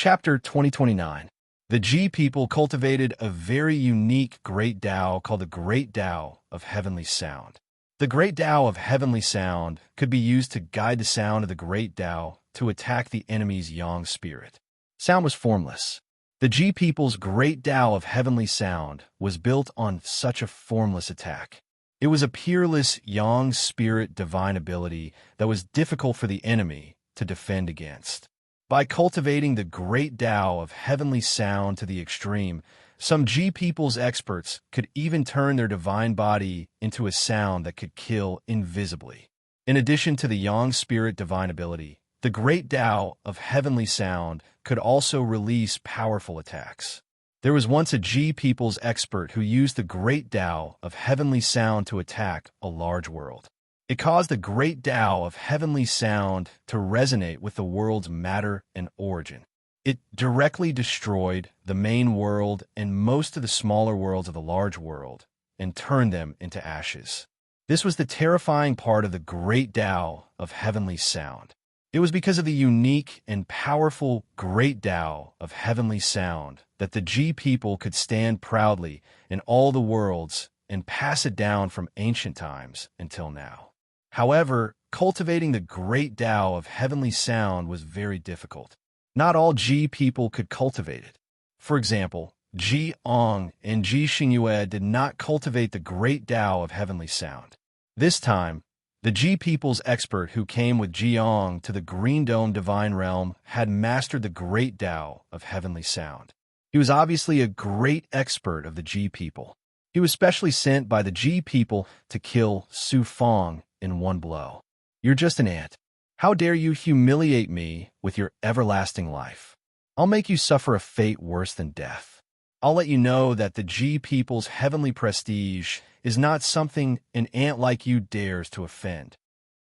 Chapter 2029. The G people cultivated a very unique Great Tao called the Great Tao of Heavenly Sound. The Great Tao of Heavenly Sound could be used to guide the sound of the Great Tao to attack the enemy's yang spirit. Sound was formless. The G people's Great Tao of Heavenly Sound was built on such a formless attack. It was a peerless yang spirit divine ability that was difficult for the enemy to defend against. By cultivating the Great Tao of Heavenly Sound to the extreme, some G people's experts could even turn their divine body into a sound that could kill invisibly. In addition to the yang spirit divine ability, the Great Tao of Heavenly Sound could also release powerful attacks. There was once a G people's expert who used the Great Tao of Heavenly Sound to attack a large world. It caused the Great Tao of Heavenly Sound to resonate with the world's matter and origin. It directly destroyed the main world and most of the smaller worlds of the large world and turned them into ashes. This was the terrifying part of the Great Tao of Heavenly Sound. It was because of the unique and powerful Great Tao of Heavenly Sound that the G people could stand proudly in all the worlds and pass it down from ancient times until now. However, cultivating the Great Tao of Heavenly Sound was very difficult. Not all G people could cultivate it. For example, Ji Ong and Ji Xingyue did not cultivate the Great Tao of Heavenly Sound. This time, the G people's expert who came with Ji Ong to the Green Dome Divine Realm had mastered the Great Tao of Heavenly Sound. He was obviously a great expert of the G people. He was specially sent by the G people to kill Su Fong in one blow. You're just an ant. How dare you humiliate me with your everlasting life? I'll make you suffer a fate worse than death. I'll let you know that the G people's heavenly prestige is not something an ant like you dares to offend.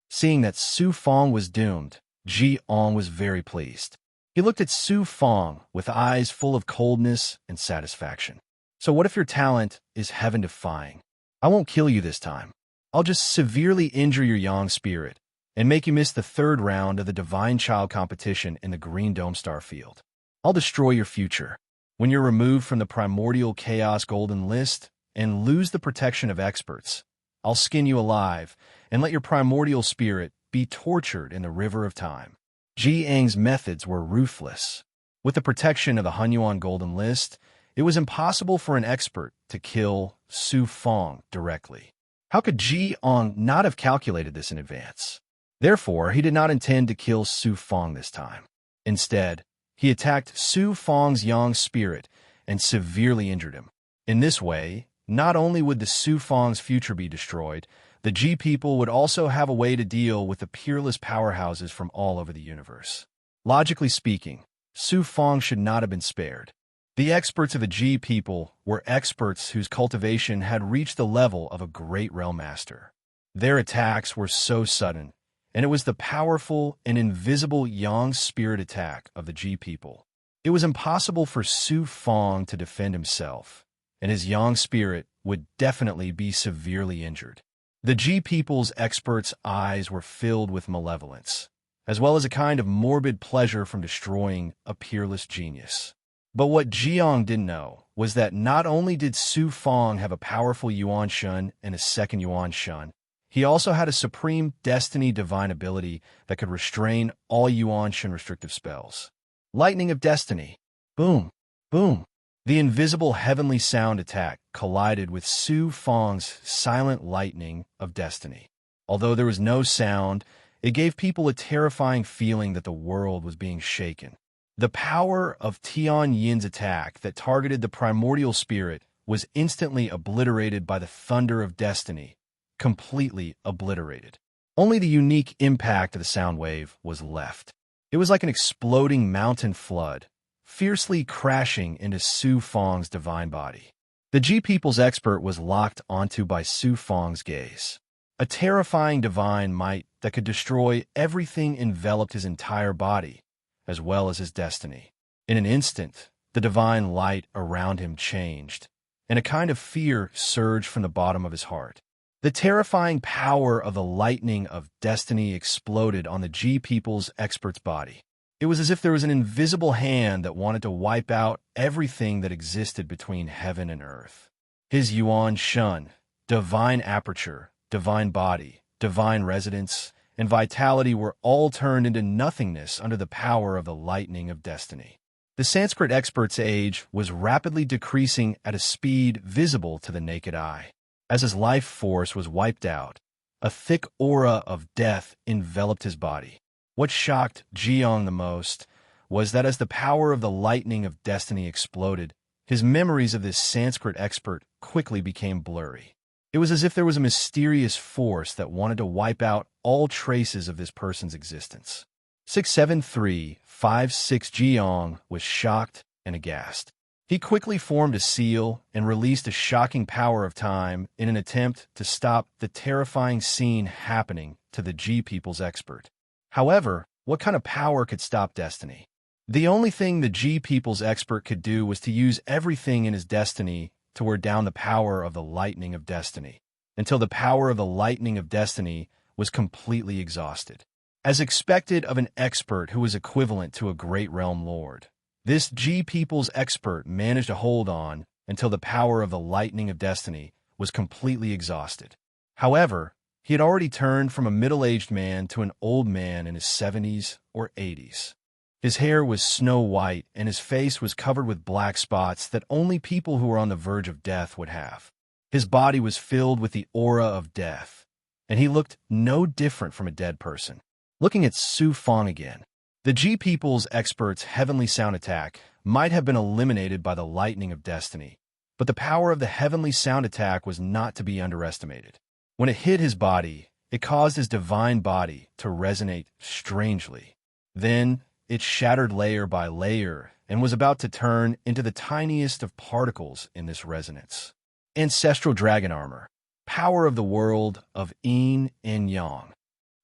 Seeing that Su Fong was doomed, Ji Ong was very pleased. He looked at Su Fong with eyes full of coldness and satisfaction. So what if your talent is heaven-defying? I won't kill you this time. I'll just severely injure your yang spirit and make you miss the third round of the Divine Child competition in the Green Dome Star Field. I'll destroy your future. When you're removed from the primordial chaos golden list and lose the protection of experts, I'll skin you alive and let your primordial spirit be tortured in the river of time. Ji Ang's methods were ruthless. With the protection of the Hunyuan golden list, it was impossible for an expert to kill Su Fong directly. How could Ji Ong not have calculated this in advance? Therefore, he did not intend to kill Su Fong this time. Instead, he attacked Su Fong's yang spirit and severely injured him. In this way, not only would the Su Fong's future be destroyed, the G people would also have a way to deal with the peerless powerhouses from all over the universe. Logically speaking, Su Fong should not have been spared. The experts of the G people were experts whose cultivation had reached the level of a great realm master. Their attacks were so sudden, and it was the powerful and invisible yang spirit attack of the G people. It was impossible for Su Fong to defend himself, and his yang spirit would definitely be severely injured. The G people's experts' eyes were filled with malevolence, as well as a kind of morbid pleasure from destroying a peerless genius. But what Jiang didn't know was that not only did Su Fong have a powerful Yuan Shun and a second Yuan Shun, he also had a supreme destiny divine ability that could restrain all Yuan Shun restrictive spells. Lightning of Destiny. Boom, boom. The invisible heavenly sound attack collided with Su Fong's silent lightning of destiny. Although there was no sound, it gave people a terrifying feeling that the world was being shaken. The power of Tian Yin's attack that targeted the primordial spirit was instantly obliterated by the thunder of destiny, completely obliterated. Only the unique impact of the sound wave was left. It was like an exploding mountain flood, fiercely crashing into Su Fong's divine body. The G people's expert was locked onto by Su Fong's gaze. A terrifying divine might that could destroy everything enveloped his entire body, as well as his destiny. In an instant, the divine light around him changed, and a kind of fear surged from the bottom of his heart. The terrifying power of the lightning of destiny exploded on the G people's expert's body. It was as if there was an invisible hand that wanted to wipe out everything that existed between heaven and earth. His Yuan Shun, divine aperture, divine body, divine residence, and vitality were all turned into nothingness under the power of the lightning of destiny. The Sanskrit expert's age was rapidly decreasing at a speed visible to the naked eye. As his life force was wiped out, a thick aura of death enveloped his body. What shocked Jiang the most was that as the power of the lightning of destiny exploded, his memories of this Sanskrit expert quickly became blurry. It was as if there was a mysterious force that wanted to wipe out all traces of this person's existence. 67356 Jiang was shocked and aghast. He quickly formed a seal and released a shocking power of time in an attempt to stop the terrifying scene happening to the G people's expert. However, what kind of power could stop destiny? The only thing the G people's expert could do was to use everything in his destiny to wear down the power of the lightning of destiny, until the power of the lightning of destiny was completely exhausted. As expected of an expert who was equivalent to a great realm lord, this G people's expert managed to hold on until the power of the lightning of destiny was completely exhausted. However, he had already turned from a middle-aged man to an old man in his 70s or 80s. His hair was snow white, and his face was covered with black spots that only people who were on the verge of death would have. His body was filled with the aura of death, and he looked no different from a dead person. Looking at Su Fong again, the G people's expert's heavenly sound attack might have been eliminated by the lightning of destiny, but the power of the heavenly sound attack was not to be underestimated. When it hit his body, it caused his divine body to resonate strangely. Then, it shattered layer by layer and was about to turn into the tiniest of particles in this resonance. Ancestral Dragon Armor, power of the world of Yin and Yang.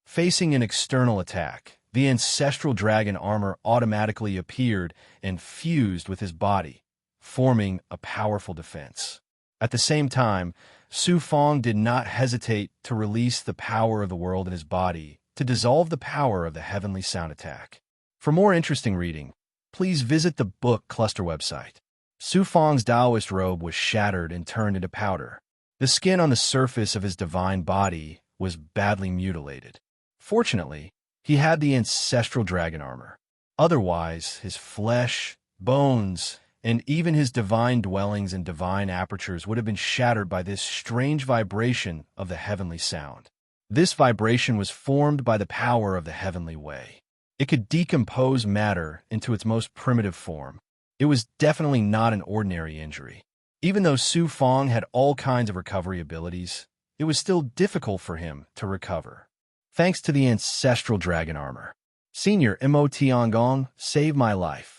Facing an external attack, the ancestral dragon armor automatically appeared and fused with his body, forming a powerful defense. At the same time, Su Fong did not hesitate to release the power of the world in his body to dissolve the power of the heavenly sound attack. For more interesting reading, please visit the book cluster website. Su Fong's Taoist robe was shattered and turned into powder. The skin on the surface of his divine body was badly mutilated. Fortunately, he had the ancestral dragon armor. Otherwise, his flesh, bones, and even his divine dwellings and divine apertures would have been shattered by this strange vibration of the heavenly sound. This vibration was formed by the power of the heavenly way. It could decompose matter into its most primitive form. It was definitely not an ordinary injury. Even though Su Fong had all kinds of recovery abilities, it was still difficult for him to recover. Thanks to the ancestral dragon armor, Senior Mo Tiangong saved my life.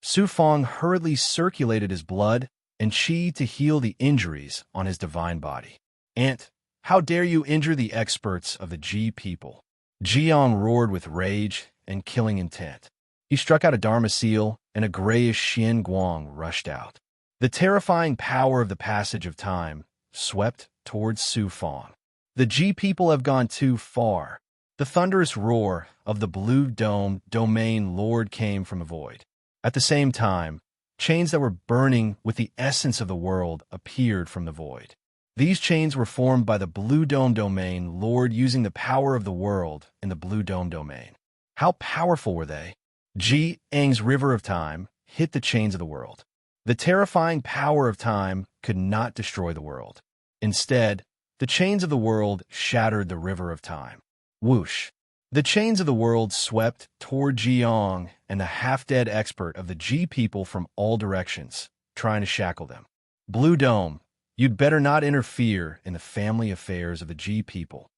Su Fong hurriedly circulated his blood and qi to heal the injuries on his divine body. "Ant, how dare you injure the experts of the G people?" Jiang roared with rage and killing intent. He struck out a Dharma seal, and a grayish Xian Guang rushed out. The terrifying power of the passage of time swept towards Su Fong. The G people have gone too far. The thunderous roar of the blue dome domain lord came from the void. At the same time, chains that were burning with the essence of the world appeared from the void. These chains were formed by the blue dome domain lord using the power of the world in the blue dome domain. How powerful were they? Ji Ang's river of time hit the chains of the world. The terrifying power of time could not destroy the world. Instead, the chains of the world shattered the river of time. Whoosh! The chains of the world swept toward Jiang and the half-dead expert of the G people from all directions, trying to shackle them. Blue Dome, you'd better not interfere in the family affairs of the G people.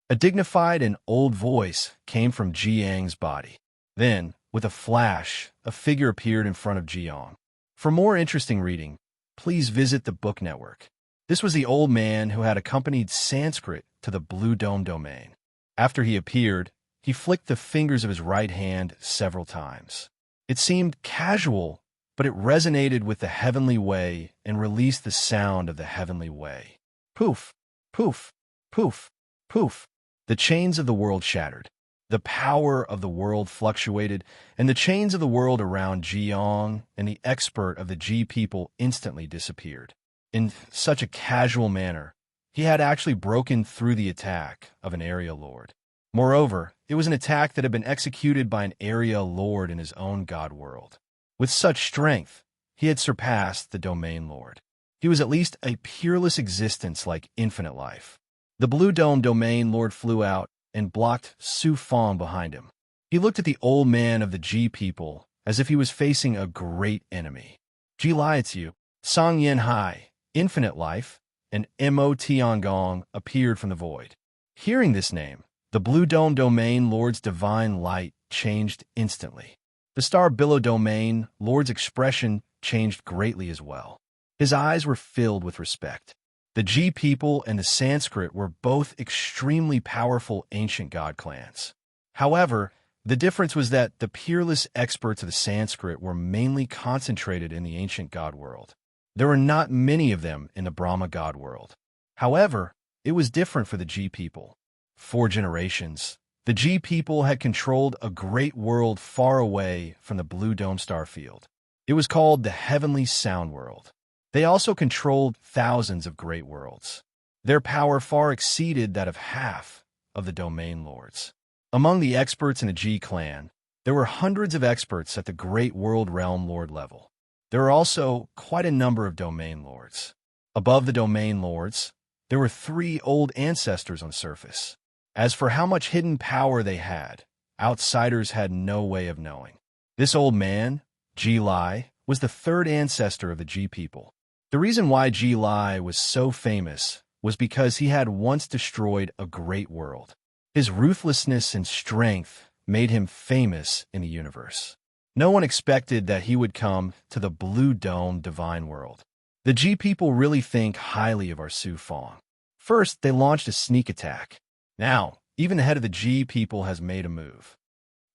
A dignified and old voice came from Jiang's body. Then, with a flash, a figure appeared in front of Jiang. For more interesting reading, please visit the Book Network. This was the old man who had accompanied Sanskrit to the Blue Dome domain. After he appeared, he flicked the fingers of his right hand several times. It seemed casual, but it resonated with the heavenly way and released the sound of the heavenly way. Poof, poof, poof, poof. The chains of the world shattered. The power of the world fluctuated, and the chains of the world around Jiang and the expert of the Ji people instantly disappeared. In such a casual manner, he had actually broken through the attack of an area lord. Moreover, it was an attack that had been executed by an area lord in his own god world. With such strength, he had surpassed the domain lord. He was at least a peerless existence like infinite life. The blue dome domain lord flew out and blocked Su Fong behind him. He looked at the old man of the Ji people as if he was facing a great enemy. Ji Liaozu, Song Yin Hai, infinite life, and Mo Tiangong appeared from the void. Hearing this name, the blue dome domain lord's divine light changed instantly. The star billow domain lord's expression changed greatly as well. His eyes were filled with respect. The Ji people and the Sanskrit were both extremely powerful ancient god clans. However, the difference was that the peerless experts of the Sanskrit were mainly concentrated in the ancient god world. There were not many of them in the Brahma god world. However, it was different for the Ji people. For generations, the Ji people had controlled a great world far away from the blue dome star field. It was called the Heavenly Sound World. They also controlled thousands of great worlds. Their power far exceeded that of half of the domain lords. Among the experts in the Ji clan, there were hundreds of experts at the great world realm lord level. There were also quite a number of domain lords. Above the domain lords, there were 3 old ancestors on the surface. As for how much hidden power they had, outsiders had no way of knowing. This old man, Ji Lai, was the 3rd ancestor of the Ji people. The reason why Ji Lai was so famous was because he had once destroyed a great world. His ruthlessness and strength made him famous in the universe. No one expected that he would come to the Blue Dome divine world. The Ji people really think highly of our Su Fong. First, they launched a sneak attack. Now, even the head of the Ji people has made a move.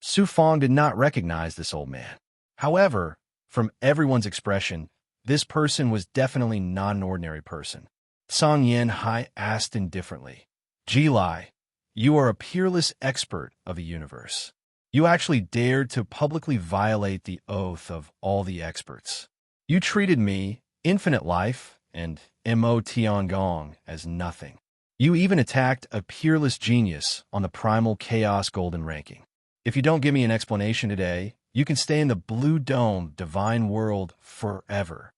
Su Fong did not recognize this old man. However, from everyone's expression, this person was definitely not an ordinary person. Song Yin Hai asked indifferently, Ji Lai, you are a peerless expert of the universe. You actually dared to publicly violate the oath of all the experts. You treated me, infinite life, and Mo Tiangong as nothing. You even attacked a peerless genius on the primal chaos golden ranking. If you don't give me an explanation today, you can stay in the Blue Dome divine world forever.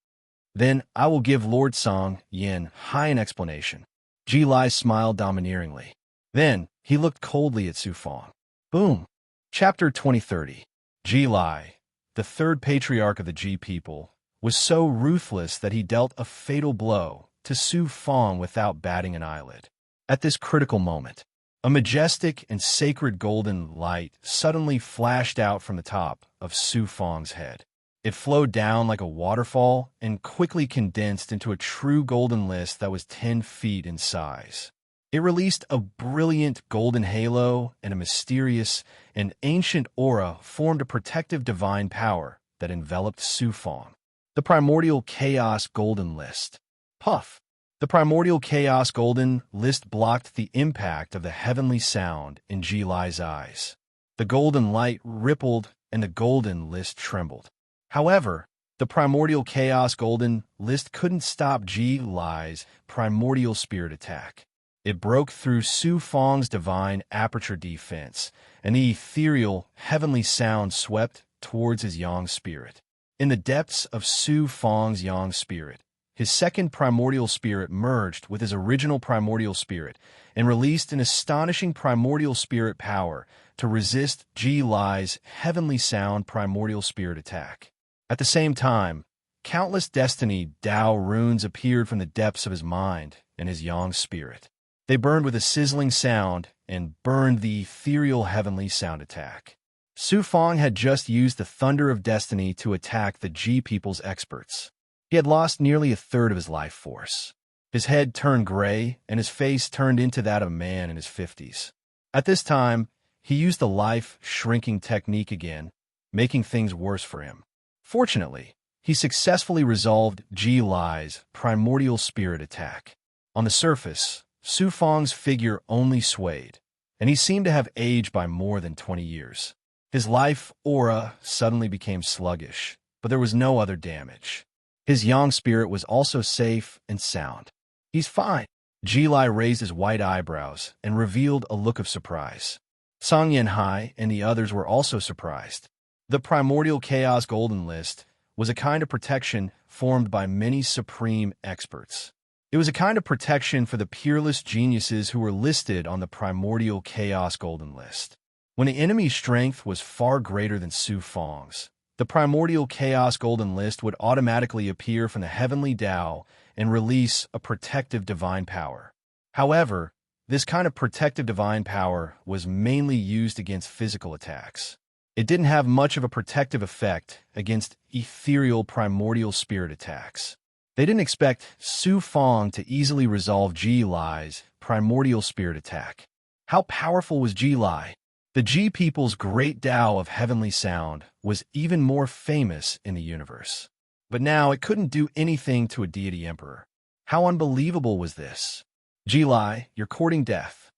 Then I will give Lord Song Yin Hai an explanation. Ji Lai smiled domineeringly. Then he looked coldly at Su Fong. Boom. Chapter 2030. Ji Lai, the 3rd patriarch of the Ji people, was so ruthless that he dealt a fatal blow to Su Fong without batting an eyelid. At this critical moment, a majestic and sacred golden light suddenly flashed out from the top of Su Fong's head. It flowed down like a waterfall and quickly condensed into a true golden list that was 10 feet in size. It released a brilliant golden halo, and a mysterious and ancient aura formed a protective divine power that enveloped Su Fong. The primordial chaos golden list. Puff! The primordial chaos golden list blocked the impact of the heavenly sound in Ji Lai's eyes. The golden light rippled and the golden list trembled. However, the primordial chaos golden list couldn't stop Ji Lai's primordial spirit attack. It broke through Su Fong's divine aperture defense, and the ethereal, heavenly sound swept towards his yang spirit. In the depths of Su Fong's yang spirit, his second primordial spirit merged with his original primordial spirit and released an astonishing primordial spirit power to resist Ji Lai's heavenly sound primordial spirit attack. At the same time, countless destiny Tao runes appeared from the depths of his mind and his yang spirit. They burned with a sizzling sound and burned the ethereal heavenly sound attack. Su Fong had just used the thunder of destiny to attack the Ji people's experts. He had lost nearly a third of his life force. His head turned gray, and his face turned into that of a man in his 50s. At this time, he used the life-shrinking technique again, making things worse for him. Fortunately, he successfully resolved Ji Lai's primordial spirit attack. On the surface, Su Fong's figure only swayed, and he seemed to have aged by more than 20 years. His life aura suddenly became sluggish, but there was no other damage. His yang spirit was also safe and sound. He's fine. Jilai raised his white eyebrows and revealed a look of surprise. Song Yanhai and the others were also surprised. The primordial chaos golden list was a kind of protection formed by many supreme experts. It was a kind of protection for the peerless geniuses who were listed on the primordial chaos golden list. When the enemy's strength was far greater than Su Fang's, the primordial chaos golden list would automatically appear from the heavenly Tao and release a protective divine power. However, this kind of protective divine power was mainly used against physical attacks. It didn't have much of a protective effect against ethereal primordial spirit attacks. They didn't expect Su Fang to easily resolve Jilai's primordial spirit attack. How powerful was Jilai? The Ji people's great Tao of heavenly sound was even more famous in the universe. But now it couldn't do anything to a deity emperor. How unbelievable was this? Jilai, you're courting death.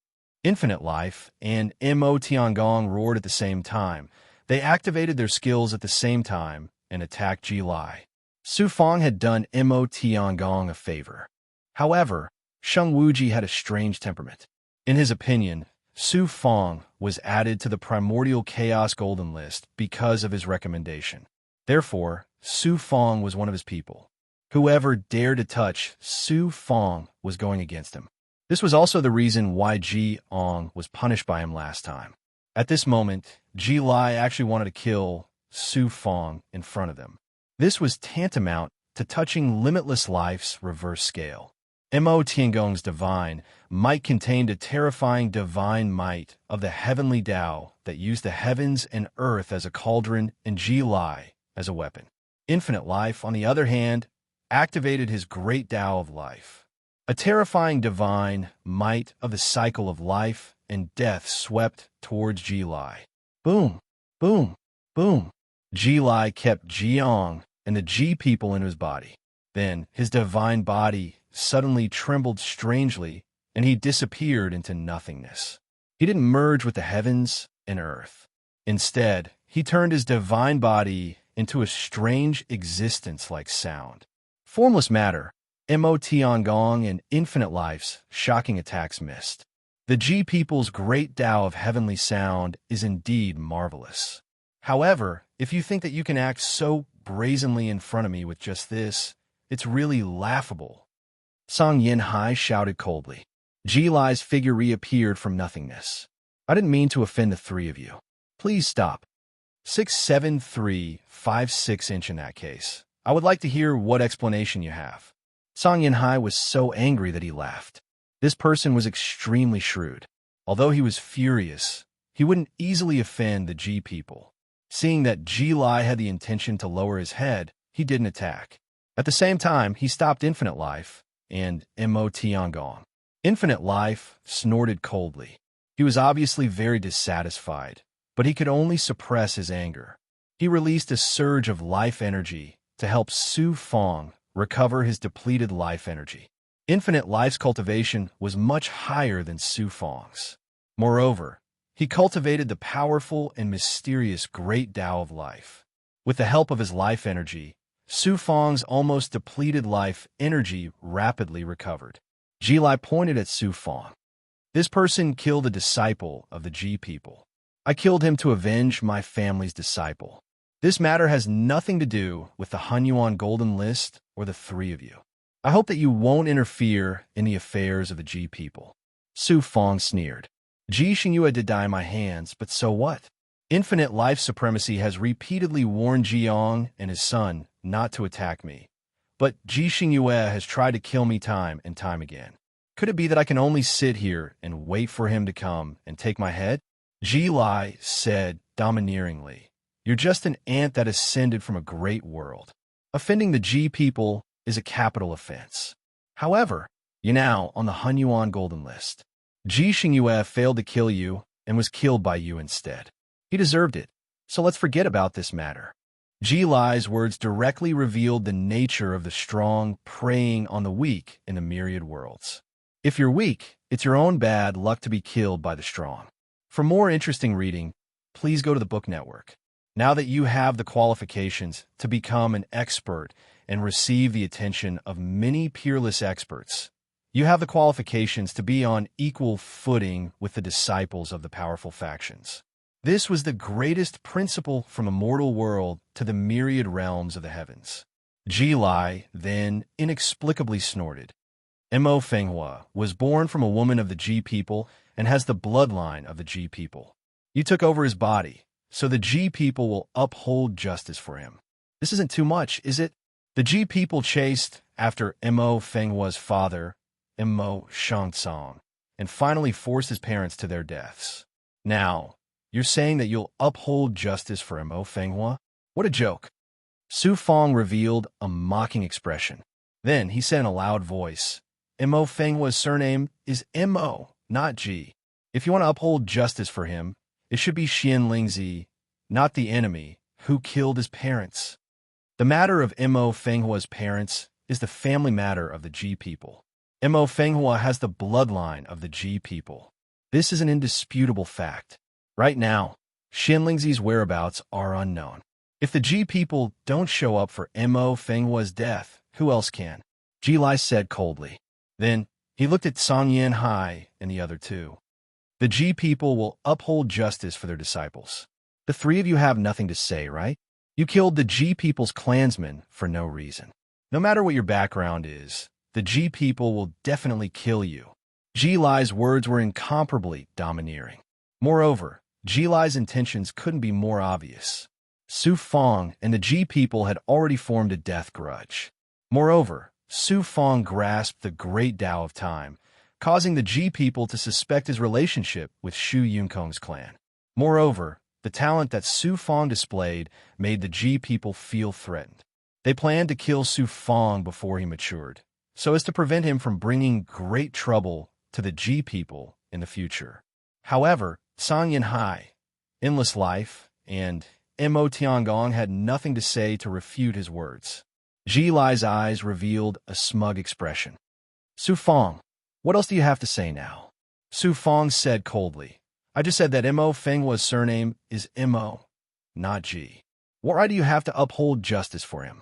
Infinite Life and Mo Tiangong roared at the same time. They activated their skills at the same time and attacked Jilai. Su Fang had done Mo Tiangong a favor. However, Sheng Wuji had a strange temperament. In his opinion, Su Fang was added to the primordial chaos golden list because of his recommendation. Therefore, Su Fang was one of his people. Whoever dared to touch Su Fang was going against him. This was also the reason why Ji Ong was punished by him last time. At this moment, Ji Lai actually wanted to kill Su Fang in front of them. This was tantamount to touching Limitless Life's reverse scale. Mo Tiangong's divine might contained a terrifying divine might of the heavenly Tao that used the heavens and earth as a cauldron and Ji Lai as a weapon. Infinite Life, on the other hand, activated his great Tao of life. A terrifying divine might of the cycle of life and death swept towards Ji Lai. Boom, boom, boom. Ji Lai kept Jiang and the Ji people in his body. Then his divine body suddenly trembled strangely, and he disappeared into nothingness. He didn't merge with the heavens and earth. Instead, he turned his divine body into a strange existence like sound. Formless matter, Mo Tiangong and Infinite Life's shocking attacks missed. The Ji people's great Tao of heavenly sound is indeed marvelous. However, if you think that you can act so brazenly in front of me with just this, it's really laughable. Song Yanhai shouted coldly. Ji Lai's figure reappeared from nothingness. I didn't mean to offend the three of you. Please stop. 67356 in that case. I would like to hear what explanation you have. Song Yanhai was so angry that he laughed. This person was extremely shrewd. Although he was furious, he wouldn't easily offend the Ji people. Seeing that Ji Lai had the intention to lower his head, he didn't attack. At the same time, he stopped Infinite Life and Mo Tiangong. Infinite Life snorted coldly. He was obviously very dissatisfied, but he could only suppress his anger. He released a surge of life energy to help Su Fang recover his depleted life energy. Infinite Life's cultivation was much higher than Su Fang's. Moreover, he cultivated the powerful and mysterious great Tao of life. With the help of his life energy, Su Fang's almost depleted life energy rapidly recovered. Ji Lai pointed at Su Fang. This person killed a disciple of the Ji people. I killed him to avenge my family's disciple. This matter has nothing to do with the Hunyuan Golden List or the three of you. I hope that you won't interfere in the affairs of the Ji people. Su Fang sneered. Ji Xingyue did die in my hands, but so what? Infinite Life Supremacy has repeatedly warned Jiang and his son not to attack me. But Ji Xingyue has tried to kill me time and time again. Could it be that I can only sit here and wait for him to come and take my head? Ji Lai said domineeringly, You're just an ant that ascended from a great world. Offending the Ji people is a capital offense. However, you're now on the Hunyuan Golden List. Ji Xingyue failed to kill you and was killed by you instead. He deserved it, so let's forget about this matter. Ji Lai's words directly revealed the nature of the strong preying on the weak in the myriad worlds. If you're weak, It's your own bad luck to be killed by the strong. For more interesting reading, please go to the Book Network. Now that you have the qualifications to become an expert and receive the attention of many peerless experts, you have the qualifications to be on equal footing with the disciples of the powerful factions. This was the greatest principle from a mortal world to the myriad realms of the heavens. Ji Lai then inexplicably snorted. Mo Fenghua was born from a woman of the Ji people and has the bloodline of the Ji people. You took over his body, so the Ji people will uphold justice for him. This isn't too much, is it? The Ji people chased after Mo Fenghua's father, Mo Shangsong, and finally forced his parents to their deaths. Now, you're saying that you'll uphold justice for Mo Fenghua? What a joke. Su Fong revealed a mocking expression. Then he said in a loud voice, Mo Fenghua's surname is Mo, not Ji. If you want to uphold justice for him, it should be Xian Lingzi, not the enemy, who killed his parents. The matter of Mo Fenghua's parents is the family matter of the Ji people. Mo Fenghua has the bloodline of the Ji people. This is an indisputable fact. Right now, Xian Lingzi's whereabouts are unknown. If the Ji people don't show up for Mo Fenghua's death, who else can? Ji Lai said coldly. Then, he looked at Song Yan Hai and the other two. The Ji people will uphold justice for their disciples. The three of you have nothing to say, right? You killed the Ji people's clansmen for no reason. No matter what your background is, the Ji people will definitely kill you. Ji Lai's words were incomparably domineering. Moreover, Ji Lai's intentions couldn't be more obvious. Su Fong and the Ji people had already formed a death grudge. Moreover, Su Fong grasped the great Tao of time, causing the Ji people to suspect his relationship with Shu Yunkong's clan. Moreover, the talent that Su Fong displayed made the Ji people feel threatened. They planned to kill Su Fong before he matured, so as to prevent him from bringing great trouble to the Ji people in the future. However, Song Yan Hai, Endless Life, and Mo Tiangong had nothing to say to refute his words. Ji Lai's eyes revealed a smug expression. Su Fong, what else do you have to say now? Su Fong said coldly, I just said that Mo Fenghua's surname is Mo, not Ji. What right do you have to uphold justice for him?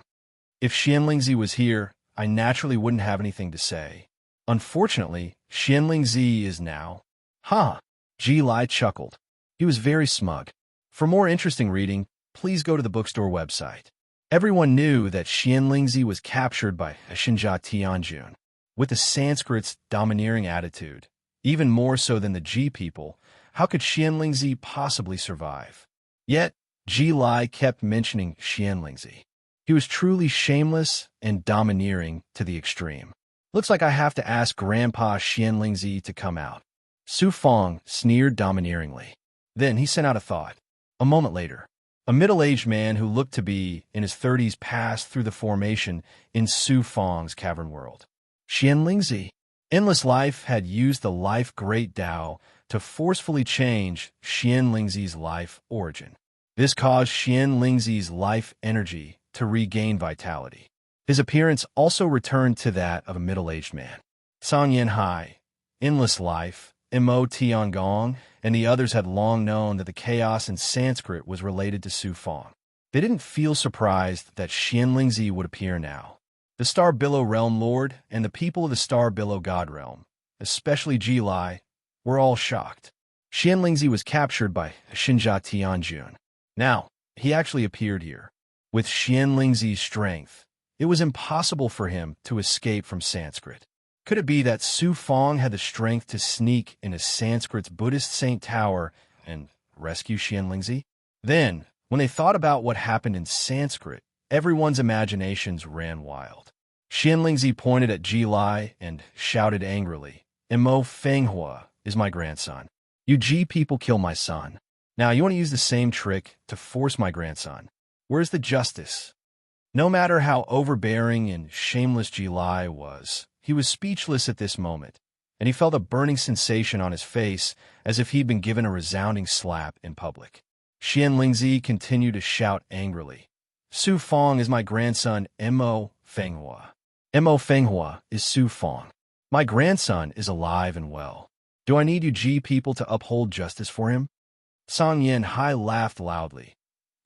If Xian Lingzi was here, I naturally wouldn't have anything to say. Unfortunately, Xian Lingzi is now. Ha! Ji Lai chuckled. He was very smug. For more interesting reading, please go to the bookstore website. Everyone knew that Xian Lingzi was captured by Xinjia Tianjun. With the Sanskrit's domineering attitude, even more so than the Ji people, how could Xian Lingzi possibly survive? Yet, Ji Lai kept mentioning Xian Lingzi. He was truly shameless and domineering to the extreme. Looks like I have to ask Grandpa Xian Lingzi to come out. Su Fong sneered domineeringly. Then he sent out a thought. A moment later, a middle-aged man who looked to be in his 30s passed through the formation in Su Fong's cavern world. Xian Lingzi. Endless Life had used the life great Tao to forcefully change Xian Lingzi's life origin. This caused Xian Lingzi's life energy to regain vitality. His appearance also returned to that of a middle-aged man. Song Yan Hai, Endless Life, Mo Tiangong, and the others had long known that the chaos in Sanskrit was related to Su Fong. They didn't feel surprised that Xian Lingzi would appear now. The Star Billow Realm Lord and the people of the Star Billow God Realm, especially Ji Lai, were all shocked. Xian Lingzi was captured by Xinjia Tianjun. Now, he actually appeared here. With Xian Lingzi's strength, it was impossible for him to escape from Sanskrit. Could it be that Su Fong had the strength to sneak into Sanskrit's Buddhist Saint Tower and rescue Xian Lingzi? Then, when they thought about what happened in Sanskrit, everyone's imaginations ran wild. Xian Lingzi pointed at Ji Lai and shouted angrily, Mo Fenghua is my grandson. You Ji people kill my son. Now you want to use the same trick to force my grandson. Where's the justice? No matter how overbearing and shameless Ji Lai was, he was speechless at this moment, and he felt a burning sensation on his face as if he'd been given a resounding slap in public. Xian Lingzi continued to shout angrily, Su Fong is my grandson Mo Fenghua. Mo Fenghua is Su Fong. My grandson is alive and well. Do I need you G people to uphold justice for him? Song Yin Hai laughed loudly.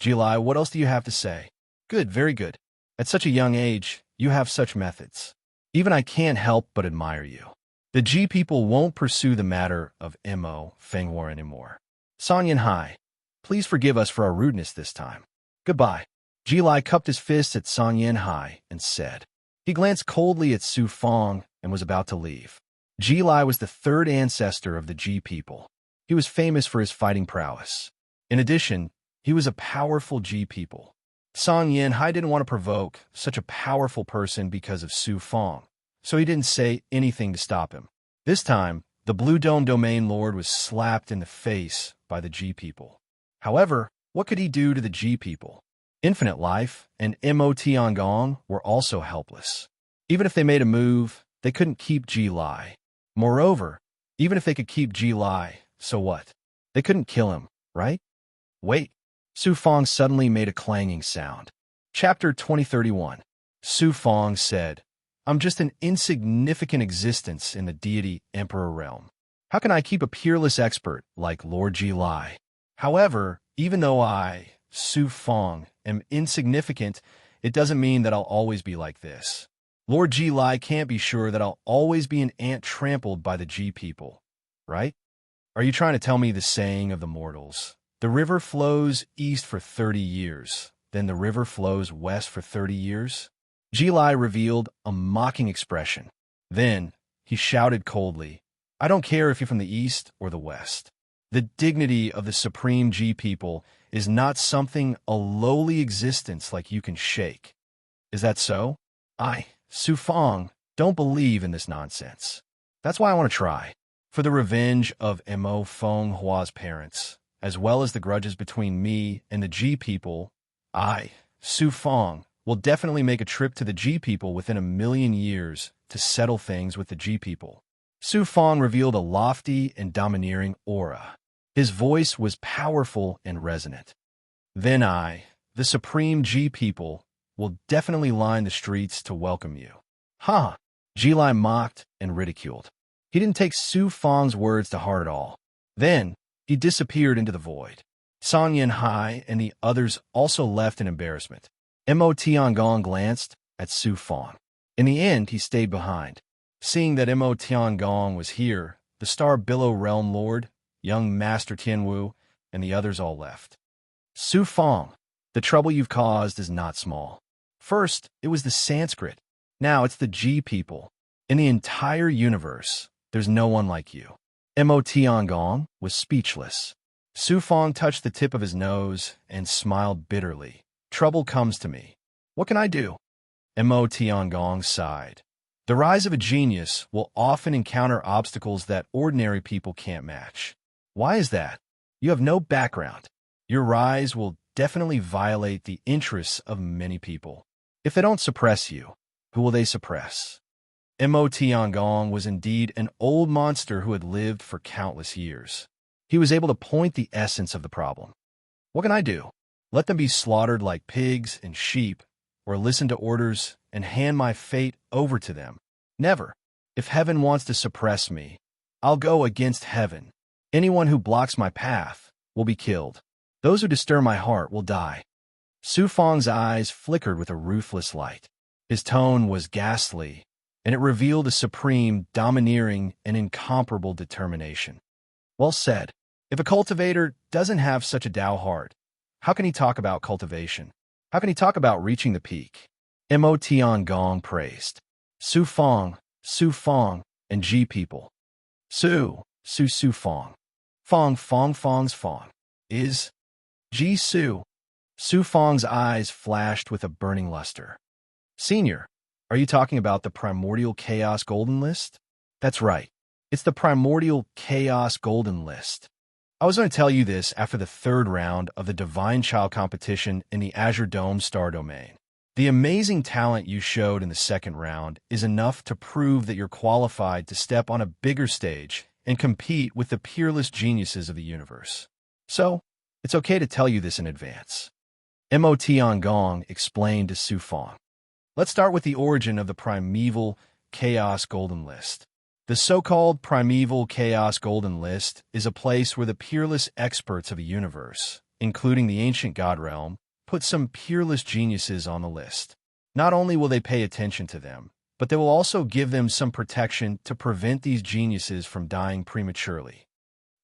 Jilai, what else do you have to say? Good, very good. At such a young age, you have such methods. Even I can't help but admire you. The G people won't pursue the matter of Mo Feng War anymore. Song Yin Hai, please forgive us for our rudeness this time. Goodbye. Jilai cupped his fists at Song Yin Hai and said. He glanced coldly at Su Fong and was about to leave. Jilai was the third ancestor of the G people. He was famous for his fighting prowess. In addition, he was a powerful G people. Song Yin Hai didn't want to provoke such a powerful person because of Su Fong, so he didn't say anything to stop him. This time, the Blue Dome Domain Lord was slapped in the face by the G people. However, what could he do to the G people? Infinite Life and Mo Tiangong were also helpless. Even if they made a move, they couldn't keep Ji Lai. Moreover, even if they could keep Ji Lai, so what? They couldn't kill him, right? Wait. Su Fong suddenly made a clanging sound. Chapter 2031. Su Fong said, I'm just an insignificant existence in the deity emperor realm. How can I keep a peerless expert like Lord Ji Lai? However, even though I, Su Fong, am insignificant, it doesn't mean that I'll always be like this. Lord Ji Lai can't be sure that I'll always be an ant trampled by the G people, right? Are you trying to tell me the saying of the mortals? The river flows east for 30 years, then the river flows west for 30 years? Ji Lai revealed a mocking expression. Then, he shouted coldly, I don't care if you're from the east or the west. The dignity of the supreme G people is not something a lowly existence like you can shake. Is that so? I, Su Fong, don't believe in this nonsense. That's why I want to try. For the revenge of Mo Feng Hua's parents, as well as the grudges between me and the G people, I, Su Fong, will definitely make a trip to the G people within 1,000,000 years to settle things with the G people. Su Fong revealed a lofty and domineering aura. His voice was powerful and resonant. Then I, the supreme G people, will definitely line the streets to welcome you. Ha! Ji Lai mocked and ridiculed. He didn't take Su Fong's words to heart at all. Then, he disappeared into the void. Song Yin Hai and the others also left in embarrassment. Mo Tiangong glanced at Su Fong. In the end, he stayed behind. Seeing that Mo Tiangong was here, the Star Billow Realm Lord, young Master Tianwu, and the others all left. Su Fong, the trouble you've caused is not small. First, it was the Sanskrit. Now it's the G people. In the entire universe, there's no one like you. Mo Tiangong was speechless. Su Fong touched the tip of his nose and smiled bitterly. Trouble comes to me. What can I do? Mo Tiangong sighed. The rise of a genius will often encounter obstacles that ordinary people can't match. Why is that? You have no background. Your rise will definitely violate the interests of many people. If they don't suppress you, who will they suppress? Mo Tiangong was indeed an old monster who had lived for countless years. He was able to point the essence of the problem. What can I do? Let them be slaughtered like pigs and sheep, or listen to orders and hand my fate over to them? Never. If heaven wants to suppress me, I'll go against heaven. Anyone who blocks my path will be killed. Those who disturb my heart will die. Su Fong's eyes flickered with a ruthless light. His tone was ghastly, and it revealed a supreme, domineering, and incomparable determination. Well said. If a cultivator doesn't have such a Tao heart, how can he talk about cultivation? How can he talk about reaching the peak? Mo Tiangong praised. Su Fong, and G people. Su Fong. Fong's Fong. Is Ji Su. Su Fong's eyes flashed with a burning luster. Senior, are you talking about the Primordial Chaos Golden List? That's right. It's the Primordial Chaos Golden List. I was going to tell you this after the third round of the Divine Child competition in the Azure Dome Star Domain. The amazing talent you showed in the second round is enough to prove that you're qualified to step on a bigger stage and compete with the peerless geniuses of the universe. So, it's okay to tell you this in advance. Mo Tiangong explained to Su Fong. Let's start with the origin of the Primeval Chaos Golden List. The so-called primeval chaos golden list is a place where the peerless experts of a universe, including the ancient god realm, put some peerless geniuses on the list. Not only will they pay attention to them, but they will also give them some protection to prevent these geniuses from dying prematurely.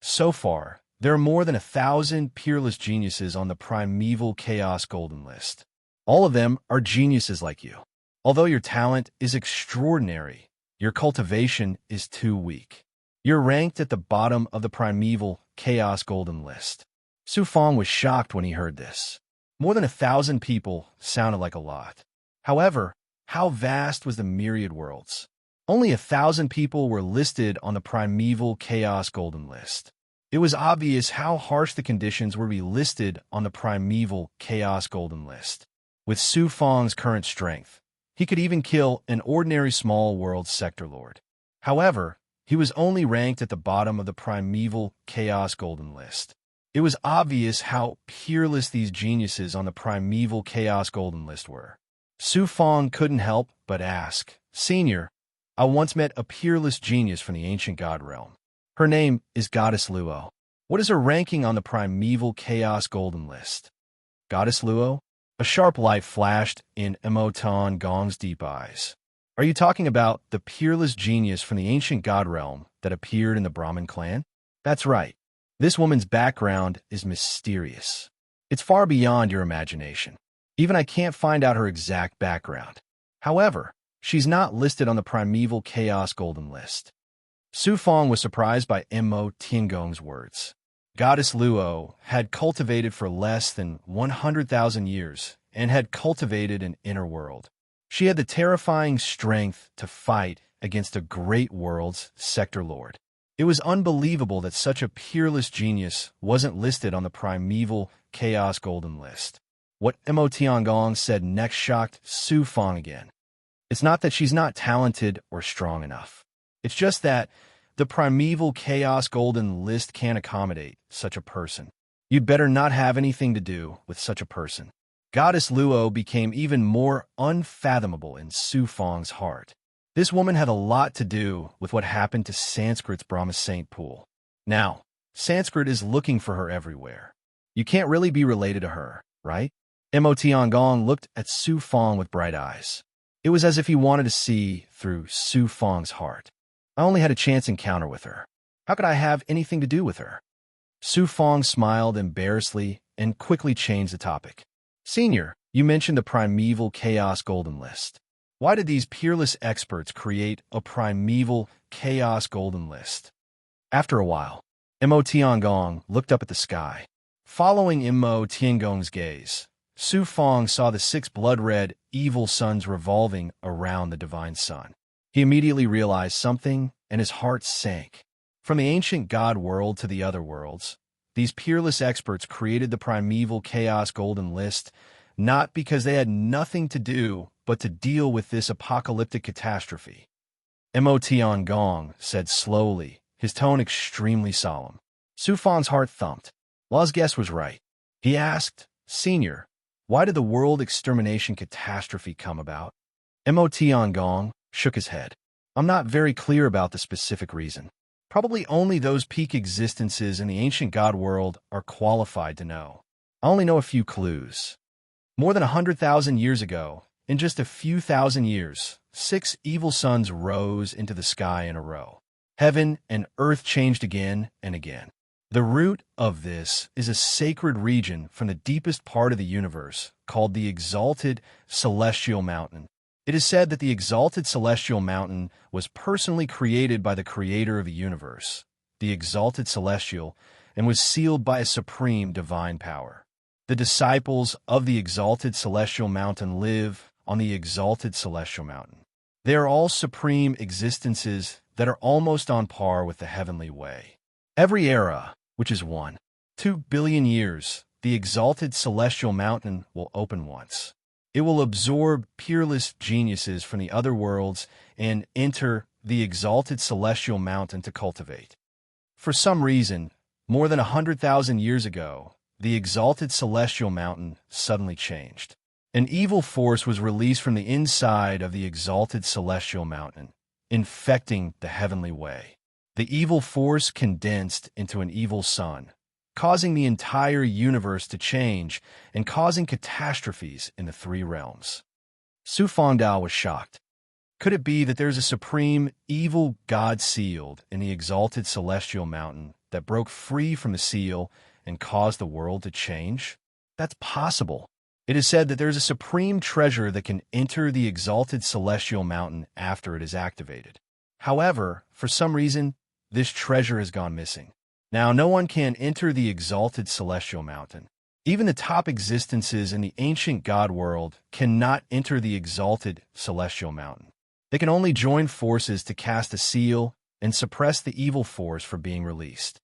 So far, there are more than 1,000 peerless geniuses on the primeval chaos golden list. All of them are geniuses like you. Although your talent is extraordinary, your cultivation is too weak. You're ranked at the bottom of the primeval chaos golden list. Su Fong was shocked when he heard this. More than 1,000 people sounded like a lot. However, how vast was the myriad worlds? Only 1,000 people were listed on the primeval chaos golden list. It was obvious how harsh the conditions were to be listed on the primeval chaos golden list. With Su Fong's current strength, he could even kill an ordinary small world sector lord. However, he was only ranked at the bottom of the primeval chaos golden list. It was obvious how peerless these geniuses on the primeval chaos golden list were. Su Fong couldn't help but ask, "Senior, I once met a peerless genius from the ancient god realm. Her name is Goddess Luo. What is her ranking on the primeval chaos golden list?" Goddess Luo? A sharp light flashed in Emoton Gong's deep eyes. Are you talking about the peerless genius from the ancient god realm that appeared in the Brahmin clan? That's right. This woman's background is mysterious. It's far beyond your imagination. Even I can't find out her exact background. However, she's not listed on the primeval chaos golden list. Su Fong was surprised by Mo Tiangong's words. Goddess Luo had cultivated for less than 100,000 years and had cultivated an inner world. She had the terrifying strength to fight against a great world's sector lord. It was unbelievable that such a peerless genius wasn't listed on the primeval chaos golden list. What Mo Tiangong said next shocked Su Fong again. It's not that she's not talented or strong enough. It's just that the primeval chaos golden list can't accommodate such a person. You'd better not have anything to do with such a person. Goddess Luo became even more unfathomable in Su Fong's heart. This woman had a lot to do with what happened to Sanskrit's Brahma Saint pool. Now, Sanskrit is looking for her everywhere. You can't really be related to her, right? Mo Tiangong looked at Su Fong with bright eyes. It was as if he wanted to see through Su Fong's heart. I only had a chance encounter with her. How could I have anything to do with her? Su Fong smiled embarrassedly and quickly changed the topic. Senior, you mentioned the primeval chaos golden list. Why did these peerless experts create a primeval chaos golden list? After a while, Mo Tiangong looked up at the sky. Following Mo Tiangong's gaze, Su Fong saw the 6 blood-red, evil suns revolving around the divine sun. He immediately realized something, and his heart sank. From the ancient god world to the other worlds, these peerless experts created the primeval chaos golden list not because they had nothing to do but to deal with this apocalyptic catastrophe. Mo Tiangong said slowly, his tone extremely solemn. Su Fong's heart thumped. Law's guess was right. He asked, "Senior, why did the world extermination catastrophe come about?" Mo Tiangong shook his head. "I'm not very clear about the specific reason. Probably only those peak existences in the ancient god world are qualified to know. I only know a few clues. More than 100,000 years ago, in just a few thousand years, 6 evil suns rose into the sky in a row. Heaven and earth changed again and again. The root of this is a sacred region from the deepest part of the universe called the Exalted Celestial Mountain. It is said that the Exalted Celestial Mountain was personally created by the creator of the universe, the Exalted Celestial, and was sealed by a supreme divine power. The disciples of the Exalted Celestial Mountain live on the Exalted Celestial Mountain. They are all supreme existences that are almost on par with the heavenly way. Every era, which is 1-2 billion years, the Exalted Celestial Mountain will open once. It will absorb peerless geniuses from the other worlds and enter the Exalted Celestial Mountain to cultivate. For some reason, more than 100,000 years ago, the Exalted Celestial Mountain suddenly changed. An evil force was released from the inside of the Exalted Celestial Mountain. infecting the heavenly way. The evil force condensed into an evil sun, causing the entire universe to change and causing catastrophes in the three realms. Su Fangdao was shocked. Could it be that there's a supreme evil god sealed in the exalted celestial mountain that broke free from the seal and caused the world to change? That's possible. It is said that there's a supreme treasure that can enter the exalted celestial mountain after it is activated. However, for some reason, this treasure has gone missing. Now, no one can enter the exalted celestial mountain. Even the top existences in the ancient god world cannot enter the exalted celestial mountain. They can only join forces to cast a seal and suppress the evil force from being released.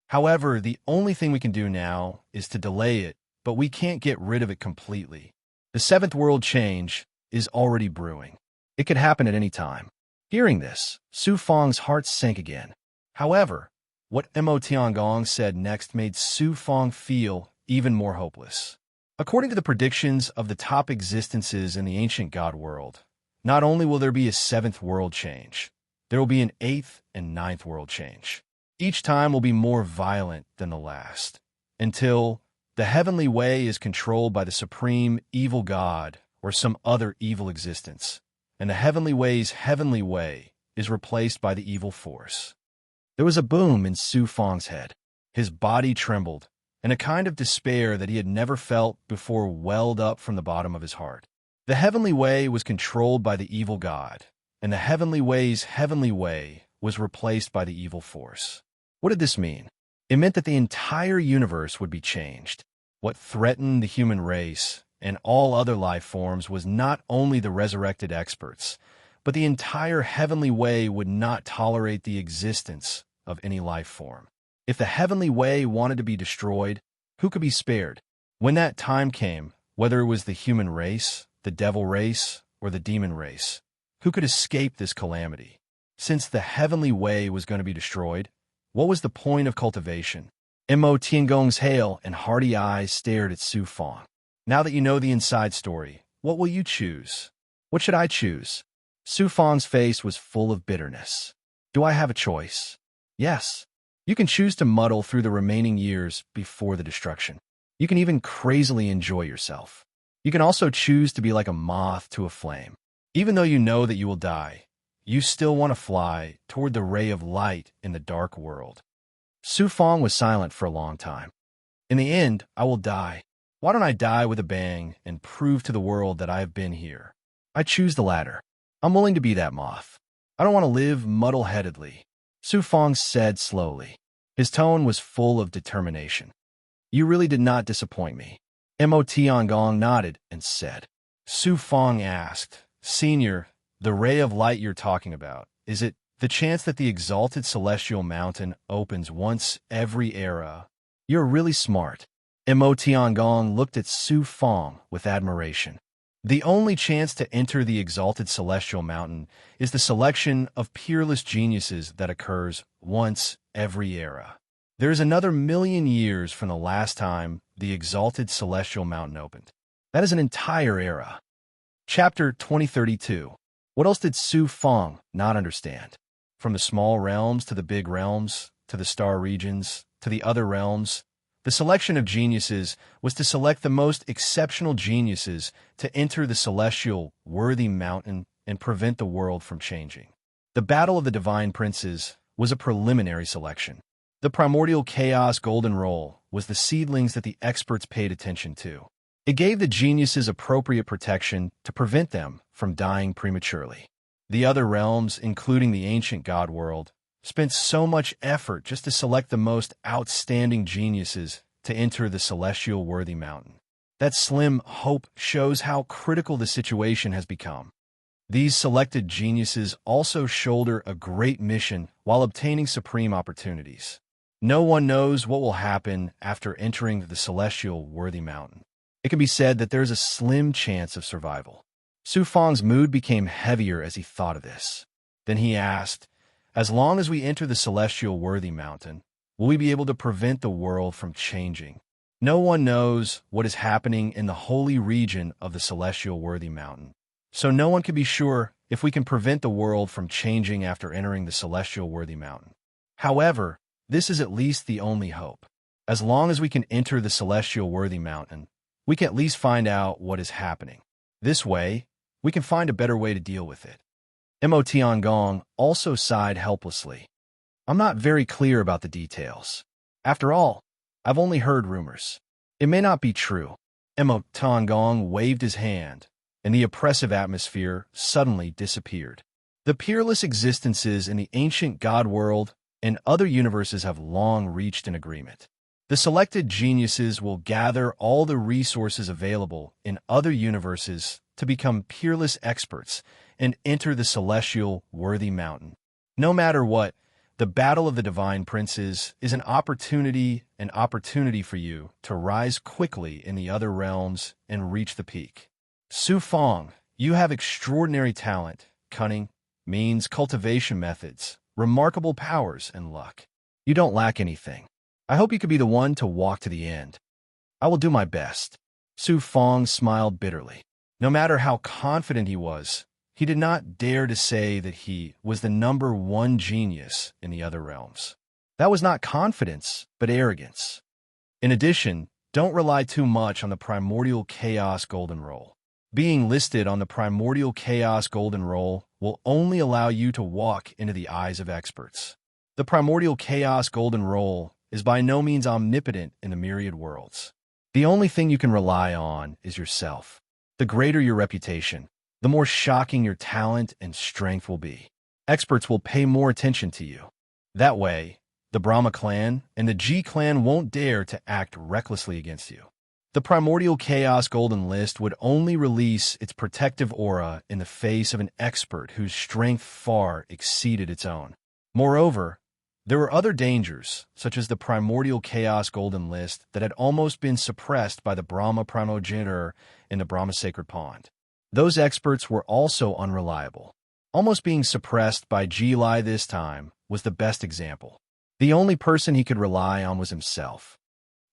However, the only thing we can do now is to delay it, but we can't get rid of it completely. The seventh world change is already brewing. It could happen at any time. Hearing this, Su Fang's heart sank again. However, what Mo Tiangong said next made Su Fang feel even more hopeless. According to the predictions of the top existences in the ancient god world, not only will there be a seventh world change, there will be an eighth and ninth world change. Each time will be more violent than the last, until the heavenly way is controlled by the supreme evil god or some other evil existence, and the heavenly way's heavenly way is replaced by the evil force. There was a boom in Su Fang's head. His body trembled, and a kind of despair that he had never felt before welled up from the bottom of his heart. The heavenly way was controlled by the evil god, and the heavenly way's heavenly way was replaced by the evil force. What did this mean? It meant that the entire universe would be changed. What threatened the human race and all other life forms was not only the resurrected experts, but the entire heavenly way would not tolerate the existence of any life form. If the heavenly way wanted to be destroyed, who could be spared? When that time came, whether it was the human race, the devil race, or the demon race, who could escape this calamity? Since the heavenly way was going to be destroyed, what was the point of cultivation? Mo Tiangong's hale and hearty eyes stared at Su Fang. Now that you know the inside story, what will you choose? What should I choose? Su Fang's face was full of bitterness. Do I have a choice? Yes. You can choose to muddle through the remaining years before the destruction. You can even crazily enjoy yourself. You can also choose to be like a moth to a flame. Even though you know that you will die, you still want to fly toward the ray of light in the dark world. Su Fang was silent for a long time. In the end, I will die. Why don't I die with a bang and prove to the world that I have been here? I choose the latter. I'm willing to be that moth. I don't want to live muddle-headedly. Su Fang said slowly. His tone was full of determination. You really did not disappoint me. Mo Tiangong nodded and said. Su Fang asked, Senior, the ray of light you're talking about, is it the chance that the exalted celestial mountain opens once every era? You're really smart. Mo Tiangong looked at Su Fang with admiration. The only chance to enter the exalted celestial mountain is the selection of peerless geniuses that occurs once every era. There is another 1,000,000 years from the last time the exalted celestial mountain opened. That is an entire era. Chapter 2032. What else did Su Fang not understand? From the small realms to the big realms, to the star regions, to the other realms, the selection of geniuses was to select the most exceptional geniuses to enter the celestial worthy mountain and prevent the world from changing. The Battle of the Divine Princes was a preliminary selection. The primordial chaos golden roll was the seedlings that the experts paid attention to. It gave the geniuses appropriate protection to prevent them from dying prematurely. The other realms, including the ancient god world, spent so much effort just to select the most outstanding geniuses to enter the celestial worthy mountain. That slim hope shows how critical the situation has become. These selected geniuses also shoulder a great mission while obtaining supreme opportunities. No one knows what will happen after entering the celestial worthy mountain. It can be said that there is a slim chance of survival. Su Fang's mood became heavier as he thought of this. Then he asked, as long as we enter the celestial worthy mountain, will we be able to prevent the world from changing? No one knows what is happening in the holy region of the celestial worthy mountain, so no one can be sure if we can prevent the world from changing after entering the celestial worthy mountain. However, this is at least the only hope. As long as we can enter the celestial worthy mountain, we can at least find out what is happening. This way, we can find a better way to deal with it. Mo Tiangong also sighed helplessly. I'm not very clear about the details. After all, I've only heard rumors. It may not be true. Mo Tiangong waved his hand, and the oppressive atmosphere suddenly disappeared. The peerless existences in the ancient god world and other universes have long reached an agreement. The selected geniuses will gather all the resources available in other universes to become peerless experts and enter the celestial worthy mountain. No matter what, the battle of the divine princes is an opportunity for you to rise quickly in the other realms and reach the peak. Su Fong, you have extraordinary talent, cunning, means, cultivation methods, remarkable powers, and luck. You don't lack anything. I hope you could be the one to walk to the end. I will do my best. Su Fong smiled bitterly. No matter how confident he was, he did not dare to say that he was the number one genius in the other realms. That was not confidence, but arrogance. In addition, don't rely too much on the primordial chaos golden roll. Being listed on the primordial chaos golden roll will only allow you to walk into the eyes of experts. The primordial chaos golden roll is by no means omnipotent in the myriad worlds. The only thing you can rely on is yourself. The greater your reputation, the more shocking your talent and strength will be. Experts will pay more attention to you. That way, the Brahma clan and the G clan won't dare to act recklessly against you. The primordial chaos golden list would only release its protective aura in the face of an expert whose strength far exceeded its own. Moreover, there were other dangers, such as the primordial chaos golden list that had almost been suppressed by the Brahma primogenitor in the Brahma sacred pond. Those experts were also unreliable. Almost being suppressed by Ji-Lai this time was the best example. The only person he could rely on was himself.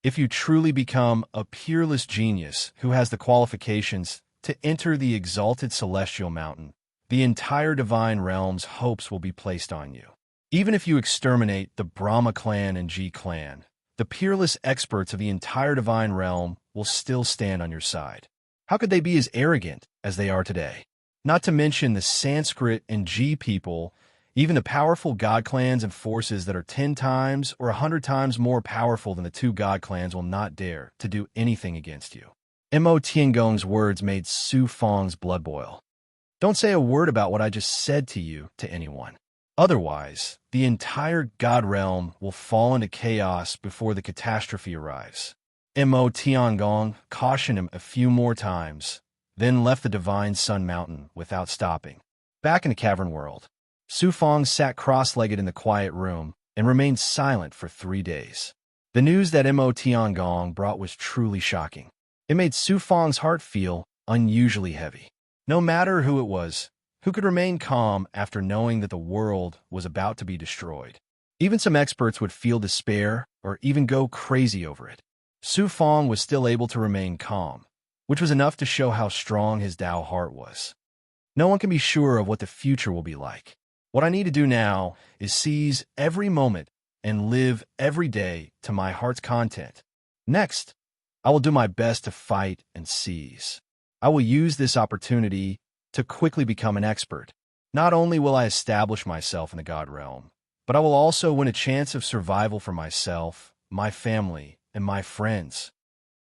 If you truly become a peerless genius who has the qualifications to enter the exalted celestial mountain, the entire divine realm's hopes will be placed on you. Even if you exterminate the Brahma clan and G clan, the peerless experts of the entire divine realm will still stand on your side. How could they be as arrogant as they are today? Not to mention the Sanskrit and G people, even the powerful god clans and forces that are 10 times or 100 times more powerful than the two god clans will not dare to do anything against you. Mo Tiangong's words made Su Fong's blood boil. Don't say a word about what I just said to you to anyone. Otherwise, the entire god realm will fall into chaos before the catastrophe arrives. Mo Tiangong cautioned him a few more times, then left the divine sun mountain without stopping. Back in the cavern world, Su Fong sat cross-legged in the quiet room and remained silent for 3 days. The news that Mo Tiangong brought was truly shocking. It made Su Fong's heart feel unusually heavy. No matter who it was, who could remain calm after knowing that the world was about to be destroyed? Even some experts would feel despair or even go crazy over it. Su Fong was still able to remain calm, which was enough to show how strong his Tao heart was. No one can be sure of what the future will be like. What I need to do now is seize every moment and live every day to my heart's content. Next, I will do my best to fight and seize. I will use this opportunity to quickly become an expert. Not only will I establish myself in the God realm, but I will also win a chance of survival for myself, my family, and my friends.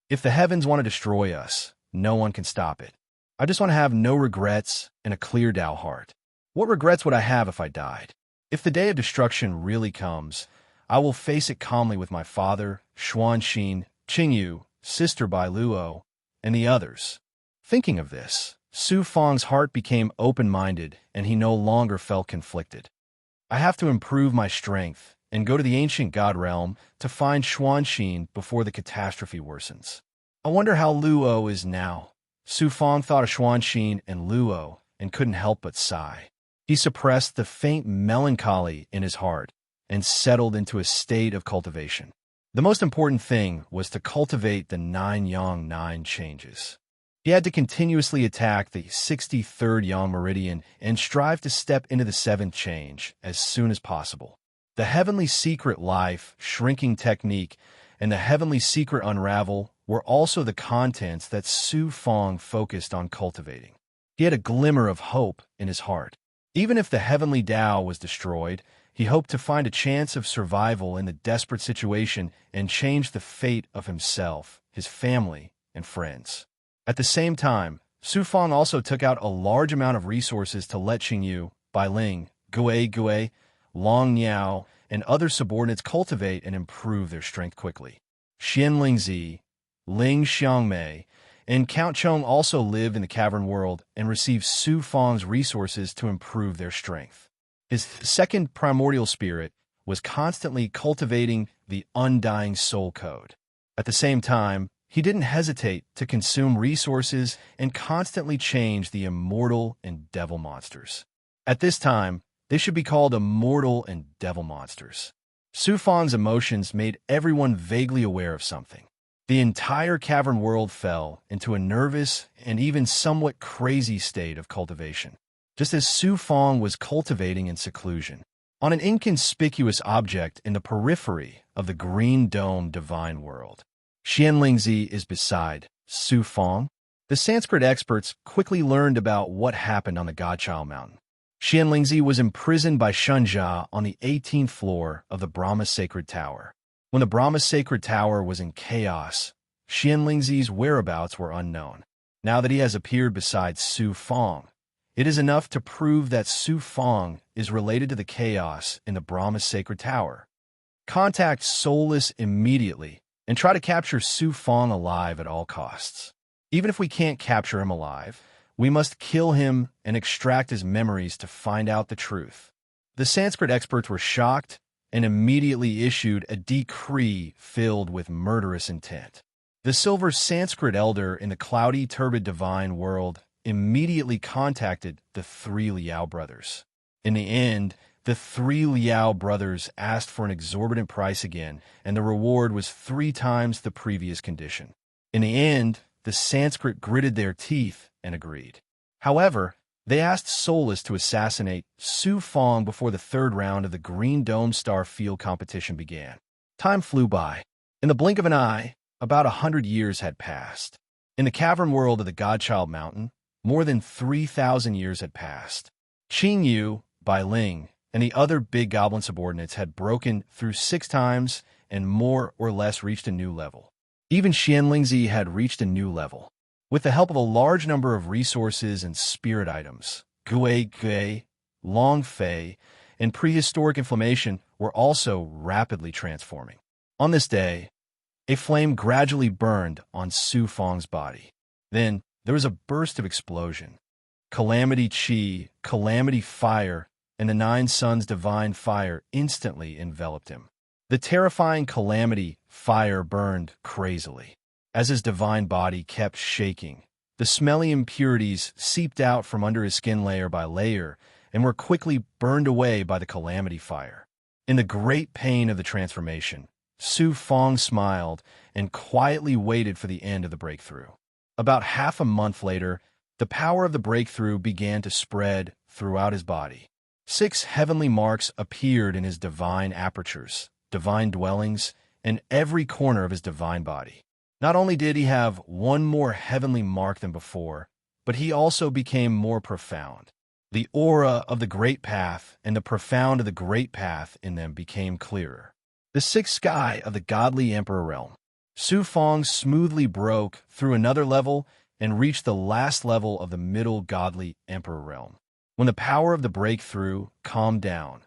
If the heavens want to destroy us, no one can stop it. I just want to have no regrets and a clear Tao heart. What regrets would I have if I died? If the day of destruction really comes, I will face it calmly with my father, Xuanxin, Qingyu, sister Bai Luo, and the others. Thinking of this, Su Fong's heart became open-minded and he no longer felt conflicted. I have to improve my strength and go to the ancient god realm to find Xuanxin before the catastrophe worsens. I wonder how Luo is now. Su Fong thought of Xuanxin and Luo and couldn't help but sigh. He suppressed the faint melancholy in his heart and settled into a state of cultivation. The most important thing was to cultivate the 9 yang 9 changes. He had to continuously attack the 63rd yang meridian and strive to step into the 7th change as soon as possible. The heavenly secret life, shrinking technique, and the heavenly secret unravel were also the contents that Su Fong focused on cultivating. He had a glimmer of hope in his heart. Even if the heavenly Tao was destroyed, he hoped to find a chance of survival in the desperate situation and change the fate of himself, his family, and friends. At the same time, Su Fong also took out a large amount of resources to let Qingyu, Bai Ling, Gui, Long Niao, and other subordinates cultivate and improve their strength quickly. Xian Lingzi, Ling Xiangmei, and Count Chong also live in the cavern world and receive Su Fong's resources to improve their strength. His second primordial spirit was constantly cultivating the undying soul code. At the same time, he didn't hesitate to consume resources and constantly change the immortal and devil monsters. At this time, they should be called immortal and devil monsters. Su Fong's emotions made everyone vaguely aware of something. The entire cavern world fell into a nervous and even somewhat crazy state of cultivation, just as Su Fong was cultivating in seclusion, on an inconspicuous object in the periphery of the Green Dome divine world. Xian Lingzi is beside Su Fong. The Sanskrit experts quickly learned about what happened on the Godchild Mountain. Xian Lingzi was imprisoned by Shunjia on the 18th floor of the Brahma Sacred Tower. When the Brahma Sacred Tower was in chaos, Xian Lingzi's whereabouts were unknown. Now that he has appeared beside Su Fong, it is enough to prove that Su Fong is related to the chaos in the Brahma Sacred Tower. Contact Soulless immediately and try to capture Su Fong alive at all costs. Even if we can't capture him alive, we must kill him and extract his memories to find out the truth. The Sanskrit experts were shocked and immediately issued a decree filled with murderous intent. The silver Sanskrit elder in the cloudy, turbid divine world immediately contacted the 3 Liao brothers. In the end, the 3 Liao brothers asked for an exorbitant price again, and the reward was 3 times the previous condition. In the end, the Sanskrit gritted their teeth and agreed. However, they asked Soulless to assassinate Su Fong before the 3rd round of the Green Dome Star Field competition began. Time flew by. In the blink of an eye, about 100 years had passed. In the cavern world of the Godchild Mountain, more than 3,000 years had passed. Qingyu, Bai Ling, and the other big goblin subordinates had broken through 6 times and more or less reached a new level. Even Xian Lingzi had reached a new level. With the help of a large number of resources and spirit items, Gui, Long Fei, and prehistoric inflammation were also rapidly transforming. On this day, a flame gradually burned on Su Fong's body. Then there was a burst of explosion. Calamity Chi, Calamity Fire, and the 9 Suns' divine fire instantly enveloped him. The terrifying Calamity Fire burned crazily. As his divine body kept shaking, the smelly impurities seeped out from under his skin layer by layer and were quickly burned away by the Calamity Fire. In the great pain of the transformation, Su Fong smiled and quietly waited for the end of the breakthrough. About half a month later, the power of the breakthrough began to spread throughout his body. 6 heavenly marks appeared in his divine apertures, divine dwellings, and every corner of his divine body. Not only did he have 1 more heavenly mark than before, but he also became more profound. The aura of the Great Path and the profound of the Great Path in them became clearer. The 6th sky of the godly Emperor realm. Su Fong smoothly broke through another level and reached the last level of the middle godly Emperor realm. When the power of the breakthrough calmed down,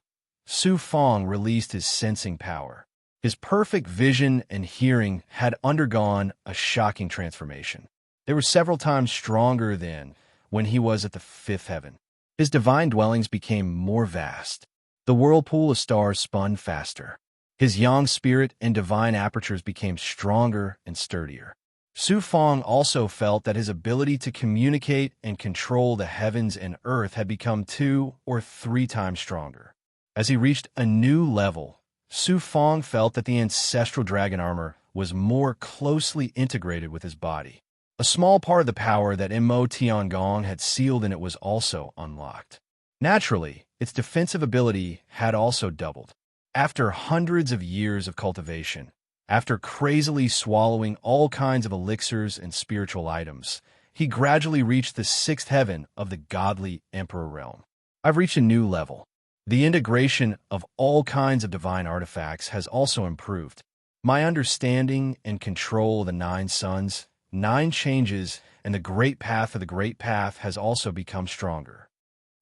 Su Fong released his sensing power. His perfect vision and hearing had undergone a shocking transformation. They were several times stronger than when he was at the 5th heaven. His divine dwellings became more vast. The whirlpool of stars spun faster. His yang spirit and divine apertures became stronger and sturdier. Su Fong also felt that his ability to communicate and control the heavens and earth had become 2 or 3 times stronger. As he reached a new level, Su Fong felt that the ancestral dragon armor was more closely integrated with his body. A small part of the power that Mo Tiangong had sealed in it was also unlocked. Naturally, its defensive ability had also doubled. After hundreds of years of cultivation, after crazily swallowing all kinds of elixirs and spiritual items, he gradually reached the sixth heaven of the godly Emperor realm. I've reached a new level. The integration of all kinds of divine artifacts has also improved. My understanding and control of the 9 suns, 9 changes, and the great path of the great path has also become stronger.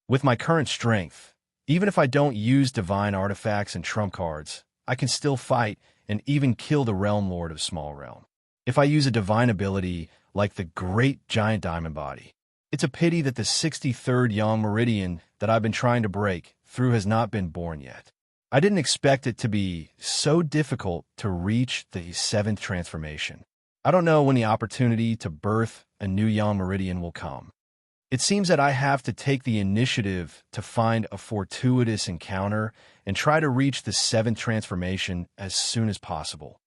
With my current strength, even if I don't use divine artifacts and trump cards, I can still fight and even kill the Realm Lord of Small Realm. If I use a divine ability like the Great Giant Diamond Body, it's a pity that the 63rd Yang Meridian that I've been trying to break through has not been born yet. I didn't expect it to be so difficult to reach the 7th transformation. I don't know when the opportunity to birth a new Yang Meridian will come. It seems that I have to take the initiative to find a fortuitous encounter and try to reach the 7th transformation as soon as possible.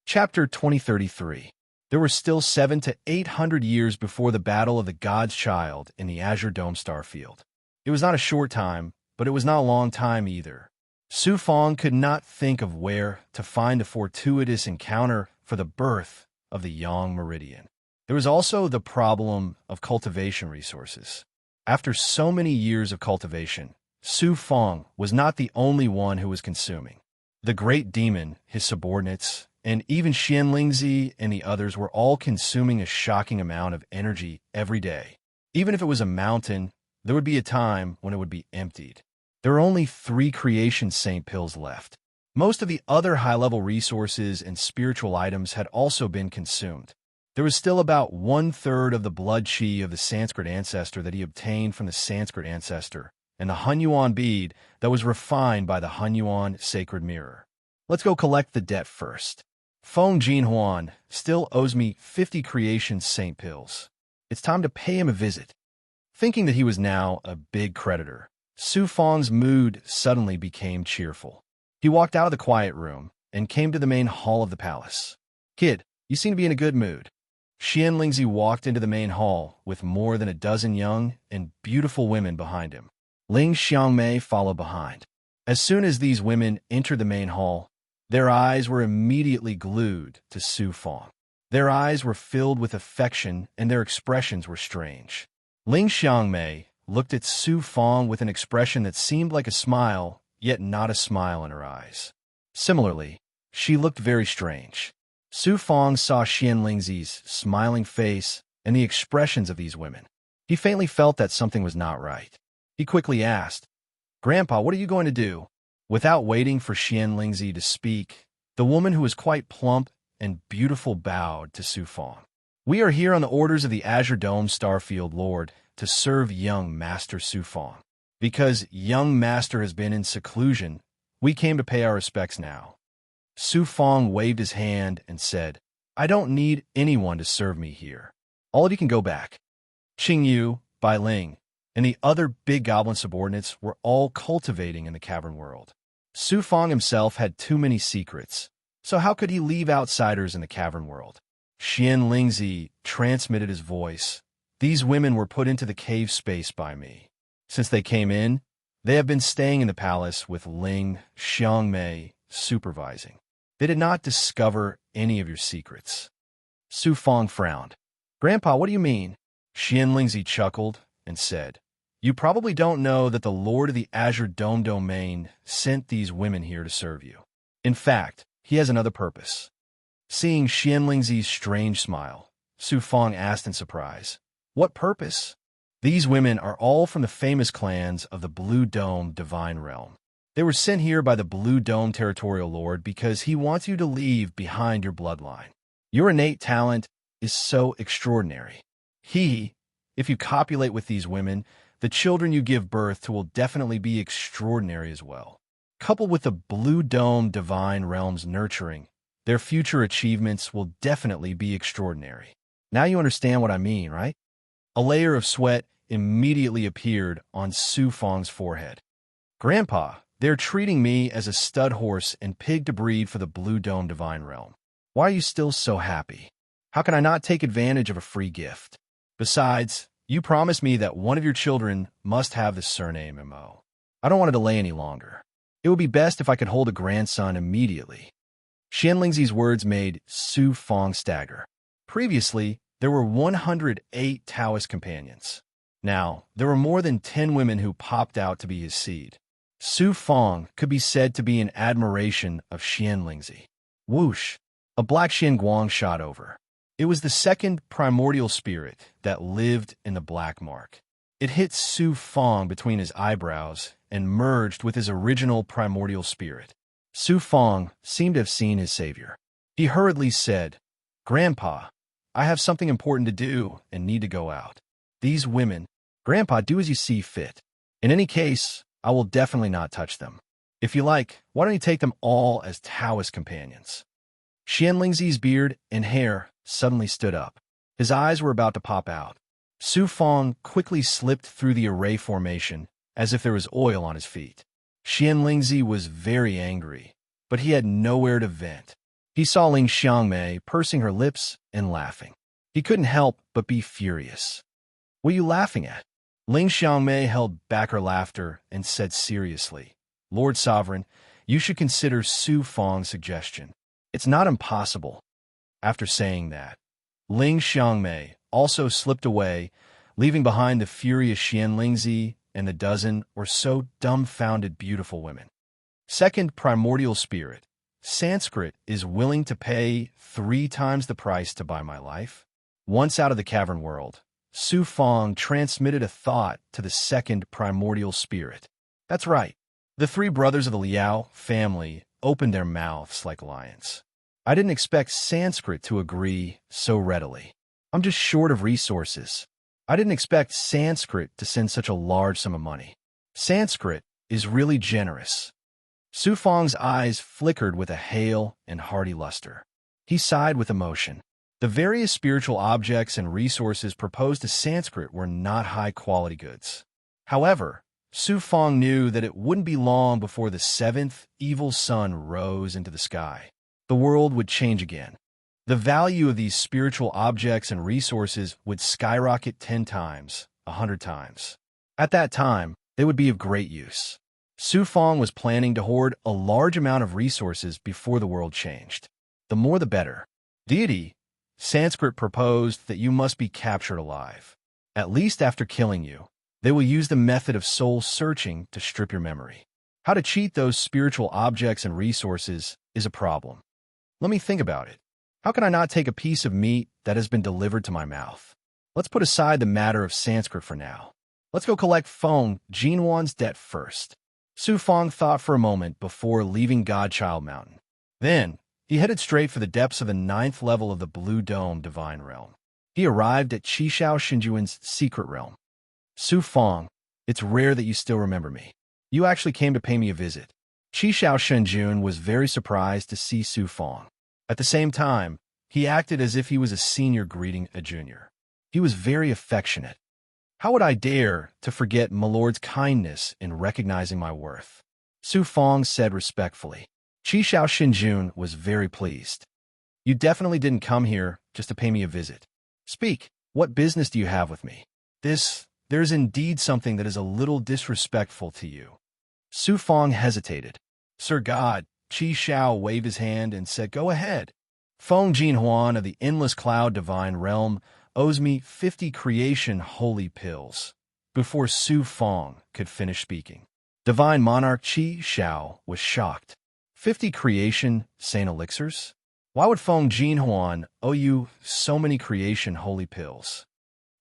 Chapter 2033. There were still 700 to 800 years before the Battle of the God's Child in the Azure Dome starfield. It was not a short time, but it was not a long time either. Su Fong could not think of where to find a fortuitous encounter for the birth of the Yang Meridian. There was also the problem of cultivation resources. After so many years of cultivation, Su Fong was not the only one who was consuming. The great demon, his subordinates, and even Xian Lingzi and the others were all consuming a shocking amount of energy every day. Even if it was a mountain, there would be a time when it would be emptied. There are only 3 creation saint pills left. Most of the other high-level resources and spiritual items had also been consumed. There was still about 1/3 of the blood chi of the Sanskrit ancestor that he obtained from the Sanskrit ancestor, and the Hunyuan bead that was refined by the Hunyuan sacred mirror. Let's go collect the debt first. Feng Jinhuan still owes me 50 creation saint pills. It's time to pay him a visit. Thinking that he was now a big creditor, Su Fong's mood suddenly became cheerful. He walked out of the quiet room and came to the main hall of the palace. "Kid, you seem to be in a good mood." Xian Lingzi walked into the main hall with more than a dozen young and beautiful women behind him. Ling Xiangmei followed behind. As soon as these women entered the main hall, their eyes were immediately glued to Su Fong. Their eyes were filled with affection and their expressions were strange. Ling Xiangmei looked at Su Fong with an expression that seemed like a smile, yet not a smile in her eyes. Similarly, she looked very strange. Su Fong saw Xian Lingzi's smiling face and the expressions of these women. He faintly felt that something was not right. He quickly asked, "Grandpa, what are you going to do?" Without waiting for Xian Lingzi to speak, the woman who was quite plump and beautiful bowed to Su Fong. "We are here on the orders of the Azure Dome Starfield Lord to serve young Master Su Fong. Because young Master has been in seclusion, we came to pay our respects now." Su Fong waved his hand and said, "I don't need anyone to serve me here. All of you can go back." Qing Yu, Bai Ling, and the other big goblin subordinates were all cultivating in the cavern world. Su Fong himself had too many secrets, so how could he leave outsiders in the cavern world? Xian Lingzi transmitted his voice. "These women were put into the cave space by me. Since they came in, they have been staying in the palace with Ling Xiangmei supervising. They did not discover any of your secrets." Su Fong frowned. "Grandpa, what do you mean?" Xian Lingzi chuckled and said, "You probably don't know that the Lord of the Azure Dome domain sent these women here to serve you. In fact, he has another purpose." Seeing Xian Lingzi's strange smile, Su Fong asked in surprise, "What purpose?" "These women are all from the famous clans of the Blue Dome Divine Realm. They were sent here by the Blue Dome Territorial Lord because he wants you to leave behind your bloodline. Your innate talent is so extraordinary. If you copulate with these women, the children you give birth to will definitely be extraordinary as well. Coupled with the Blue Dome Divine Realm's nurturing, their future achievements will definitely be extraordinary. Now you understand what I mean, right?" A layer of sweat immediately appeared on Su Fong's forehead. "Grandpa, they're treating me as a stud horse and pig to breed for the Blue Dome Divine Realm. Why are you still so happy? How can I not take advantage of a free gift? Besides, you promised me that one of your children must have the surname Mo. I don't want to delay any longer. It would be best if I could hold a grandson immediately. Xianlingzi's words made Su Fong stagger. Previously, there were 108 Taoist companions. Now, there were more than 10 women who popped out to be his seed. Su Fong could be said to be in admiration of Xianlingzi. Whoosh! A black Xianguang shot over. It was the second primordial spirit that lived in the black mark. It hit Su Fong between his eyebrows and merged with his original primordial spirit. Su Fong seemed to have seen his savior. He hurriedly said, "Grandpa, I have something important to do and need to go out. These women, Grandpa, do as you see fit. In any case, I will definitely not touch them. If you like, why don't you take them all as Taoist companions?" Xianlingzi's beard and hair suddenly stood up. His eyes were about to pop out. Su Fong quickly slipped through the array formation as if there was oil on his feet. Xianlingzi was very angry, but he had nowhere to vent. He saw Ling Xiangmei pursing her lips and laughing. He couldn't help but be furious. "What are you laughing at?" Ling Xiangmei held back her laughter and said seriously, "Lord Sovereign, you should consider Su Fong's suggestion. It's not impossible." After saying that, Ling Xiangmei also slipped away, leaving behind the furious Xianlingzi and the dozen or so dumbfounded beautiful women. Second primordial spirit, Sanskrit is willing to pay 3 times the price to buy my life. Once out of the cavern world, Su Fong transmitted a thought to the second primordial spirit. That's right. The 3 brothers of the Liao family opened their mouths like lions. I didn't expect Sanskrit to agree so readily. I'm just short of resources. I didn't expect Sanskrit to send such a large sum of money. Sanskrit is really generous. Su Fong's eyes flickered with a hale and hearty luster. He sighed with emotion. The various spiritual objects and resources proposed to Sanskrit were not high-quality goods. However, Su Fong knew that it wouldn't be long before the 7th evil sun rose into the sky. The world would change again. The value of these spiritual objects and resources would skyrocket 10 times, 100 times. At that time, they would be of great use. Su Fong was planning to hoard a large amount of resources before the world changed. The more the better. Deity, Sanskrit proposed that you must be captured alive. At least after killing you, they will use the method of soul searching to strip your memory. How to cheat those spiritual objects and resources is a problem. Let me think about it. How can I not take a piece of meat that has been delivered to my mouth? Let's put aside the matter of Sanskrit for now. Let's go collect Feng Jinhuan's debt first. Su Fong thought for a moment before leaving Godchild Mountain. Then, he headed straight for the depths of the 9th level of the Blue Dome Divine Realm. He arrived at Qishao Shinjuan's secret realm. Su Fong, it's rare that you still remember me. You actually came to pay me a visit. Qishao Shinjun was very surprised to see Su Fong. At the same time, he acted as if he was a senior greeting a junior. He was very affectionate. How would I dare to forget my lord's kindness in recognizing my worth? Su Fong said respectfully. Qishao Shinjun was very pleased. You definitely didn't come here just to pay me a visit. Speak, what business do you have with me? There's indeed something that is a little disrespectful to you. Su Fong hesitated. Sir God, Qishao waved his hand and said, "Go ahead. Feng Jinhuan of the Endless Cloud Divine Realm owes me 50 creation holy pills." Before Su Fong could finish speaking, Divine Monarch Qishao was shocked. 50 creation saint elixirs? Why would Feng Jinhuan owe you so many creation holy pills?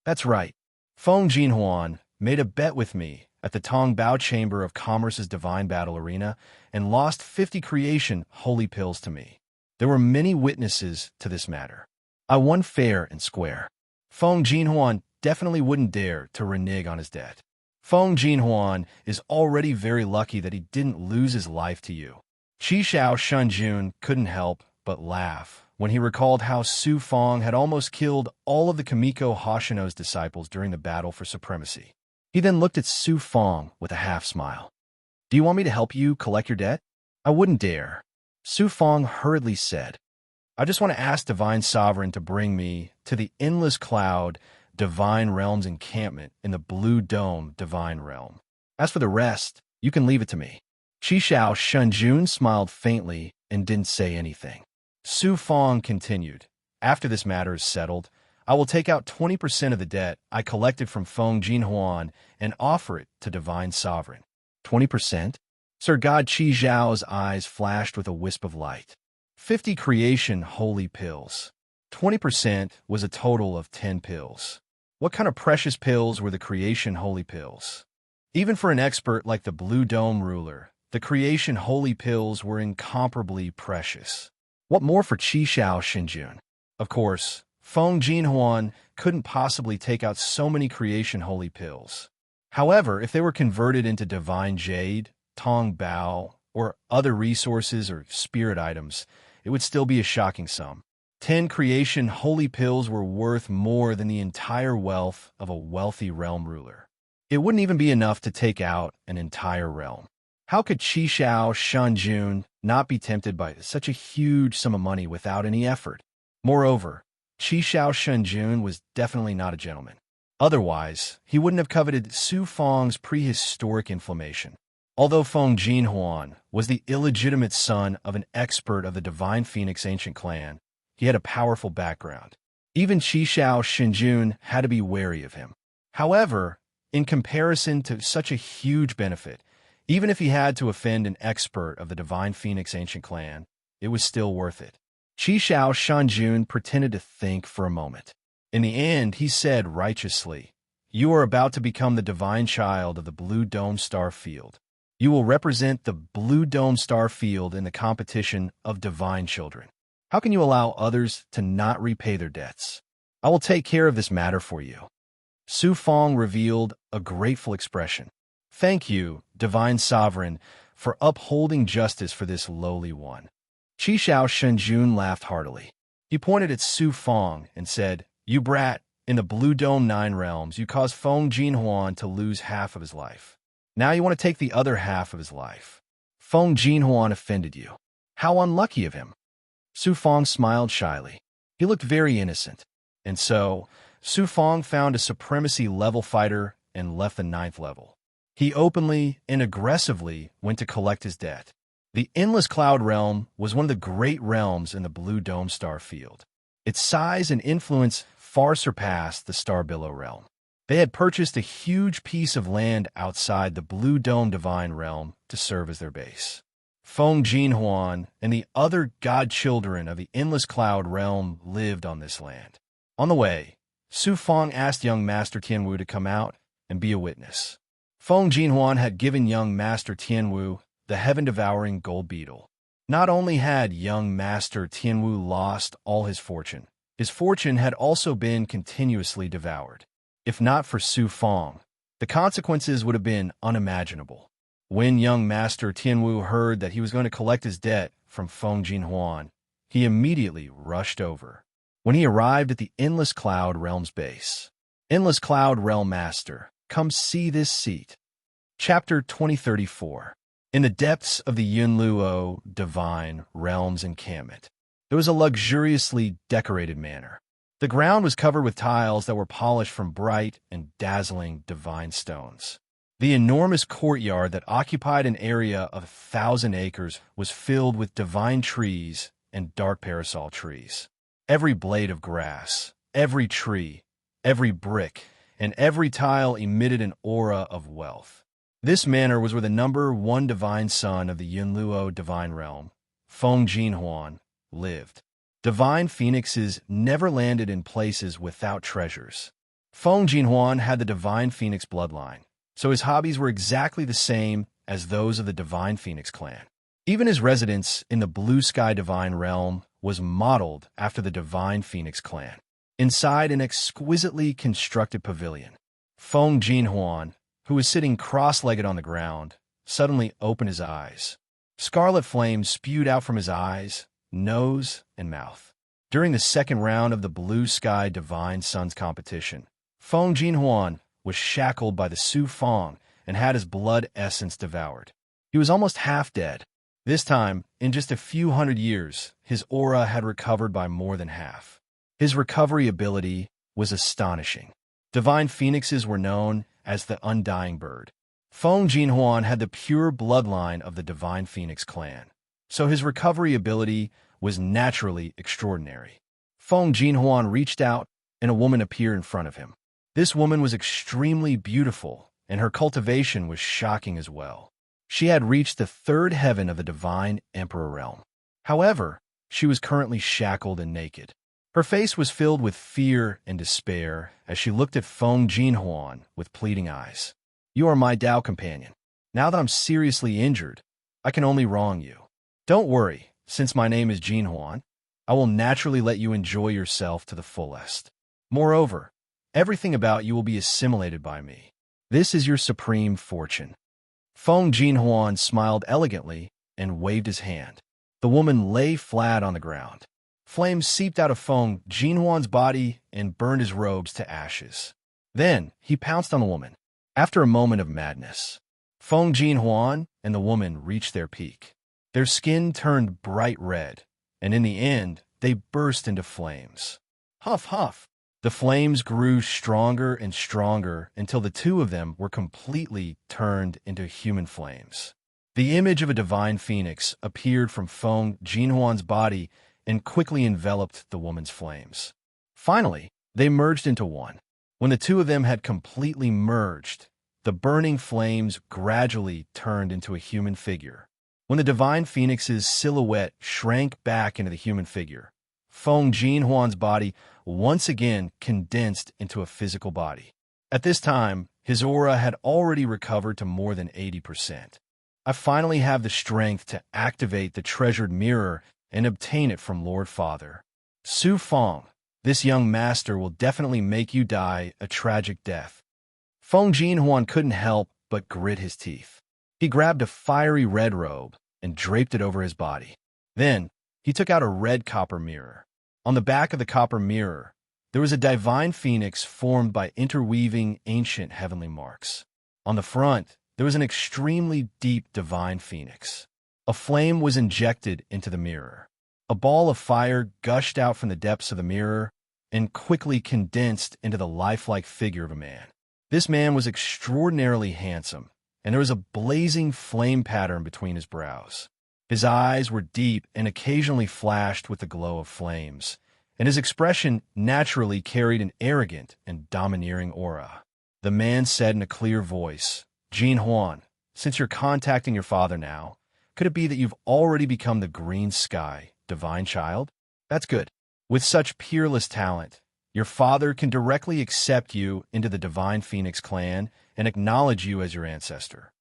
That's right. Feng Jinhuan made a bet with me at the Tongbao Chamber of Commerce's Divine Battle Arena and lost 50 creation holy pills to me. There were many witnesses to this matter. I won fair and square. Feng Jinhuan definitely wouldn't dare to renege on his debt. Feng Jinhuan is already very lucky that he didn't lose his life to you. Qishao Shunjun couldn't help but laugh when he recalled how Su Fong had almost killed all of the Kamiko Hoshino's disciples during the battle for supremacy. He then looked at Su Fong with a half-smile. Do you want me to help you collect your debt? I wouldn't dare. Su Fong hurriedly said. I just want to ask Divine Sovereign to bring me to the endless cloud Divine Realm's encampment in the Blue Dome Divine Realm. As for the rest, you can leave it to me." Qishao Shunjun smiled faintly and didn't say anything. Su Fong continued, "After this matter is settled, I will take out 20% of the debt I collected from Feng Jinhuan and offer it to Divine Sovereign." 20%? Sir God Qi Zhao's eyes flashed with a wisp of light. 50 creation holy pills. 20% was a total of 10 pills. What kind of precious pills were the creation holy pills? Even for an expert like the Blue Dome ruler, the creation holy pills were incomparably precious. What more for Qishao Xinjun? Of course, Feng Jinhuan couldn't possibly take out so many creation holy pills. However, if they were converted into divine jade, Tong Bao, or other resources or spirit items, it would still be a shocking sum. 10 creation holy pills were worth more than the entire wealth of a wealthy realm ruler. It wouldn't even be enough to take out an entire realm. How could Qishao Shunjun not be tempted by such a huge sum of money without any effort? Moreover, Qishao Shunjun was definitely not a gentleman. Otherwise, he wouldn't have coveted Su Fong's prehistoric inflammation. Although Feng Jinhuan was the illegitimate son of an expert of the Divine Phoenix ancient clan, he had a powerful background. Even Qishao Shunjun had to be wary of him. However, in comparison to such a huge benefit, even if he had to offend an expert of the Divine Phoenix ancient clan, it was still worth it. Qishao Shunjun pretended to think for a moment. In the end, he said righteously, "You are about to become the divine child of the Blue Dome Star Field. You will represent the Blue Dome Star Field in the competition of divine children. How can you allow others to not repay their debts? I will take care of this matter for you." Su Fong revealed a grateful expression. "Thank you, Divine Sovereign, for upholding justice for this lowly one." Qishao Shunjun laughed heartily. He pointed at Su Fong and said, "You brat, in the Blue Dome 9 realms, you caused Feng Jinhuan to lose half of his life. Now you want to take the other half of his life. Feng Jinhuan offended you. How unlucky of him." Su Fong smiled shyly. He looked very innocent. And so, Su Fong found a supremacy level fighter and left the 9th level. He openly and aggressively went to collect his debt. The Endless Cloud Realm was one of the great realms in the Blue Dome Star Field. Its size and influence far surpassed the Star Billow Realm. They had purchased a huge piece of land outside the Blue Dome Divine Realm to serve as their base. Feng Jinhuan and the other godchildren of the Endless Cloud Realm lived on this land. On the way, Su Fong asked young Master Tianwu to come out and be a witness. Feng Jinhuan had given young Master Tianwu the heaven-devouring gold beetle. Not only had young Master Tianwu lost all his fortune had also been continuously devoured. If not for Su Fong, the consequences would have been unimaginable. When young Master Tianwu heard that he was going to collect his debt from Feng Jinhuan, he immediately rushed over. When he arrived at the Endless Cloud Realm's base, "Endless Cloud Realm Master, come see this seat." Chapter 2034. In the depths of the Yunluo Divine Realm's encampment, there was a luxuriously decorated manor. The ground was covered with tiles that were polished from bright and dazzling divine stones. The enormous courtyard that occupied an area of 1,000 acres was filled with divine trees and dark parasol trees. Every blade of grass, every tree, every brick, and every tile emitted an aura of wealth. This manor was where the number 1 divine son of the Yunluo Divine Realm, Feng Jinhuan, lived. Divine phoenixes never landed in places without treasures. Feng Jinhuan had the Divine Phoenix bloodline, so his hobbies were exactly the same as those of the Divine Phoenix clan. Even his residence in the Blue Sky Divine Realm was modeled after the Divine Phoenix clan. Inside an exquisitely constructed pavilion, Feng Jinhuan, who was sitting cross-legged on the ground, suddenly opened his eyes. Scarlet flames spewed out from his eyes, nose, and mouth. During the second round of the Blue Sky Divine Sons competition, Feng Jinhuan was shackled by the Su Fong and had his blood essence devoured. He was almost half dead. This time, in just a few hundred years, his aura had recovered by more than half. His recovery ability was astonishing. Divine phoenixes were known as the undying bird. Feng Jinhuan had the pure bloodline of the divine phoenix clan, so his recovery ability was naturally extraordinary. Feng Jinhuan reached out, and a woman appeared in front of him. This woman was extremely beautiful, and her cultivation was shocking as well. She had reached the third heaven of the divine emperor realm. However, she was currently shackled and naked. Her face was filled with fear and despair as she looked at Feng Jinhuan with pleading eyes. "You are my Tao companion. Now that I'm seriously injured, I can only wrong you. Don't worry, since my name is Jinhuan, I will naturally let you enjoy yourself to the fullest. Moreover, everything about you will be assimilated by me. This is your supreme fortune." Feng Jinhuan smiled elegantly and waved his hand. The woman lay flat on the ground. Flames seeped out of Feng Jinhuan's body and burned his robes to ashes. Then he pounced on the woman. After a moment of madness, Feng Jinhuan and the woman reached their peak. Their skin turned bright red, and in the end, they burst into flames. Huff, huff! The flames grew stronger and stronger until the two of them were completely turned into human flames. The image of a divine phoenix appeared from Feng Jinhuan's body and quickly enveloped the woman's flames. Finally, they merged into one. When the two of them had completely merged, the burning flames gradually turned into a human figure. When the divine phoenix's silhouette shrank back into the human figure, Feng Jinhuan's body once again condensed into a physical body. At this time, his aura had already recovered to more than 80%. I finally have the strength to activate the treasured mirror and obtain it from Lord Father. Su Feng, this young master will definitely make you die a tragic death. Feng Jinhuan couldn't help but grit his teeth. He grabbed a fiery red robe and draped it over his body. Then, he took out a red copper mirror. On the back of the copper mirror, there was a divine phoenix formed by interweaving ancient heavenly marks. On the front, there was an extremely deep divine phoenix. A flame was injected into the mirror. A ball of fire gushed out from the depths of the mirror and quickly condensed into the lifelike figure of a man. This man was extraordinarily handsome, and there was a blazing flame pattern between his brows. His eyes were deep and occasionally flashed with the glow of flames, and his expression naturally carried an arrogant and domineering aura. The man said in a clear voice, "Jinhuan, since you're contacting your father now, could it be that you've already become the green sky, divine child? That's good. With such peerless talent, your father can directly accept you into the divine phoenix clan and acknowledge you as your ancestor."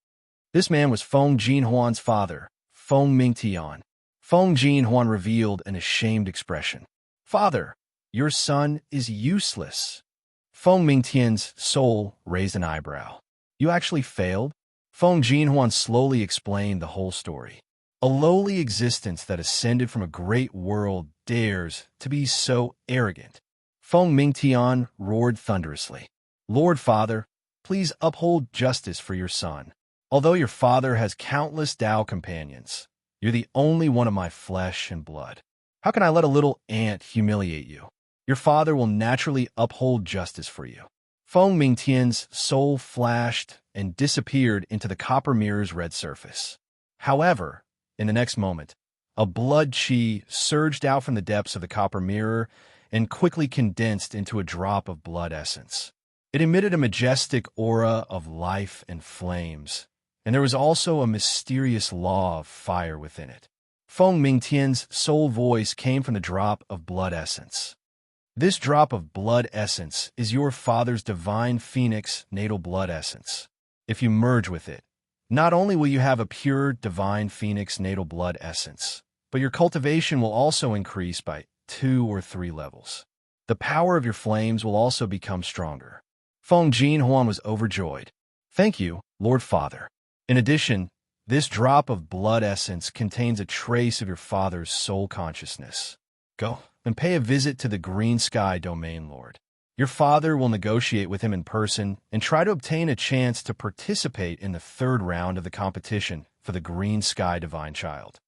This man was Feng Jinhuan's father, Feng Mingtian. Feng Jinhuan revealed an ashamed expression. "Father, your son is useless." Feng Mingtian's soul raised an eyebrow. "You actually failed?" Feng Jinhuan slowly explained the whole story. A lowly existence that ascended from a great world dares to be so arrogant. Feng Mingtian roared thunderously. "Lord Father, please uphold justice for your son. Although your father has countless Tao companions, you're the only one of my flesh and blood. How can I let a little ant humiliate you? Your father will naturally uphold justice for you." Feng Mingtian's soul flashed and disappeared into the copper mirror's red surface. However, in the next moment, a blood chi surged out from the depths of the copper mirror and quickly condensed into a drop of blood essence. It emitted a majestic aura of life and flames, and there was also a mysterious law of fire within it. Feng Mingtian's soul voice came from the drop of blood essence. "This drop of blood essence is your father's divine phoenix natal blood essence. If you merge with it, not only will you have a pure divine phoenix natal blood essence, but your cultivation will also increase by 2 or 3 levels. The power of your flames will also become stronger." Feng Jinhuan was overjoyed. "Thank you, Lord Father. In addition, this drop of blood essence contains a trace of your father's soul consciousness. Go and pay a visit to the Green Sky Domain Lord. Your father will negotiate with him in person and try to obtain a chance to participate in the third round of the competition for the Green Sky Divine Child.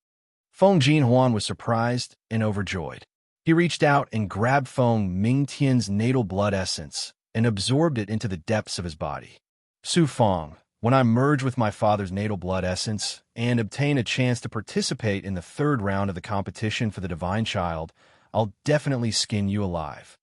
Feng Jinhuan was surprised and overjoyed. He reached out and grabbed Feng Mingtian's natal blood essence and absorbed it into the depths of his body. Su Feng, when I merge with my father's natal blood essence and obtain a chance to participate in the third round of the competition for the Divine Child, I'll definitely skin you alive.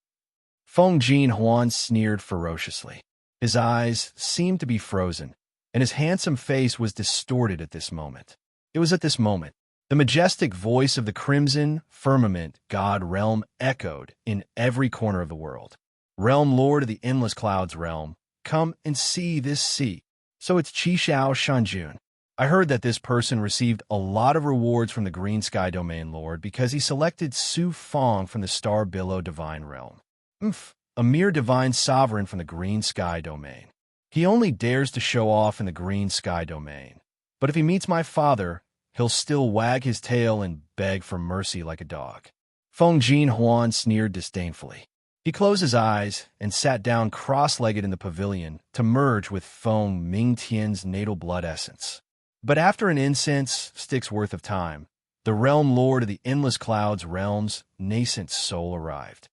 Feng Jinhuan sneered ferociously. His eyes seemed to be frozen, and his handsome face was distorted at this moment. It was at this moment the majestic voice of the crimson firmament god realm echoed in every corner of the world. Realm Lord of the Endless Clouds realm, come and see this sea. So it's Qi Xiao Shanjun. I heard that this person received a lot of rewards from the Green Sky Domain Lord because he selected Su Feng from the Star Billow Divine Realm. A mere divine sovereign from the Green Sky Domain. He only dares to show off in the Green Sky Domain. But if he meets my father, he'll still wag his tail and beg for mercy like a dog. Feng Jinhuan sneered disdainfully. He closed his eyes and sat down cross-legged in the pavilion to merge with Feng Mingtian's natal blood essence. But after an incense stick's worth of time, the Realm Lord of the Endless Clouds realm's nascent soul arrived.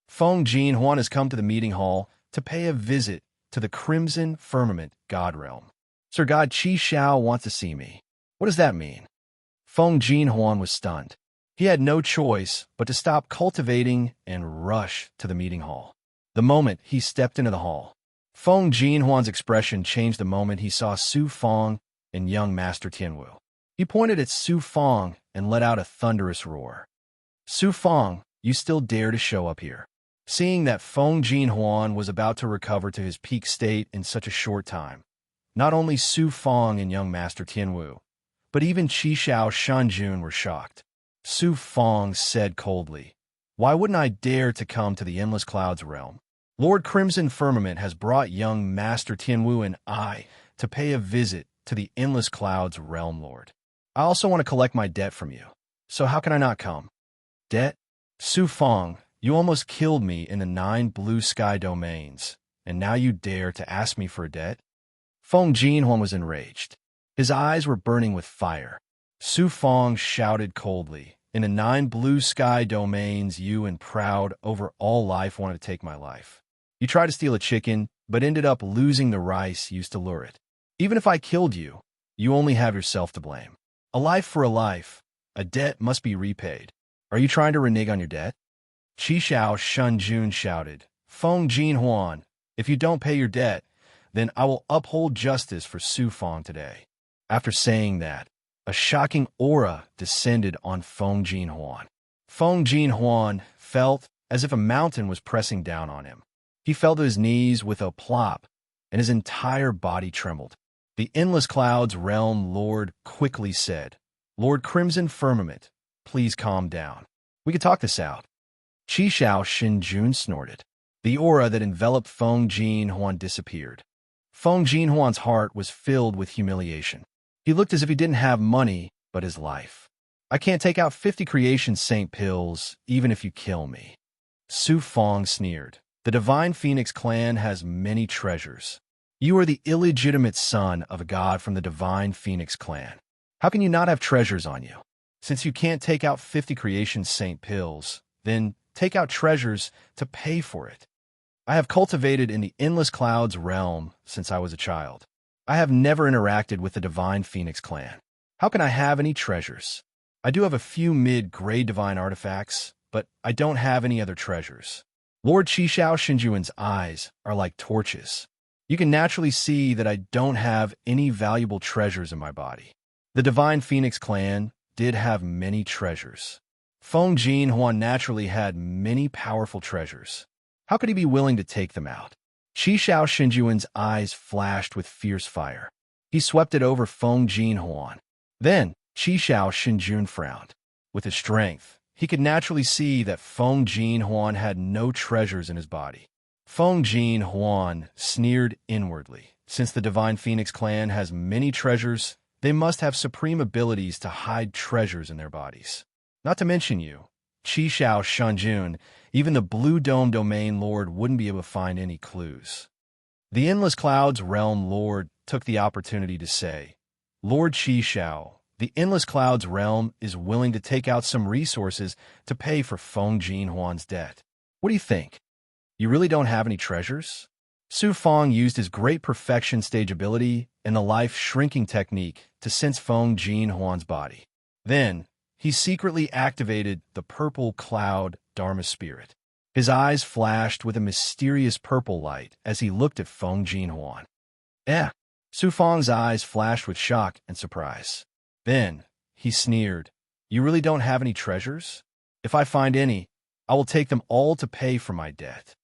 Feng Jinhuan has come to the meeting hall to pay a visit to the Crimson Firmament God Realm. Sir God Qi Xiao wants to see me. What does that mean? Feng Jinhuan was stunned. He had no choice but to stop cultivating and rush to the meeting hall. The moment he stepped into the hall, Feng Jinhuan's expression changed the moment he saw Su Feng and young Master Tianwu. He pointed at Su Feng and let out a thunderous roar. Su Feng, you still dare to show up here? Seeing that Feng Jinhuan was about to recover to his peak state in such a short time, not only Su Feng and young Master Tianwu, but even Qi Xiao Shanjun were shocked. Su Feng said coldly, "Why wouldn't I dare to come to the Endless Clouds realm? Lord Crimson Firmament has brought young Master Tianwu and I to pay a visit to the Endless Clouds realm, Lord. I also want to collect my debt from you, so how can I not come?" Debt? Su Feng, you almost killed me in the 9 blue sky domains, and now you dare to ask me for a debt? Feng Jinhuan was enraged. His eyes were burning with fire. Su Feng shouted coldly, "In the 9 blue sky domains, you and proud over all life wanted to take my life. You tried to steal a chicken, but ended up losing the rice used to lure it. Even if I killed you, you only have yourself to blame. A life for a life. A debt must be repaid. Are you trying to renege on your debt?" Qi Xiao Shanjun shouted, "Feng Jinhuan, if you don't pay your debt, then I will uphold justice for Su Feng today." After saying that, a shocking aura descended on Feng Jinhuan. Feng Jinhuan felt as if a mountain was pressing down on him. He fell to his knees with a plop, and his entire body trembled. The Endless Clouds realm lord quickly said, "Lord Crimson Firmament, please calm down. We can talk this out." Qi Xiao Shinjun snorted. The aura that enveloped Feng Jinhuan disappeared. Feng Jinhuan's heart was filled with humiliation. He looked as if he didn't have money, but his life. "I can't take out 50 Creation Saint pills, even if you kill me." Su Feng sneered. "The Divine Phoenix clan has many treasures. You are the illegitimate son of a god from the Divine Phoenix clan. How can you not have treasures on you? Since you can't take out 50 Creation Saint pills, then take out treasures to pay for it. I have cultivated in the Endless Clouds realm since I was a child. I have never interacted with the Divine Phoenix clan. How can I have any treasures? I do have a few mid-grade divine artifacts, but I don't have any other treasures." Lord Qi Xiao Shinjuan's eyes are like torches. You can naturally see that I don't have any valuable treasures in my body. The Divine Phoenix clan did have many treasures. Feng Jinhuan naturally had many powerful treasures. How could he be willing to take them out? Qi Xiao Shinjuan's eyes flashed with fierce fire. He swept it over Feng Jinhuan. Then, Qi Xiao Shinjun frowned. With his strength, he could naturally see that Feng Jinhuan had no treasures in his body. Feng Jinhuan sneered inwardly. Since the Divine Phoenix clan has many treasures, they must have supreme abilities to hide treasures in their bodies. Not to mention you. Qi Shao Shunjun, even the Blue Dome Domain Lord wouldn't be able to find any clues. The Endless Clouds Realm Lord took the opportunity to say, Lord Qi Shao, the Endless Clouds Realm is willing to take out some resources to pay for Feng Jinhuan's debt. What do you think? You really don't have any treasures? Su Feng used his great perfection stage ability and the life shrinking technique to sense Feng Jinhuan's body. Then, he secretly activated the purple cloud Dharma spirit. His eyes flashed with a mysterious purple light as he looked at Feng Jinhuan. Su Feng's eyes flashed with shock and surprise. Then, he sneered, You really don't have any treasures? If I find any, I will take them all to pay for my debt.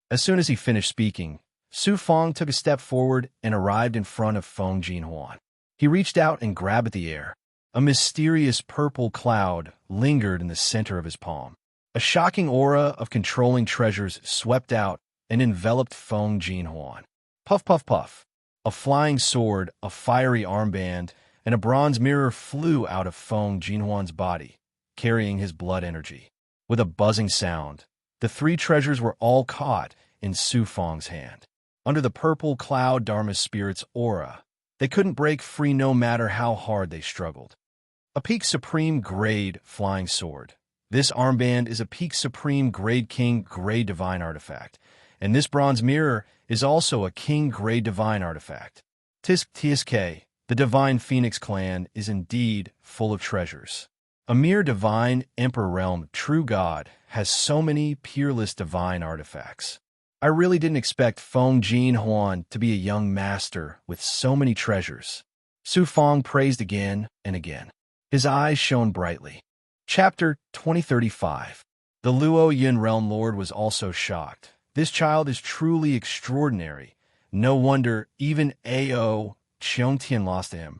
As soon as he finished speaking, Su Feng took a step forward and arrived in front of Feng Jinhuan. He reached out and grabbed at the air. A mysterious purple cloud lingered in the center of his palm. A shocking aura of controlling treasures swept out and enveloped Feng Jinhuan. Puff, puff, puff. A flying sword, a fiery armband, and a bronze mirror flew out of Feng Jinhuan's body, carrying his blood energy. With a buzzing sound, the three treasures were all caught in Su Feng's hand. Under the purple cloud Dharma spirit's aura, they couldn't break free no matter how hard they struggled. A Peak Supreme Grade Flying Sword. This armband is a Peak Supreme Grade King Grade Divine artifact, and this bronze mirror is also a King Grade Divine artifact. Tisk Tsk, the Divine Phoenix clan is indeed full of treasures. A mere divine Emperor realm true God has so many peerless divine artifacts. I really didn't expect Feng Jinhuan to be a young master with so many treasures. Su Feng praised again and again. His eyes shone brightly. Chapter 2035. The Luo Yin Realm Lord was also shocked. This child is truly extraordinary. No wonder even Ao Qiongtian lost to him.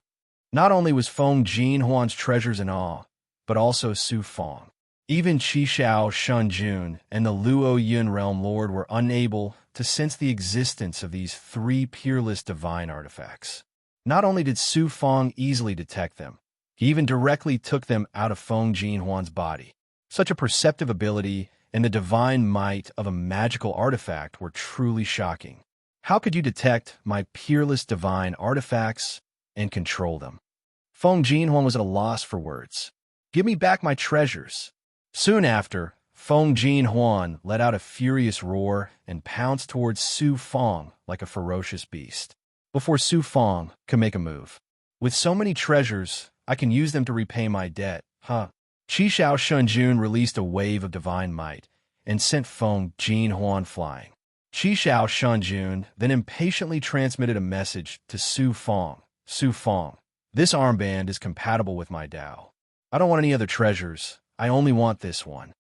Not only was Feng Jinhuan's treasures in awe, but also Su Feng. Even Qi Shao Shunjun and the Luo Yin Realm Lord were unable to sense the existence of these three peerless divine artifacts. Not only did Su Feng easily detect them, he even directly took them out of Feng Jinhuan's body. Such a perceptive ability and the divine might of a magical artifact were truly shocking. How could you detect my peerless divine artifacts and control them? Feng Jinhuan was at a loss for words. Give me back my treasures. Soon after, Feng Jinhuan let out a furious roar and pounced towards Su Feng like a ferocious beast. Before Su Feng could make a move. With so many treasures, I can use them to repay my debt, huh? Qi Shao Shunjun released a wave of divine might and sent Feng Jinhuan flying. Qi Shao Shunjun then impatiently transmitted a message to Su Feng. Su Feng, this armband is compatible with my Tao. I don't want any other treasures. I only want this one.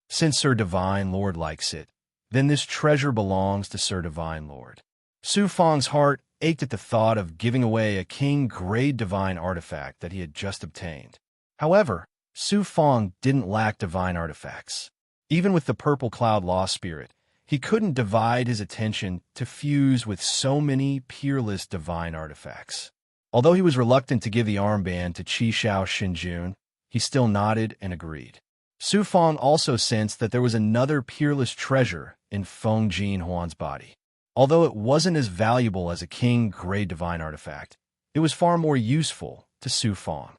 Since Sir Divine Lord likes it, then this treasure belongs to Sir Divine Lord. Su Feng's heart ached at the thought of giving away a King Grade Divine artifact that he had just obtained. However, Su Feng didn't lack divine artifacts. Even with the Purple Cloud Lost Spirit, he couldn't divide his attention to fuse with so many peerless divine artifacts. Although he was reluctant to give the armband to Qi Shao Shunjun, he still nodded and agreed. Su Feng also sensed that there was another peerless treasure in Feng Jinhuan's body. Although it wasn't as valuable as a King Grade Divine artifact, it was far more useful to Su Feng.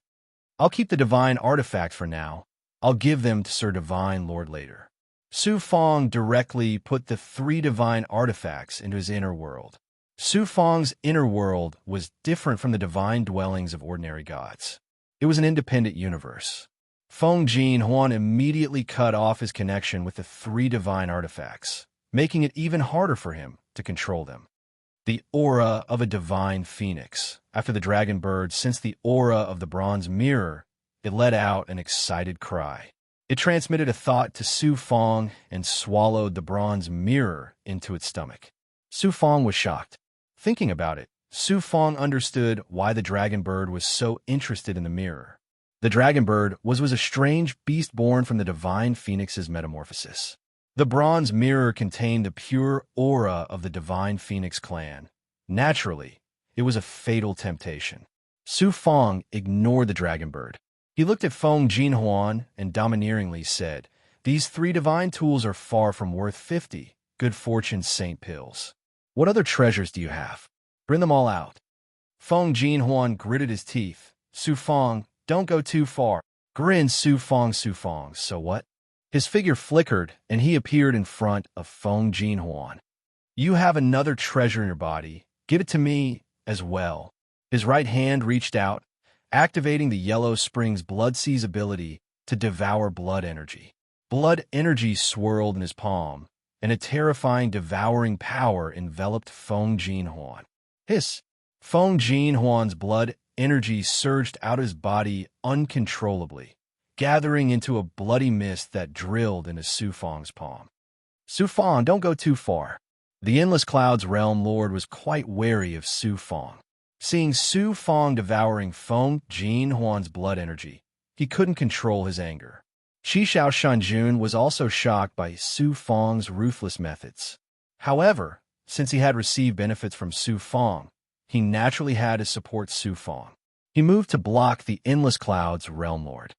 I'll keep the divine artifact for now. I'll give them to Sir Divine Lord later. Su Feng directly put the three divine artifacts into his inner world. Su Feng's inner world was different from the divine dwellings of ordinary gods. It was an independent universe. Feng Jinhuan immediately cut off his connection with the three divine artifacts, making it even harder for him to control them. The aura of a divine phoenix. After the dragon bird sensed the aura of the bronze mirror, it let out an excited cry. It transmitted a thought to Su Feng and swallowed the bronze mirror into its stomach. Su Feng was shocked. Thinking about it, Su Feng understood why the dragon bird was so interested in the mirror. The dragon bird was a strange beast born from the divine phoenix's metamorphosis. The bronze mirror contained the pure aura of the divine phoenix clan. Naturally, it was a fatal temptation. Su Feng ignored the dragon bird. He looked at Feng Jinhuan and domineeringly said, These 3 divine tools are far from worth 50 good fortune saint pills. What other treasures do you have? Bring them all out. Feng Jinhuan gritted his teeth. Su Feng, don't go too far. Grinned Su Feng. So what? His figure flickered, and he appeared in front of Feng Jinhuan. You have another treasure in your body. Give it to me as well. His right hand reached out, activating the Yellow Springs Blood Sea's ability to devour blood energy. Blood energy swirled in his palm, and a terrifying devouring power enveloped Feng Jinhuan. Hiss! Feng Jinhuan's blood energy surged out of his body uncontrollably, gathering into a bloody mist that drilled into Su Feng's palm. Su Feng, don't go too far. The Endless Clouds Realm Lord was quite wary of Su Feng. Seeing Su Feng devouring Feng Jinhuan's blood energy, he couldn't control his anger. Qishao Shanjun was also shocked by Su Feng's ruthless methods. However, since he had received benefits from Su Feng, he naturally had to support Su Feng. He moved to block the Endless Clouds Realm Lord.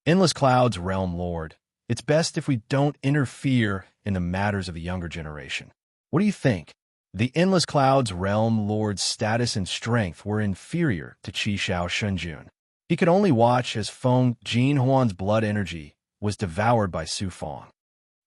Endless Clouds Realm Lord, it's best if we don't interfere in the matters of the younger generation. What do you think? The Endless Clouds Realm Lord's status and strength were inferior to Qishao Shanjun. He could only watch as Feng Jinhuan's blood energy was devoured by Su Feng.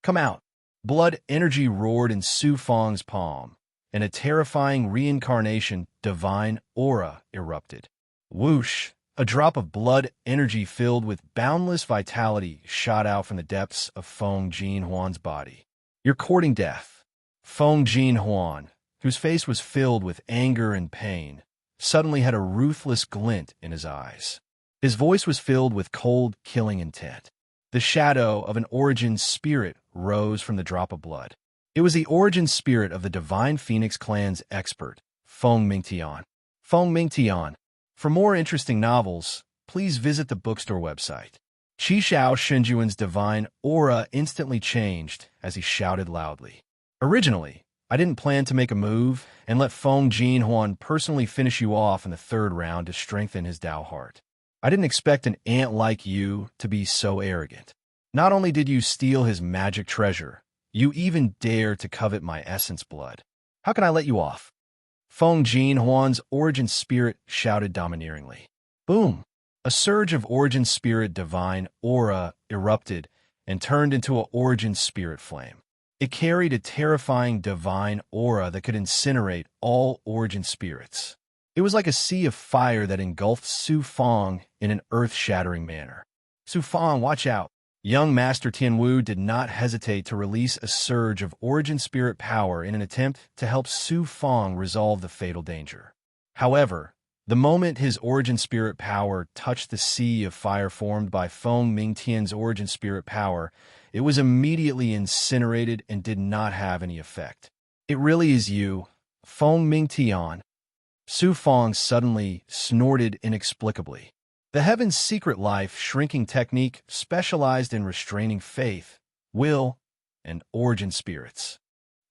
Come out! Blood energy roared in Su Feng's palm, and a terrifying reincarnation divine aura erupted. Whoosh! A drop of blood energy filled with boundless vitality shot out from the depths of Feng Jinhuan's body. You're courting death. Feng Jinhuan, whose face was filled with anger and pain, suddenly had a ruthless glint in his eyes. His voice was filled with cold, killing intent. The shadow of an origin spirit rose from the drop of blood. It was the origin spirit of the Divine Phoenix Clan's expert, Feng Mingtian. Feng Mingtian. For more interesting novels, please visit the bookstore website. Qishao Shenjuan's divine aura instantly changed as he shouted loudly. Originally, I didn't plan to make a move and let Feng Jinhuan personally finish you off in the 3rd round to strengthen his Dao heart. I didn't expect an ant like you to be so arrogant. Not only did you steal his magic treasure, you even dare to covet my essence blood. How can I let you off? Feng Jinhuan's origin spirit shouted domineeringly. Boom! A surge of origin spirit divine aura erupted and turned into an origin spirit flame. It carried a terrifying divine aura that could incinerate all origin spirits. It was like a sea of fire that engulfed Su Feng in an earth-shattering manner. Su Feng, watch out! Young Master Tianwu did not hesitate to release a surge of origin spirit power in an attempt to help Su Feng resolve the fatal danger. However, the moment his origin spirit power touched the sea of fire formed by Feng Mingtian's origin spirit power, it was immediately incinerated and did not have any effect. It really is you, Feng Mingtian. Su Feng suddenly snorted inexplicably. The Heaven's Secret Life shrinking technique specialized in restraining faith, will, and origin spirits.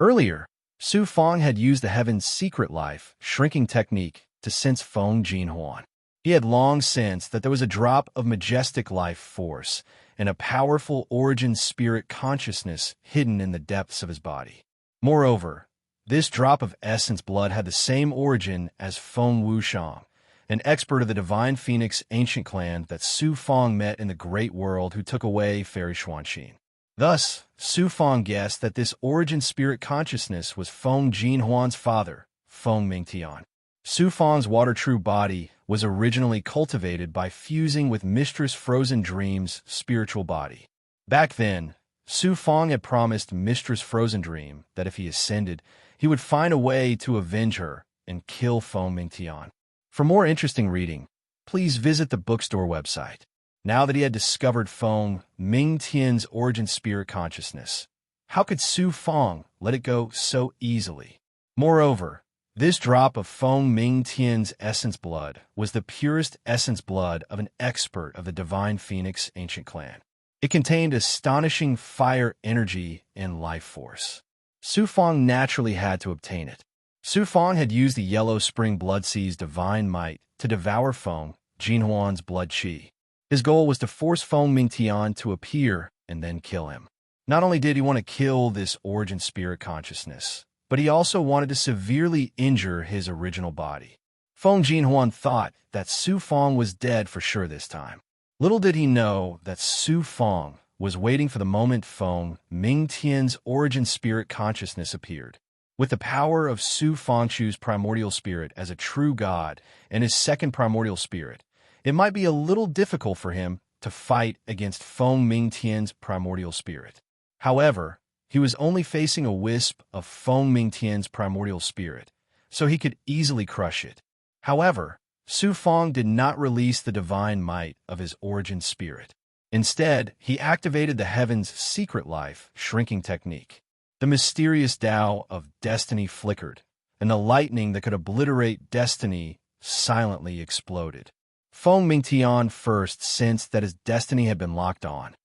Earlier, Su Feng had used the Heaven's Secret Life shrinking technique to sense Feng Jinhuan. He had long sensed that there was a drop of majestic life force and a powerful origin spirit consciousness hidden in the depths of his body. Moreover, this drop of essence blood had the same origin as Feng Wushang, an expert of the Divine Phoenix ancient clan that Su Feng met in the Great World who took away Fairy Xuanxin. Thus, Su Feng guessed that this origin spirit consciousness was Feng Jinhuan's father, Feng Mingtian. Su Feng's water-true body was originally cultivated by fusing with Mistress Frozen Dream's spiritual body. Back then, Su Feng had promised Mistress Frozen Dream that if he ascended, he would find a way to avenge her and kill Feng Mingtian. For more interesting reading, please visit the bookstore website. Now that he had discovered Feng Mingtian's origin spirit consciousness, how could Su Feng let it go so easily? Moreover, this drop of Feng Mingtian's essence blood was the purest essence blood of an expert of the Divine Phoenix ancient clan. It contained astonishing fire energy and life force. Su Feng naturally had to obtain it. Su Feng had used the Yellow Spring Blood Sea's divine might to devour Feng Jinhuan's blood qi. His goal was to force Feng Mingtian to appear and then kill him. Not only did he want to kill this origin spirit consciousness, but he also wanted to severely injure his original body. Feng Jinhuan thought that Su Fong was dead for sure this time. Little did he know that Su Fong was waiting for the moment Feng Mingtian's origin spirit consciousness appeared. With the power of Su Fongchu's primordial spirit as a true god and his second primordial spirit, it might be a little difficult for him to fight against Feng Mingtian's primordial spirit. However, he was only facing a wisp of Feng Mingtian's primordial spirit, so he could easily crush it. However, Su Fong did not release the divine might of his origin spirit. Instead, he activated the heaven's secret life shrinking technique. The mysterious Tao of destiny flickered, and the lightning that could obliterate destiny silently exploded. Feng Mingtian first sensed that his destiny had been locked on,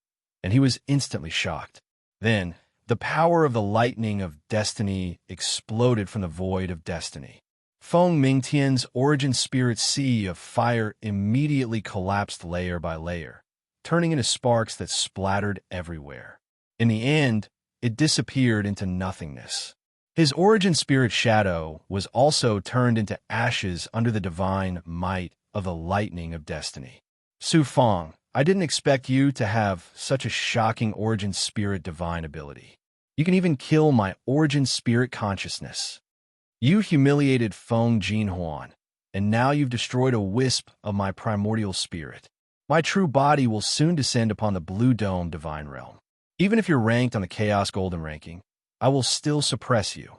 and he was instantly shocked. Then, the power of the lightning of destiny exploded from the void of destiny. Feng Mingtian's origin spirit sea of fire immediately collapsed layer by layer, turning into sparks that splattered everywhere. In the end, it disappeared into nothingness. His origin spirit shadow was also turned into ashes under the divine might of the lightning of destiny. Su Fong, I didn't expect you to have such a shocking origin spirit divine ability. You can even kill my origin spirit consciousness. You humiliated Feng Jinhuan, and now you've destroyed a wisp of my primordial spirit. My true body will soon descend upon the Blue Dome divine realm. Even if you're ranked on the Chaos Golden ranking, I will still suppress you.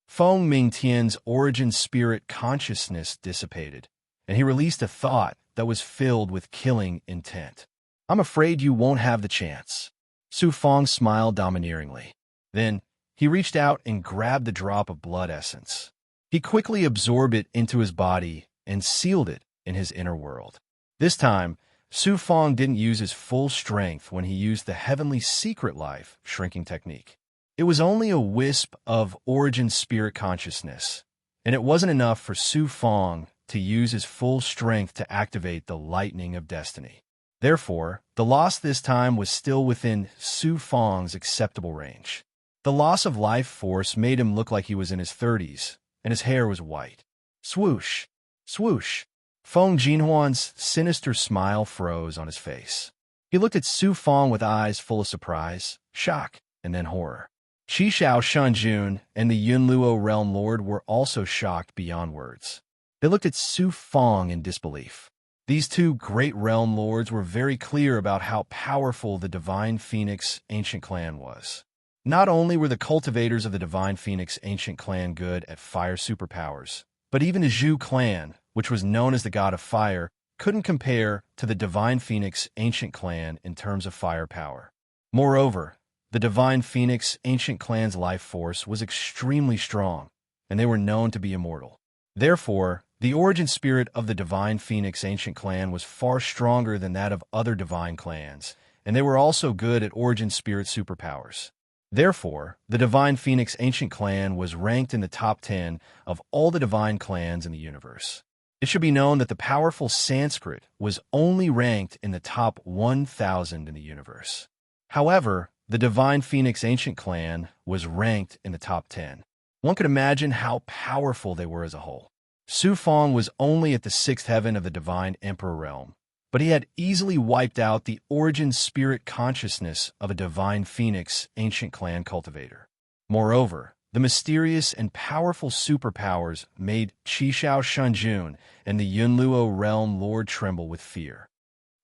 Feng Mingtian's origin spirit consciousness dissipated, and he released a thought that was filled with killing intent. I'm afraid you won't have the chance. Su Fong smiled domineeringly. Then, he reached out and grabbed the drop of blood essence. He quickly absorbed it into his body and sealed it in his inner world. This time, Su Fong didn't use his full strength when he used the heavenly secret life shrinking technique. It was only a wisp of origin spirit consciousness, and it wasn't enough for Su Fong to use his full strength to activate the lightning of destiny. Therefore, the loss this time was still within Su Fong's acceptable range. The loss of life force made him look like he was in his 30s, and his hair was white. Swoosh! Swoosh! Feng Jinhuan's sinister smile froze on his face. He looked at Su Fong with eyes full of surprise, shock, and then horror. Qishao Shunjun and the Yunluo Realm Lord were also shocked beyond words. They looked at Su Fong in disbelief. These two great realm lords were very clear about how powerful the Divine Phoenix Ancient Clan was. Not only were the cultivators of the Divine Phoenix Ancient Clan good at fire superpowers, but even the Zhu clan, which was known as the God of Fire, couldn't compare to the Divine Phoenix Ancient Clan in terms of firepower. Moreover, the Divine Phoenix Ancient Clan's life force was extremely strong, and they were known to be immortal. Therefore, the origin spirit of the Divine Phoenix Ancient Clan was far stronger than that of other divine clans, and they were also good at origin spirit superpowers. Therefore, the Divine Phoenix Ancient Clan was ranked in the top 10 of all the divine clans in the universe. It should be known that the powerful Sanskrit was only ranked in the top 1,000 in the universe. However, the Divine Phoenix Ancient Clan was ranked in the top 10. One could imagine how powerful they were as a whole. Su Fong was only at the 6th heaven of the Divine Emperor realm, but he had easily wiped out the origin spirit consciousness of a Divine Phoenix Ancient Clan cultivator. Moreover, the mysterious and powerful superpowers made Qishao Shunjun and the Yunluo Realm Lord tremble with fear.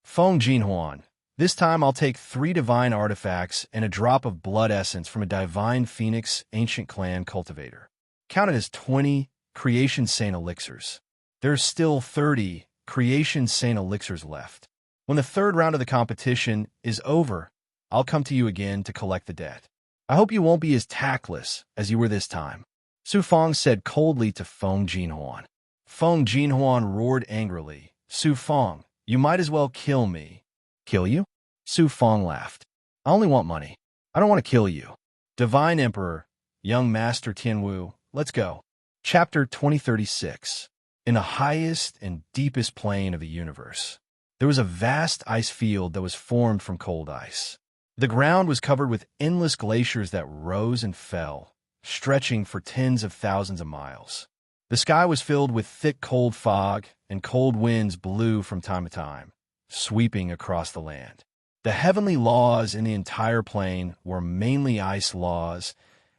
Feng Jinhuan, this time I'll take 3 divine artifacts and a drop of blood essence from a Divine Phoenix Ancient Clan cultivator. Counted as 20 Creation Saint elixirs. There's still 30 Creation Saint elixirs left. When the 3rd round of the competition is over, I'll come to you again to collect the debt. I hope you won't be as tactless as you were this time. Su Fong said coldly to Feng Jinhuan. Feng Jinhuan roared angrily. Su Fong, you might as well kill me. Kill you? Su Fong laughed. I only want money. I don't want to kill you. Divine Emperor, young Master Tianwu, let's go. Chapter 2036. In the highest and deepest plane of the universe, there was a vast ice field that was formed from cold ice. The ground was covered with endless glaciers that rose and fell, stretching for tens of thousands of miles. The sky was filled with thick cold fog, and cold winds blew from time to time, sweeping across the land. The heavenly laws in the entire plain were mainly ice laws,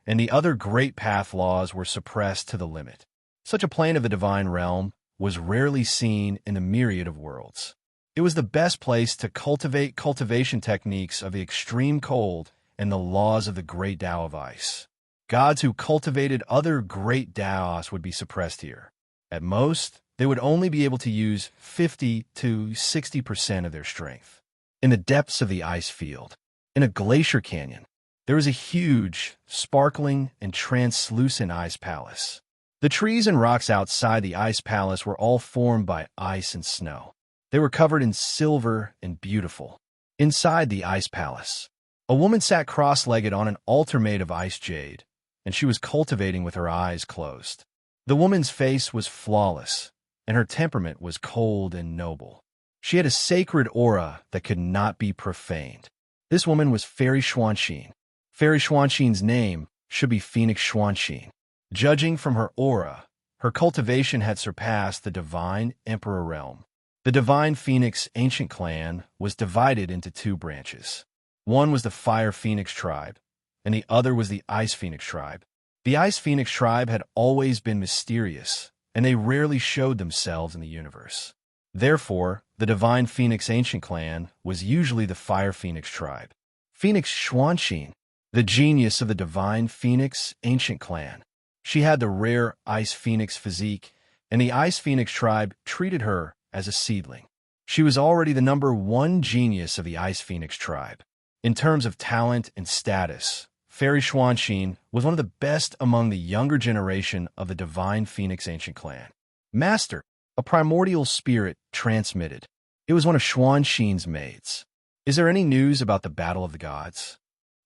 and the other great path laws were suppressed to the limit. Such a plane of the divine realm was rarely seen in the myriad of worlds. It was the best place to cultivate cultivation techniques of the extreme cold and the laws of the great Tao of ice. Gods who cultivated other great Taos would be suppressed here. At most, they would only be able to use 50 to 60% of their strength. In the depths of the ice field, in a glacier canyon, there was a huge, sparkling, and translucent ice palace. The trees and rocks outside the ice palace were all formed by ice and snow. They were covered in silver and beautiful. Inside the ice palace, a woman sat cross-legged on an altar made of ice jade, and she was cultivating with her eyes closed. The woman's face was flawless, and her temperament was cold and noble. She had a sacred aura that could not be profaned. This woman was Fairy Xuanxin. Fairy Xuanxin's name should be Phoenix Xuanxin. Judging from her aura, her cultivation had surpassed the divine emperor realm. The divine Phoenix ancient clan was divided into two branches. One was the Fire Phoenix tribe, and the other was the Ice Phoenix tribe. The Ice Phoenix tribe had always been mysterious, and they rarely showed themselves in the universe. Therefore, the divine Phoenix ancient clan was usually the Fire Phoenix tribe. Phoenix Xuanxin, the genius of the divine Phoenix ancient clan. She had the rare Ice Phoenix physique, and the Ice Phoenix tribe treated her as a seedling. She was already the #1 genius of the Ice Phoenix tribe. In terms of talent and status, Fairy Xuanxin was one of the best among the younger generation of the divine Phoenix ancient clan. Master, a primordial spirit transmitted. It was one of Xuanxin's maids. Is there any news about the battle of the gods?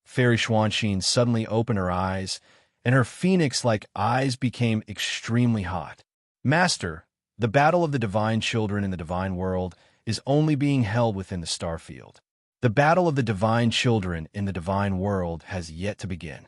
Fairy Xuanxin suddenly opened her eyes, and her phoenix-like eyes became extremely hot. Master, the battle of the divine children in the divine world is only being held within the star field. The battle of the divine children in the divine world has yet to begin.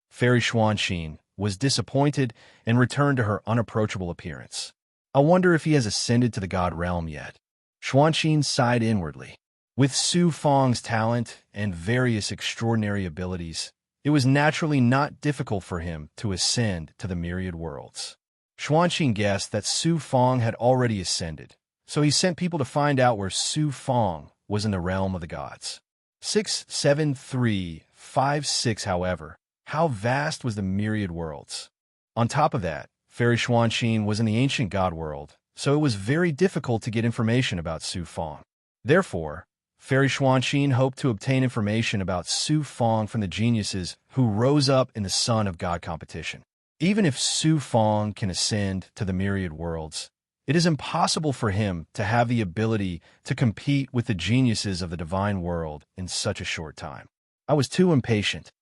Fairy Xuanxin was disappointed and returned to her unapproachable appearance. I wonder if he has ascended to the god realm yet. Xuanxin sighed inwardly. With Su Fang's talent and various extraordinary abilities, it was naturally not difficult for him to ascend to the myriad worlds. Xuanxin guessed that Su Fang had already ascended, so he sent people to find out where Su Fang was in the realm of the gods. 67356, however, how vast was the myriad worlds? On top of that, Fairy Xuanxin was in the ancient god world, so it was very difficult to get information about Su Fang. Therefore, Fairy Xuanxin hoped to obtain information about Su Fang from the geniuses who rose up in the sun of god competition. Even if Su Fang can ascend to the myriad worlds, it is impossible for him to have the ability to compete with the geniuses of the divine world in such a short time. I was too impatient.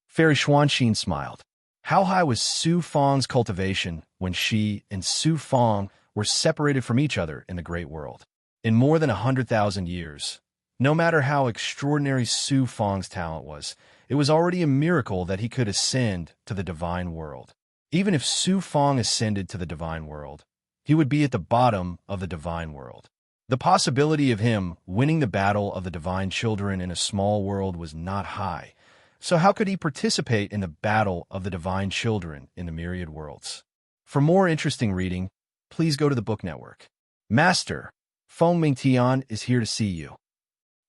Fairy Xuanxin smiled. How high was Su Fang's cultivation when she and Su Fang were separated from each other in the great world? In more than 100,000 years. No matter how extraordinary Su Fang's talent was, it was already a miracle that he could ascend to the divine world. Even if Su Fang ascended to the divine world, he would be at the bottom of the divine world. The possibility of him winning the battle of the divine children in a small world was not high, so how could he participate in the battle of the divine children in the myriad worlds? For more interesting reading, please go to the Book Network. Master, Feng Mingtian is here to see you.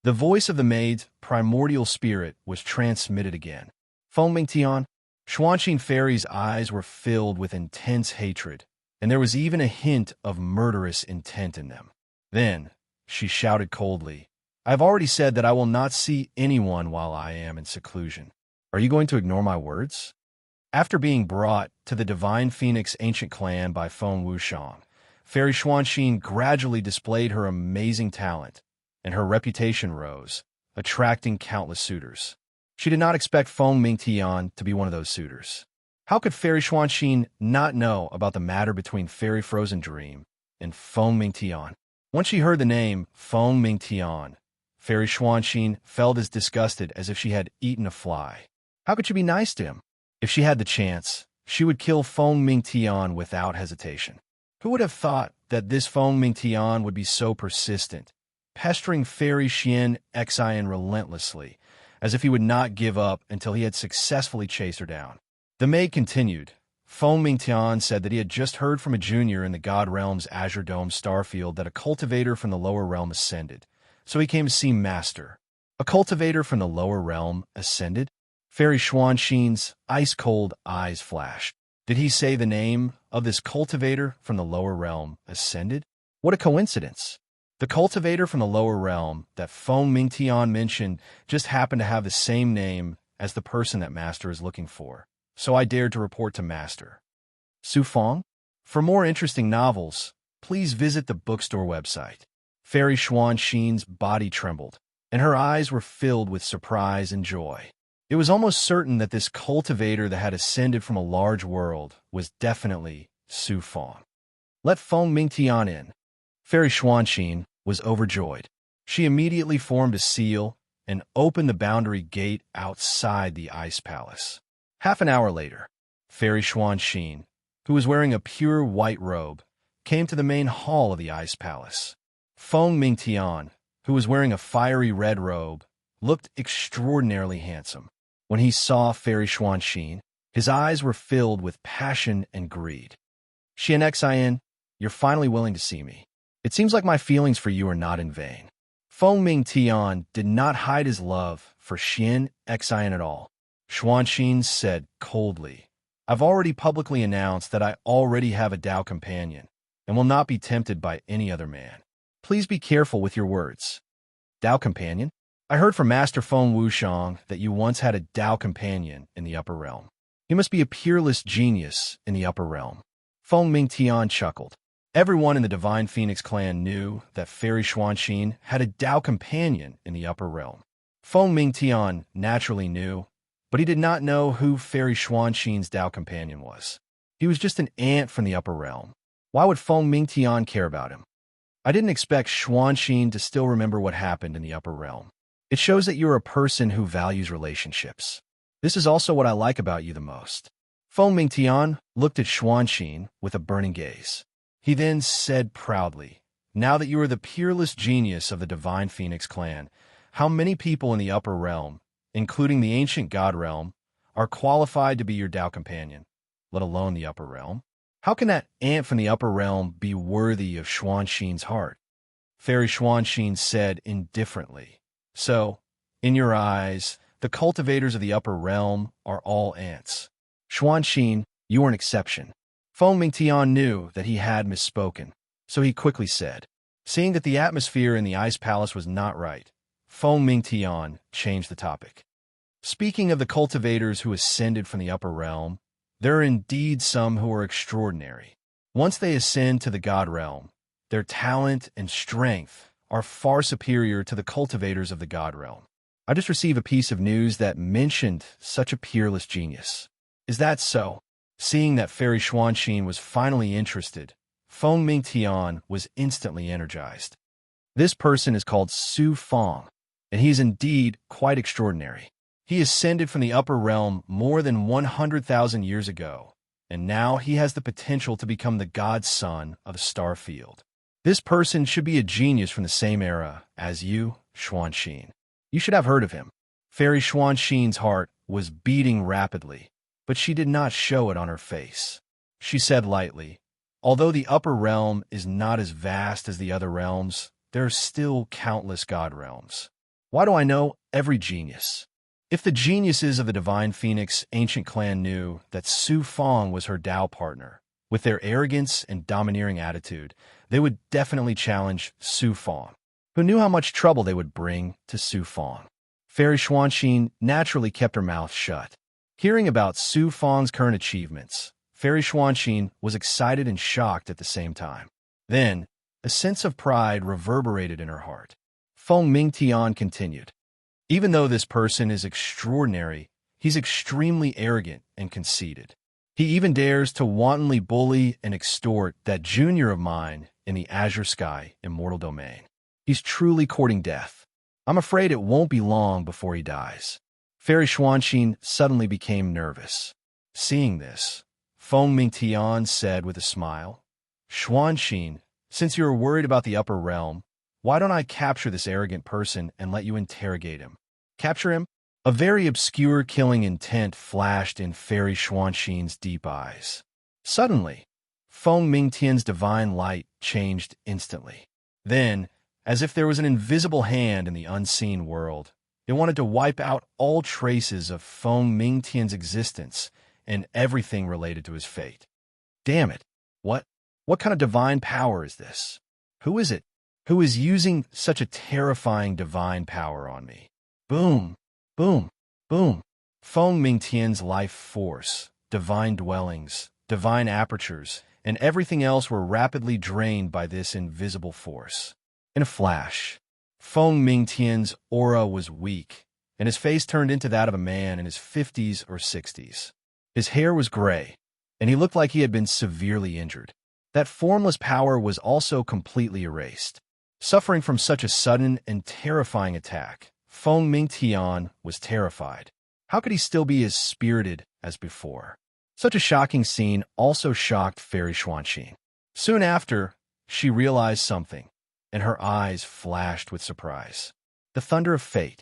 The voice of the maid's primordial spirit was transmitted again. Feng Mingtian, Xuanxin Fairy's eyes were filled with intense hatred, and there was even a hint of murderous intent in them. Then, she shouted coldly, I have already said that I will not see anyone while I am in seclusion. Are you going to ignore my words? After being brought to the divine Phoenix ancient clan by Feng Wushang, Fairy Xuanxin gradually displayed her amazing talent, and her reputation rose, attracting countless suitors. She did not expect Feng Mingtian to be one of those suitors. How could Fairy Xuanxin not know about the matter between Fairy Frozen Dream and Feng Mingtian? Once she heard the name Feng Mingtian, Fairy Xuanxin felt as disgusted as if she had eaten a fly. How could she be nice to him? If she had the chance, she would kill Feng Mingtian without hesitation. Who would have thought that this Feng Mingtian would be so persistent, pestering Fairy Xian Xian relentlessly, as if he would not give up until he had successfully chased her down? The maid continued. Feng Mingtian said that he had just heard from a junior in the God Realm's Azure Dome starfield that a cultivator from the lower realm ascended, so he came to see Master. A cultivator from the lower realm ascended? Fairy Xuanxin's ice-cold eyes flashed. Did he say the name of this cultivator from the lower realm ascended? What a coincidence! The cultivator from the lower realm that Feng Mingtian mentioned just happened to have the same name as the person that Master is looking for, so I dared to report to Master. Su Feng? For more interesting novels, please visit the bookstore website. Fairy Xuanxin's body trembled, and her eyes were filled with surprise and joy. It was almost certain that this cultivator that had ascended from a large world was definitely Su Feng. Let Feng Mingtian in. Fairy Xuanxin was overjoyed. She immediately formed a seal and opened the boundary gate outside the ice palace. Half an hour later, Fairy Xuanxin, who was wearing a pure white robe, came to the main hall of the ice palace. Feng Mingtian, who was wearing a fiery red robe, looked extraordinarily handsome. When he saw Fairy Xuanxin, his eyes were filled with passion and greed. Xian Xian, you're finally willing to see me. It seems like my feelings for you are not in vain. Feng Mingtian did not hide his love for Xian Xian at all. Xuanxin said coldly, I've already publicly announced that I already have a Dao companion and will not be tempted by any other man. Please be careful with your words. Dao companion? I heard from Master Feng Wushang that you once had a Dao companion in the upper realm. You must be a peerless genius in the upper realm. Feng Mingtian chuckled. Everyone in the Divine Phoenix clan knew that Fairy Xuanxin had a Dao companion in the upper realm. Feng Mingtian naturally knew, but he did not know who Fairy Xuanxin's Dao companion was. He was just an ant from the upper realm. Why would Feng Mingtian care about him? I didn't expect Xuanxin to still remember what happened in the upper realm. It shows that you're a person who values relationships. This is also what I like about you the most. Feng Mingtian looked at Xuanxin with a burning gaze. He then said proudly, now that you are the peerless genius of the Divine Phoenix clan, how many people in the upper realm, including the ancient God realm, are qualified to be your Dao companion, let alone the upper realm? How can that ant from the upper realm be worthy of Xuanxin's heart? Fairy Xuanxin said indifferently. So, in your eyes, the cultivators of the upper realm are all ants. Xuanxin, you are an exception. Feng Mingtian knew that he had misspoken, so he quickly said, seeing that the atmosphere in the ice palace was not right, Feng Mingtian changed the topic. Speaking of the cultivators who ascended from the upper realm, there are indeed some who are extraordinary. Once they ascend to the God realm, their talent and strength are far superior to the cultivators of the God realm. I just received a piece of news that mentioned such a peerless genius. Is that so? Seeing that Fairy Xuanxin was finally interested, Feng Mingtian was instantly energized. This person is called Su Feng, and he is indeed quite extraordinary. He ascended from the upper realm more than 100,000 years ago, and now he has the potential to become the godson of the star field. This person should be a genius from the same era as you, Xuanxin. You should have heard of him. Fairy Xuanxin's heart was beating rapidly, but she did not show it on her face. She said lightly, although the upper realm is not as vast as the other realms, there are still countless God realms. Why do I know every genius? If the geniuses of the Divine Phoenix ancient clan knew that Su Feng was her Dao partner, with their arrogance and domineering attitude, they would definitely challenge Su Feng, who knew how much trouble they would bring to Su Feng. Fairy Xuanxin naturally kept her mouth shut. Hearing about Su Feng's current achievements, Fairy Xuanxin was excited and shocked at the same time. Then, a sense of pride reverberated in her heart. Feng Mingtian continued, even though this person is extraordinary, he's extremely arrogant and conceited. He even dares to wantonly bully and extort that junior of mine in the Azure Sky immortal domain. He's truly courting death. I'm afraid it won't be long before he dies. Fairy Xuanxin suddenly became nervous. Seeing this, Feng Mingtian said with a smile, Xuanxin, since you are worried about the upper realm, why don't I capture this arrogant person and let you interrogate him? Capture him? A very obscure killing intent flashed in Fairy Xuanxin's deep eyes. Suddenly, Feng Mingtian's divine light changed instantly. Then, as if there was an invisible hand in the unseen world, it wanted to wipe out all traces of Feng Mingtian's existence and everything related to his fate. Damn it! What kind of divine power is this? Who is it? Who is using such a terrifying divine power on me? Boom! Boom! Boom! Feng Mingtian's life force, divine dwellings, divine apertures, and everything else were rapidly drained by this invisible force. In a flash, Feng Mingtian's aura was weak, and his face turned into that of a man in his 50s or 60s. His hair was gray, and he looked like he had been severely injured. That formless power was also completely erased. Suffering from such a sudden and terrifying attack, Feng Mingtian was terrified. How could he still be as spirited as before? Such a shocking scene also shocked Fairy Xuanxin. Soon after, she realized something, and her eyes flashed with surprise. The Thunder of Fate.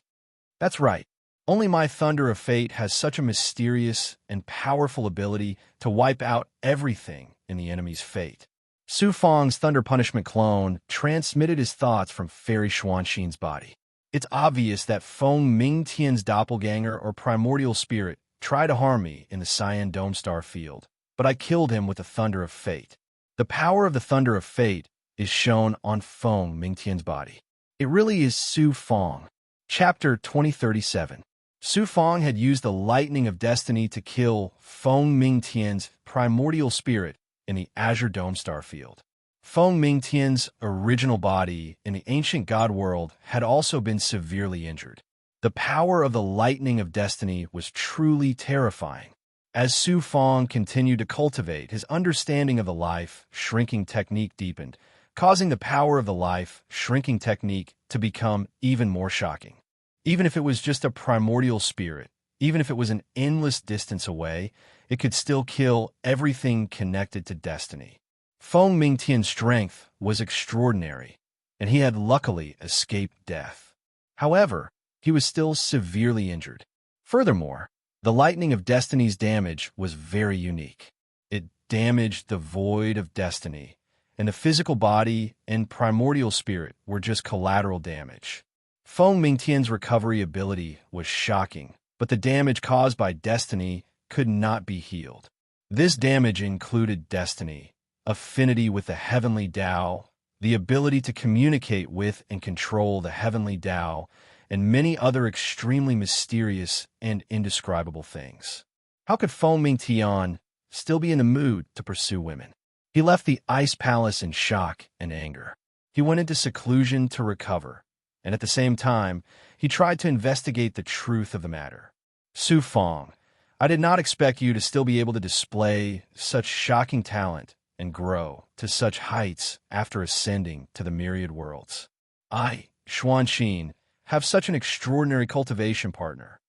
That's right. Only my Thunder of Fate has such a mysterious and powerful ability to wipe out everything in the enemy's fate. Su Feng's Thunder Punishment clone transmitted his thoughts from Fairy Xuanxin's body. It's obvious that Feng Mingtian's doppelganger or primordial spirit tried to harm me in the Cyan Dome Star field, but I killed him with the Thunder of Fate. The power of the Thunder of Fate is shown on Feng Mingtian's body. It really is Su Feng. Chapter 2037. Su Feng had used the lightning of destiny to kill Feng Mingtian's primordial spirit in the Azure Dome Star field. Feng Mingtian's original body in the ancient god world had also been severely injured. The power of the lightning of destiny was truly terrifying. As Su Feng continued to cultivate, his understanding of the life-shrinking technique deepened, causing the power of the life-shrinking technique to become even more shocking. Even if it was just a primordial spirit, even if it was an endless distance away, it could still kill everything connected to destiny. Feng Mingtian's strength was extraordinary, and he had luckily escaped death. However, he was still severely injured. Furthermore, the lightning of destiny's damage was very unique. It damaged the void of destiny, and the physical body and primordial spirit were just collateral damage. Feng Mingtian's recovery ability was shocking, but the damage caused by destiny could not be healed. This damage included destiny, affinity with the heavenly Tao, the ability to communicate with and control the heavenly Tao, and many other extremely mysterious and indescribable things. How could Feng Mingtian still be in the mood to pursue women? He left the ice palace in shock and anger. He went into seclusion to recover, and at the same time, he tried to investigate the truth of the matter. Su Feng, I did not expect you to still be able to display such shocking talent and grow to such heights after ascending to the myriad worlds. I, Xuanxin, have such an extraordinary cultivation partner.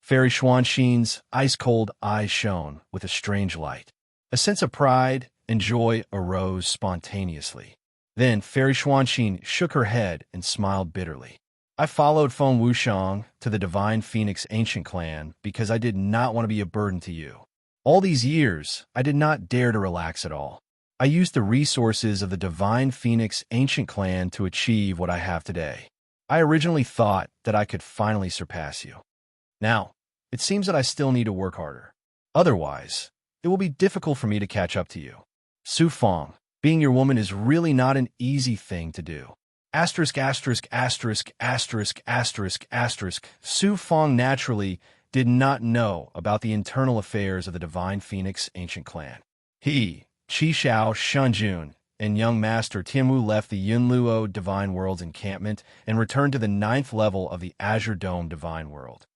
Fairy Xuanxin's ice-cold eyes shone with a strange light. A sense of pride and joy arose spontaneously. Then Fairy Xuanxin shook her head and smiled bitterly. I followed Feng Wushang to the Divine Phoenix Ancient Clan because I did not want to be a burden to you. All these years, I did not dare to relax at all. I used the resources of the Divine Phoenix Ancient Clan to achieve what I have today. I originally thought that I could finally surpass you. Now, it seems that I still need to work harder. Otherwise, it will be difficult for me to catch up to you. Su Feng, being your woman is really not an easy thing to do. Asterisk, asterisk, asterisk, asterisk, asterisk, asterisk. Su Feng naturally did not know about the internal affairs of the Divine Phoenix Ancient Clan. He, Qi Xiao Shunjun, and young Master Tianwu left the Yunluo Divine World's encampment and returned to the 9th level of the Azure Dome Divine World.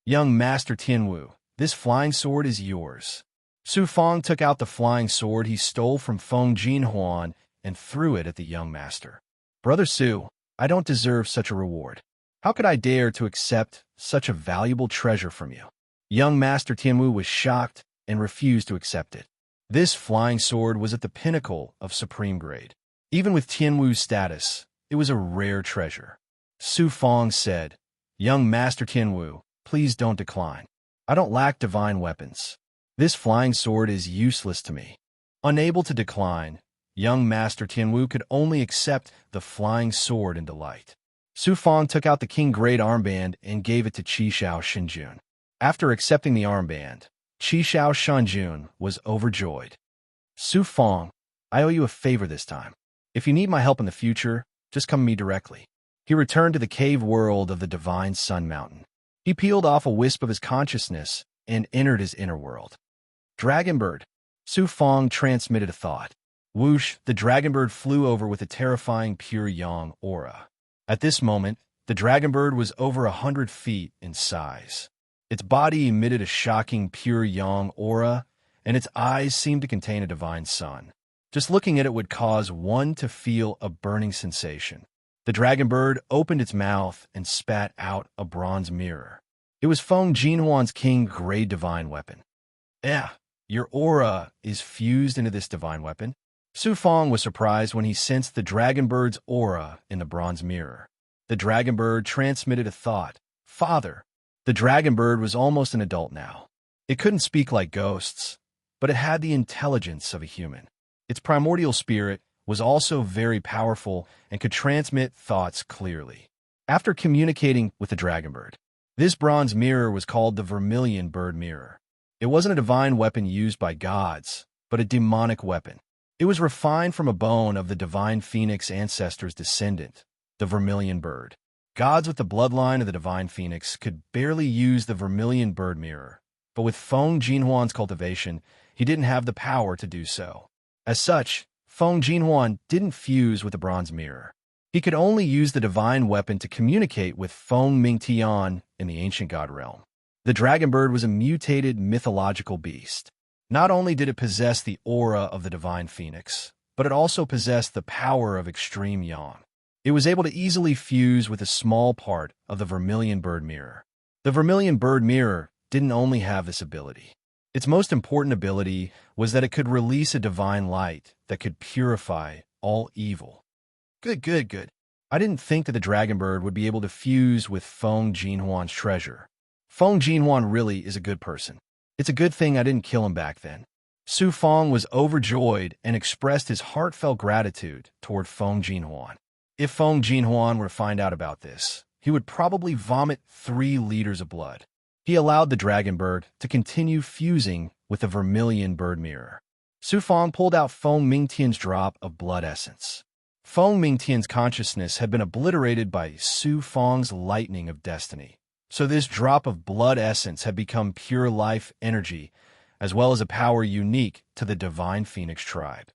Young Master Tianwu, this flying sword is yours. Su Feng took out the flying sword he stole from Feng Jinhuan and threw it at the young master. Brother Su, I don't deserve such a reward. How could I dare to accept such a valuable treasure from you? Young Master Tianwu was shocked and refused to accept it. This flying sword was at the pinnacle of supreme grade. Even with Tianwu's status, it was a rare treasure. Su Fong said, "Young Master Tianwu, please don't decline. I don't lack divine weapons. This flying sword is useless to me." Unable to decline, young Master Tianwu could only accept the flying sword in delight. Su Fong took out the King Grade armband and gave it to Qi Shao Shinjun. After accepting the armband, Qi Shao Shinjun was overjoyed. "Su Fong, I owe you a favor this time. If you need my help in the future, just come to me directly." He returned to the cave world of the Divine Sun Mountain. He peeled off a wisp of his consciousness and entered his inner world. Dragonbird. Su Fong transmitted a thought. Whoosh, the dragonbird flew over with a terrifying pure yang aura. At this moment, the dragonbird was over 100 feet in size. Its body emitted a shocking pure yang aura, and its eyes seemed to contain a divine sun. Just looking at it would cause one to feel a burning sensation. The dragonbird opened its mouth and spat out a bronze mirror. It was Feng Jinhuan's King Grade divine weapon. Your aura is fused into this divine weapon." Su Fong was surprised when he sensed the dragonbird's aura in the bronze mirror. The dragonbird transmitted a thought. "Father." The dragonbird was almost an adult now. It couldn't speak like ghosts, but it had the intelligence of a human. Its primordial spirit was also very powerful and could transmit thoughts clearly. After communicating with the dragonbird, this bronze mirror was called the Vermilion Bird Mirror. It wasn't a divine weapon used by gods, but a demonic weapon. It was refined from a bone of the divine phoenix ancestor's descendant, the vermilion bird. Gods with the bloodline of the divine phoenix could barely use the Vermilion Bird Mirror, but with Feng Jinhuan's cultivation, he didn't have the power to do so. As such, Feng Jinhuan didn't fuse with the bronze mirror. He could only use the divine weapon to communicate with Feng Mingtian in the ancient god realm. The dragonbird was a mutated mythological beast. Not only did it possess the aura of the divine phoenix, but it also possessed the power of extreme yang. It was able to easily fuse with a small part of the Vermilion Bird Mirror. The Vermilion Bird Mirror didn't only have this ability. Its most important ability was that it could release a divine light that could purify all evil. Good. I didn't think that the dragonbird would be able to fuse with Feng Jinhuan's treasure. Feng Jinhuan really is a good person. It's a good thing I didn't kill him back then. Su Fong was overjoyed and expressed his heartfelt gratitude toward Feng Jinhuan. If Feng Jinhuan were to find out about this, he would probably vomit 3 liters of blood. He allowed the dragonbird to continue fusing with the Vermilion Bird Mirror. Su Fong pulled out Feng Mingtian's drop of blood essence. Feng Mingtian's consciousness had been obliterated by Su Fong's lightning of destiny. So this drop of blood essence had become pure life energy, as well as a power unique to the divine phoenix tribe.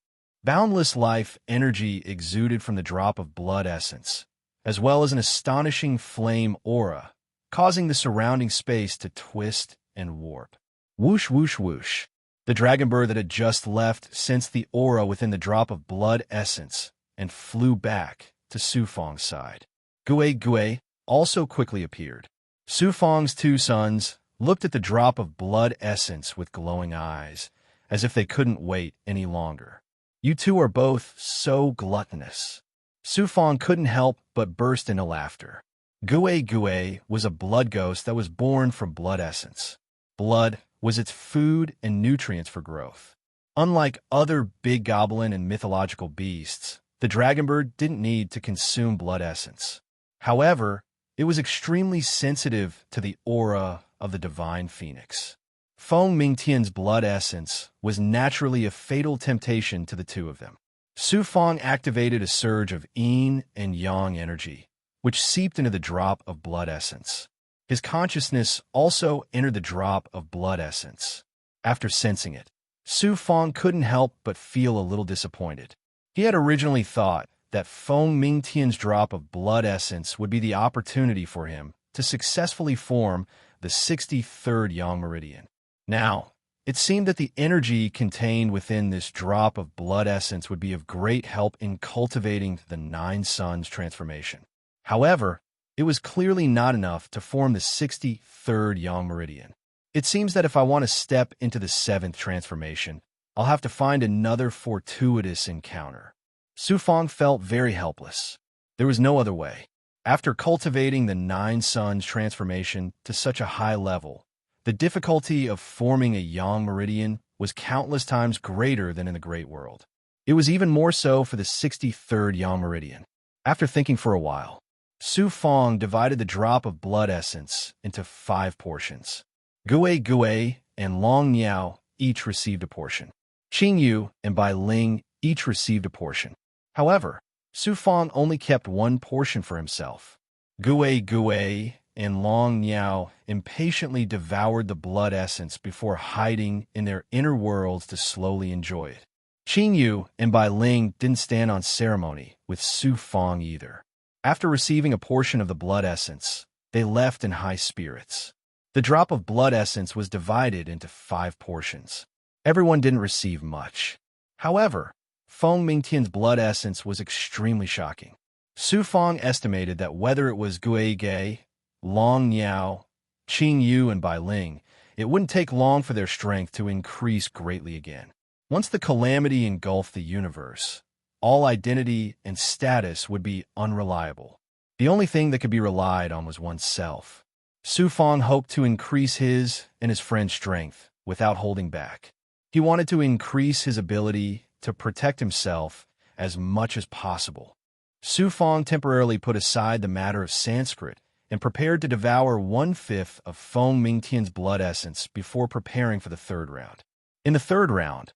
Boundless life energy exuded from the drop of blood essence, as well as an astonishing flame aura, causing the surrounding space to twist and warp. Whoosh, whoosh, whoosh. The dragonbird that had just left sensed the aura within the drop of blood essence and flew back to Su Fong's side. Gui also quickly appeared. Su Fong's 2 sons looked at the drop of blood essence with glowing eyes, as if they couldn't wait any longer. "You two are both so gluttonous." Su Fong couldn't help but burst into laughter. Gui was a blood ghost that was born from blood essence. Blood was its food and nutrients for growth. Unlike other big goblin and mythological beasts, the dragonbird didn't need to consume blood essence. However, it was extremely sensitive to the aura of the divine phoenix. Feng Mingtian's blood essence was naturally a fatal temptation to the two of them. Su Fong activated a surge of yin and yang energy, which seeped into the drop of blood essence. His consciousness also entered the drop of blood essence. After sensing it, Su Fong couldn't help but feel a little disappointed. He had originally thought that Feng Mingtian's drop of blood essence would be the opportunity for him to successfully form the 63rd Yang Meridian. Now, it seemed that the energy contained within this drop of blood essence would be of great help in cultivating the 9 Suns transformation. However, It was clearly not enough to form the 63rd Yang Meridian. It seems that if I want to step into the 7th transformation, I'll have to find another fortuitous encounter. Su Fang felt very helpless. There was no other way. After cultivating the 9 Suns transformation to such a high level, the difficulty of forming a Yang Meridian was countless times greater than in the Great World. It was even more so for the 63rd Yang Meridian. After thinking for a while, Su Fang divided the drop of blood essence into 5 portions. Gui and Long Niao each received a portion. Qing Yu and Bai Ling each received a portion. However, Su Fang only kept 1 portion for himself. Gui and Long Niao impatiently devoured the blood essence before hiding in their inner worlds to slowly enjoy it. Qing Yu and Bai Ling didn't stand on ceremony with Su Fang either. After receiving a portion of the blood essence, they left in high spirits. The drop of blood essence was divided into 5 portions. Everyone didn't receive much. However, Feng Mingtian's blood essence was extremely shocking. Su Fang estimated that whether it was Gui Ge, Long Niao, Qing Yu, and Bai Ling, it wouldn't take long for their strength to increase greatly again. Once the calamity engulfed the universe, all identity and status would be unreliable. The only thing that could be relied on was oneself. Su Fang hoped to increase his and his friend's strength without holding back. He wanted to increase his ability to protect himself as much as possible. Su Fang temporarily put aside the matter of Sanskrit and prepared to devour 1/5 of Feng Mingtian's blood essence before preparing for the 3rd round. In the 3rd round,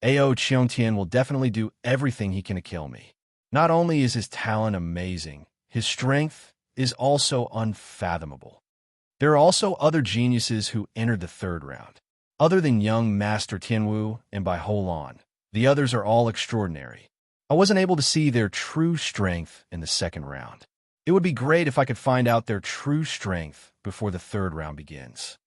Ao Qiongtian will definitely do everything he can to kill me. Not only is his talent amazing, his strength is also unfathomable. There are also other geniuses who entered the 3rd round. Other than young Master Tianwu and Bai Holan, the others are all extraordinary. I wasn't able to see their true strength in the 2nd round. It would be great if I could find out their true strength before the 3rd round begins.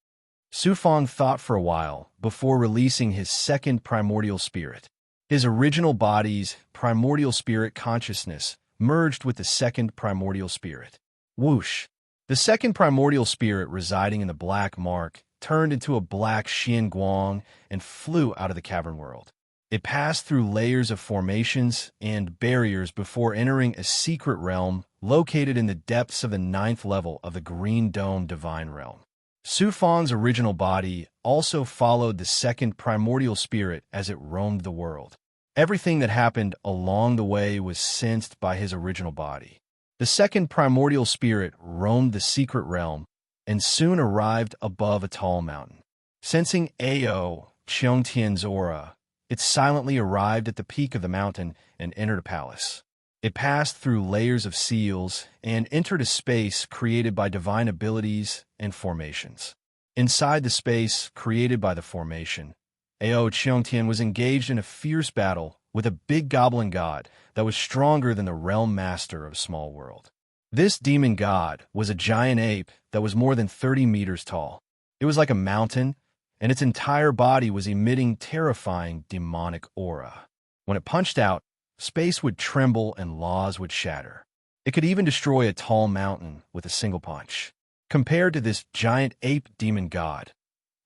Su Fang thought for a while before releasing his 2nd primordial spirit. His original body's primordial spirit consciousness merged with the 2nd primordial spirit. Whoosh! The 2nd primordial spirit residing in the black mark turned into a black Xian Guang and flew out of the cavern world. It passed through layers of formations and barriers before entering a secret realm located in the depths of the 9th level of the Green Dome Divine Realm. Su Fang's original body also followed the 2nd primordial spirit as it roamed the world. Everything that happened along the way was sensed by his original body. The 2nd primordial spirit roamed the secret realm and soon arrived above a tall mountain. Sensing Ao Qiongtian's aura, it silently arrived at the peak of the mountain and entered a palace. It passed through layers of seals and entered a space created by divine abilities and formations. Inside the space created by the formation, Ao Qiongtian was engaged in a fierce battle with a big goblin god that was stronger than the realm master of Small World. This demon god was a giant ape that was more than 30 meters tall. It was like a mountain, and its entire body was emitting terrifying demonic aura. When it punched out, space would tremble and laws would shatter. It could even destroy a tall mountain with a single punch. Compared to this giant ape demon god,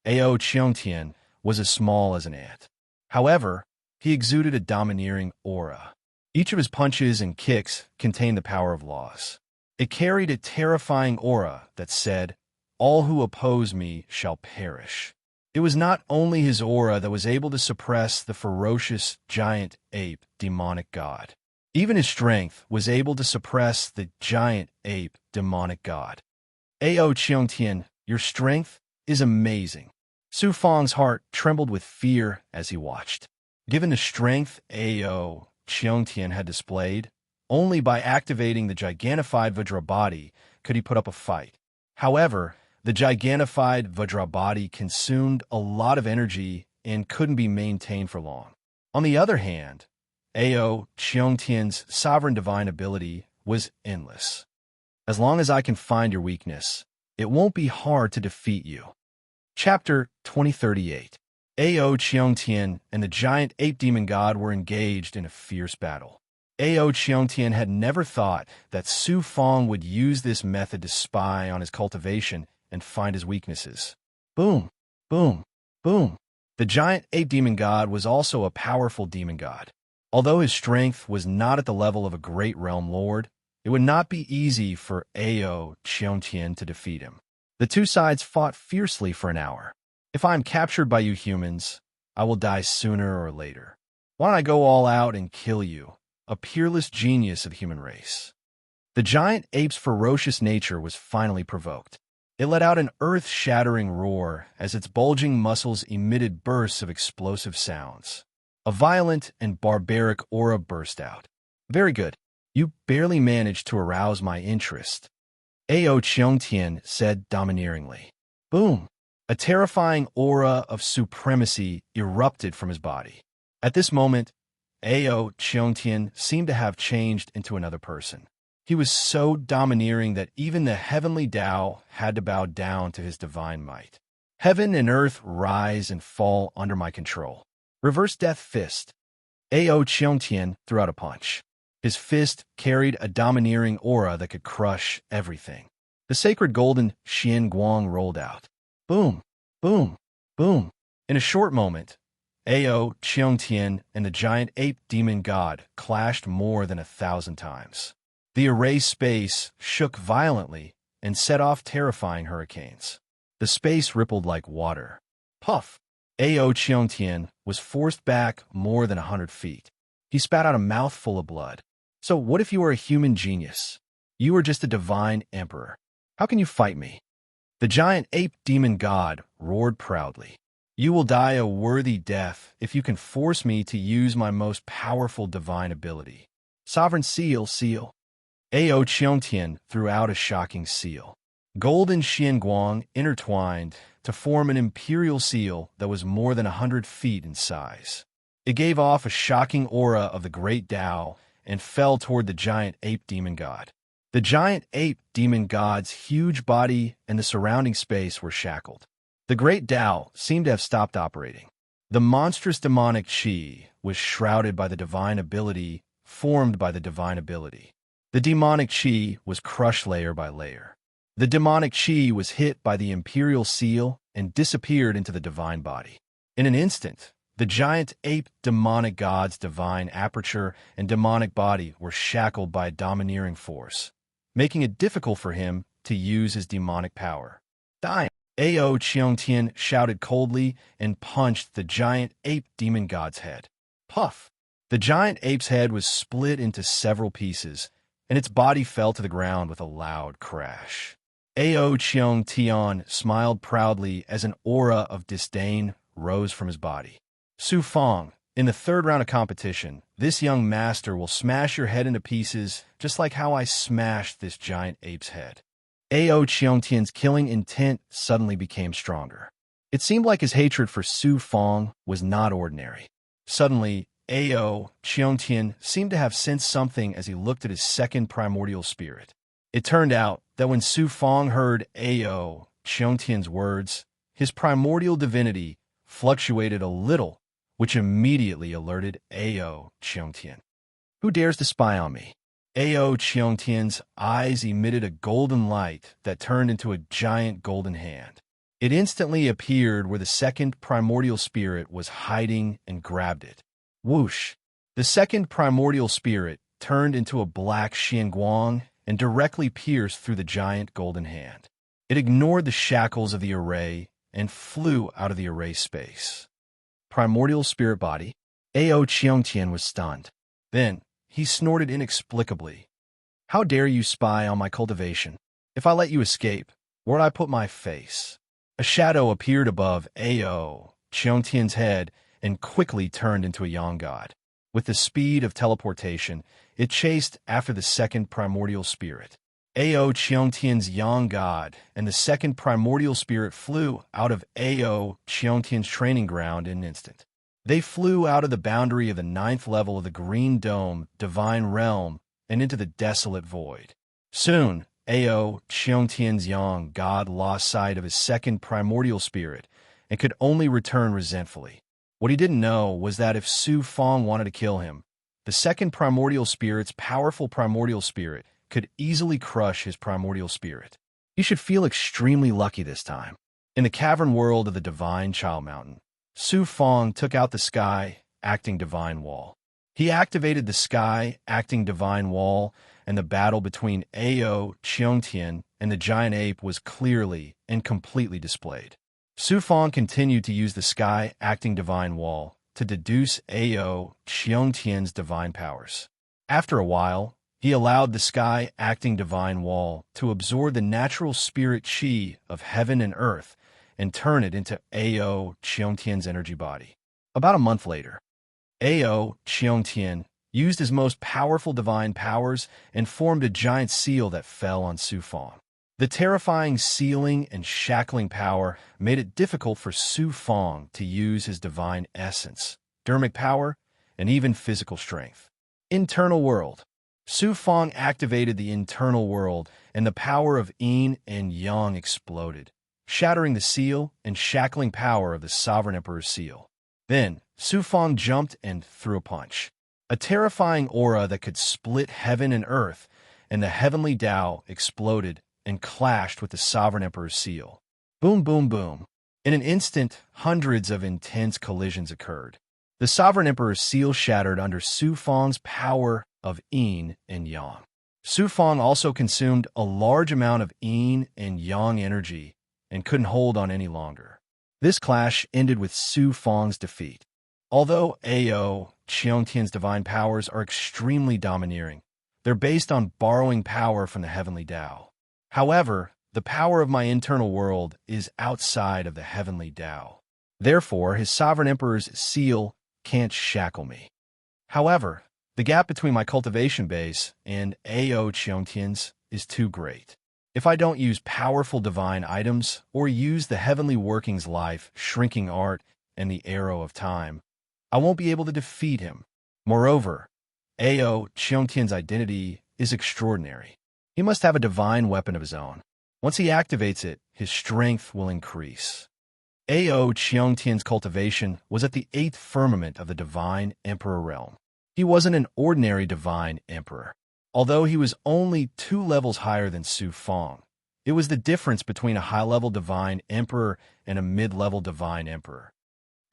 Ao Qiongtian was as small as an ant. However, he exuded a domineering aura. Each of his punches and kicks contained the power of laws. It carried a terrifying aura that said, "All who oppose me shall perish." It was not only his aura that was able to suppress the ferocious giant ape demonic god. Even his strength was able to suppress the giant ape demonic god. Ao Qiongtian, your strength is amazing. Su Fang's heart trembled with fear as he watched. Given the strength Ao Qiongtian had displayed, only by activating the gigantified Vajra body could he put up a fight. However, the gigantified Vajra body consumed a lot of energy and couldn't be maintained for long. On the other hand, Ao Qiongtian's sovereign divine ability was endless. As long as I can find your weakness, it won't be hard to defeat you. Chapter 2038. Ao Qiongtian and the giant ape demon god were engaged in a fierce battle. Ao Cheongtian had never thought that Su Fong would use this method to spy on his cultivation and find his weaknesses. Boom, boom, boom. The giant ape demon god was also a powerful demon god. Although his strength was not at the level of a great realm lord, it would not be easy for Ao Cheongtian to defeat him. The two sides fought fiercely for an hour. If I am captured by you humans, I will die sooner or later. Why don't I go all out and kill you, a peerless genius of the human race? The giant ape's ferocious nature was finally provoked. It let out an earth-shattering roar as its bulging muscles emitted bursts of explosive sounds. A violent and barbaric aura burst out. Very good. You barely managed to arouse my interest, Ao Cheongtian said domineeringly. Boom! A terrifying aura of supremacy erupted from his body. At this moment, Ao Cheongtian seemed to have changed into another person. He was so domineering that even the heavenly Tao had to bow down to his divine might. Heaven and earth rise and fall under my control. Reverse Death Fist. Ao Cheongtian threw out a punch. His fist carried a domineering aura that could crush everything. The sacred golden Xian Guang rolled out. Boom, boom, boom. In a short moment, Ao Cheongtian and the giant ape demon god clashed more than 1,000 times. The array space shook violently and set off terrifying hurricanes. The space rippled like water. Puff! Ao Cheongtian was forced back more than 100 feet. He spat out a mouthful of blood. So what if you are a human genius? You are just a divine emperor. How can you fight me? The giant ape demon god roared proudly. You will die a worthy death if you can force me to use my most powerful divine ability. Sovereign seal. Ao Cheongtian threw out a shocking seal. Gold and Xian Guang intertwined to form an imperial seal that was more than 100 feet in size. It gave off a shocking aura of the great Tao and fell toward the giant ape demon god. The giant ape demon god's huge body and the surrounding space were shackled. The great Tao seemed to have stopped operating. The monstrous demonic chi was shrouded by the divine ability formed by the divine ability. The demonic chi was crushed layer by layer. The demonic chi was hit by the imperial seal and disappeared into the divine body. In an instant, the giant ape demonic god's divine aperture and demonic body were shackled by a domineering force, making it difficult for him to use his demonic power. Die! Ao Cheongtian shouted coldly and punched the giant ape demon god's head. Puff! The giant ape's head was split into several pieces, and its body fell to the ground with a loud crash. Ao Cheongtian smiled proudly as an aura of disdain rose from his body. Su Fong, in the third round of competition, this young master will smash your head into pieces just like how I smashed this giant ape's head. Ao Cheongtian's killing intent suddenly became stronger. It seemed like his hatred for Su Fong was not ordinary. Suddenly, Ao Cheongtian seemed to have sensed something as he looked at his second primordial spirit. It turned out that when Su Fong heard Ao Cheongtian's words, his primordial divinity fluctuated a little, which immediately alerted Ao Cheongtian. Who dares to spy on me? Ao Cheongtian's eyes emitted a golden light that turned into a giant golden hand. It instantly appeared where the second primordial spirit was hiding and grabbed it. Whoosh! The second primordial spirit turned into a black Xian Guang and directly pierced through the giant golden hand. It ignored the shackles of the array and flew out of the array space. Primordial spirit body. Ao Cheongtian was stunned. Then, he snorted inexplicably. How dare you spy on my cultivation? If I let you escape, where'd I put my face? A shadow appeared above Ao Cheongtian's head and quickly turned into a yang god. With the speed of teleportation, it chased after the second primordial spirit. Ao Cheongtian's yang god and the second primordial spirit flew out of Ao Cheongtian's training ground in an instant. They flew out of the boundary of the 9th level of the Green Dome divine realm and into the desolate void. Soon, Ao Cheongtian's yang god lost sight of his second primordial spirit and could only return resentfully. What he didn't know was that if Su Fong wanted to kill him, The second primordial spirit's powerful primordial spirit could easily crush his primordial spirit. You should feel extremely lucky this time. In the cavern world of the Divine Child Mountain, Su Fong took out the Sky Acting Divine Wall. He activated the Sky Acting Divine Wall, and the battle between Ao Cheongtian and the giant ape was clearly and completely displayed. Su Fong continued to use the Sky Acting Divine Wall to deduce Ao Cheongtian's divine powers. After a while, he allowed the Sky Acting Divine Wall to absorb the natural spirit chi of heaven and earth and turn it into Ao Cheongtian's energy body. About a month later, Ao Cheongtian used his most powerful divine powers and formed a giant seal that fell on Su Fong. The terrifying sealing and shackling power made it difficult for Su Fong to use his divine essence, dermic power, and even physical strength. Internal world. Su Fong activated the internal world, and the power of yin and yang exploded, shattering the seal and shackling power of the Sovereign Emperor's seal. Then, Su Fong jumped and threw a punch. A terrifying aura that could split heaven and earth, and the heavenly Tao exploded and clashed with the Sovereign Emperor's seal. Boom, boom, boom. In an instant, hundreds of intense collisions occurred. The Sovereign Emperor's seal shattered under Su Fong's power of yin and yang. Su Fong also consumed a large amount of yin and yang energy and couldn't hold on any longer. This clash ended with Su Fong's defeat. Although Ao Cheongtian's divine powers are extremely domineering, they're based on borrowing power from the heavenly Tao. However, the power of my internal world is outside of the heavenly Tao. Therefore, his Sovereign Emperor's seal can't shackle me. However, the gap between my cultivation base and Ao Cheongtian's is too great. If I don't use powerful divine items or use the heavenly workings life, shrinking art, and the arrow of time, I won't be able to defeat him. Moreover, Ao Cheongtian's identity is extraordinary. He must have a divine weapon of his own. Once he activates it, his strength will increase. Ao Cheongtian's cultivation was at the 8th firmament of the Divine Emperor realm. He wasn't an ordinary Divine Emperor. Although he was only 2 levels higher than Su Fong, it was the difference between a high-level Divine Emperor and a mid-level Divine Emperor.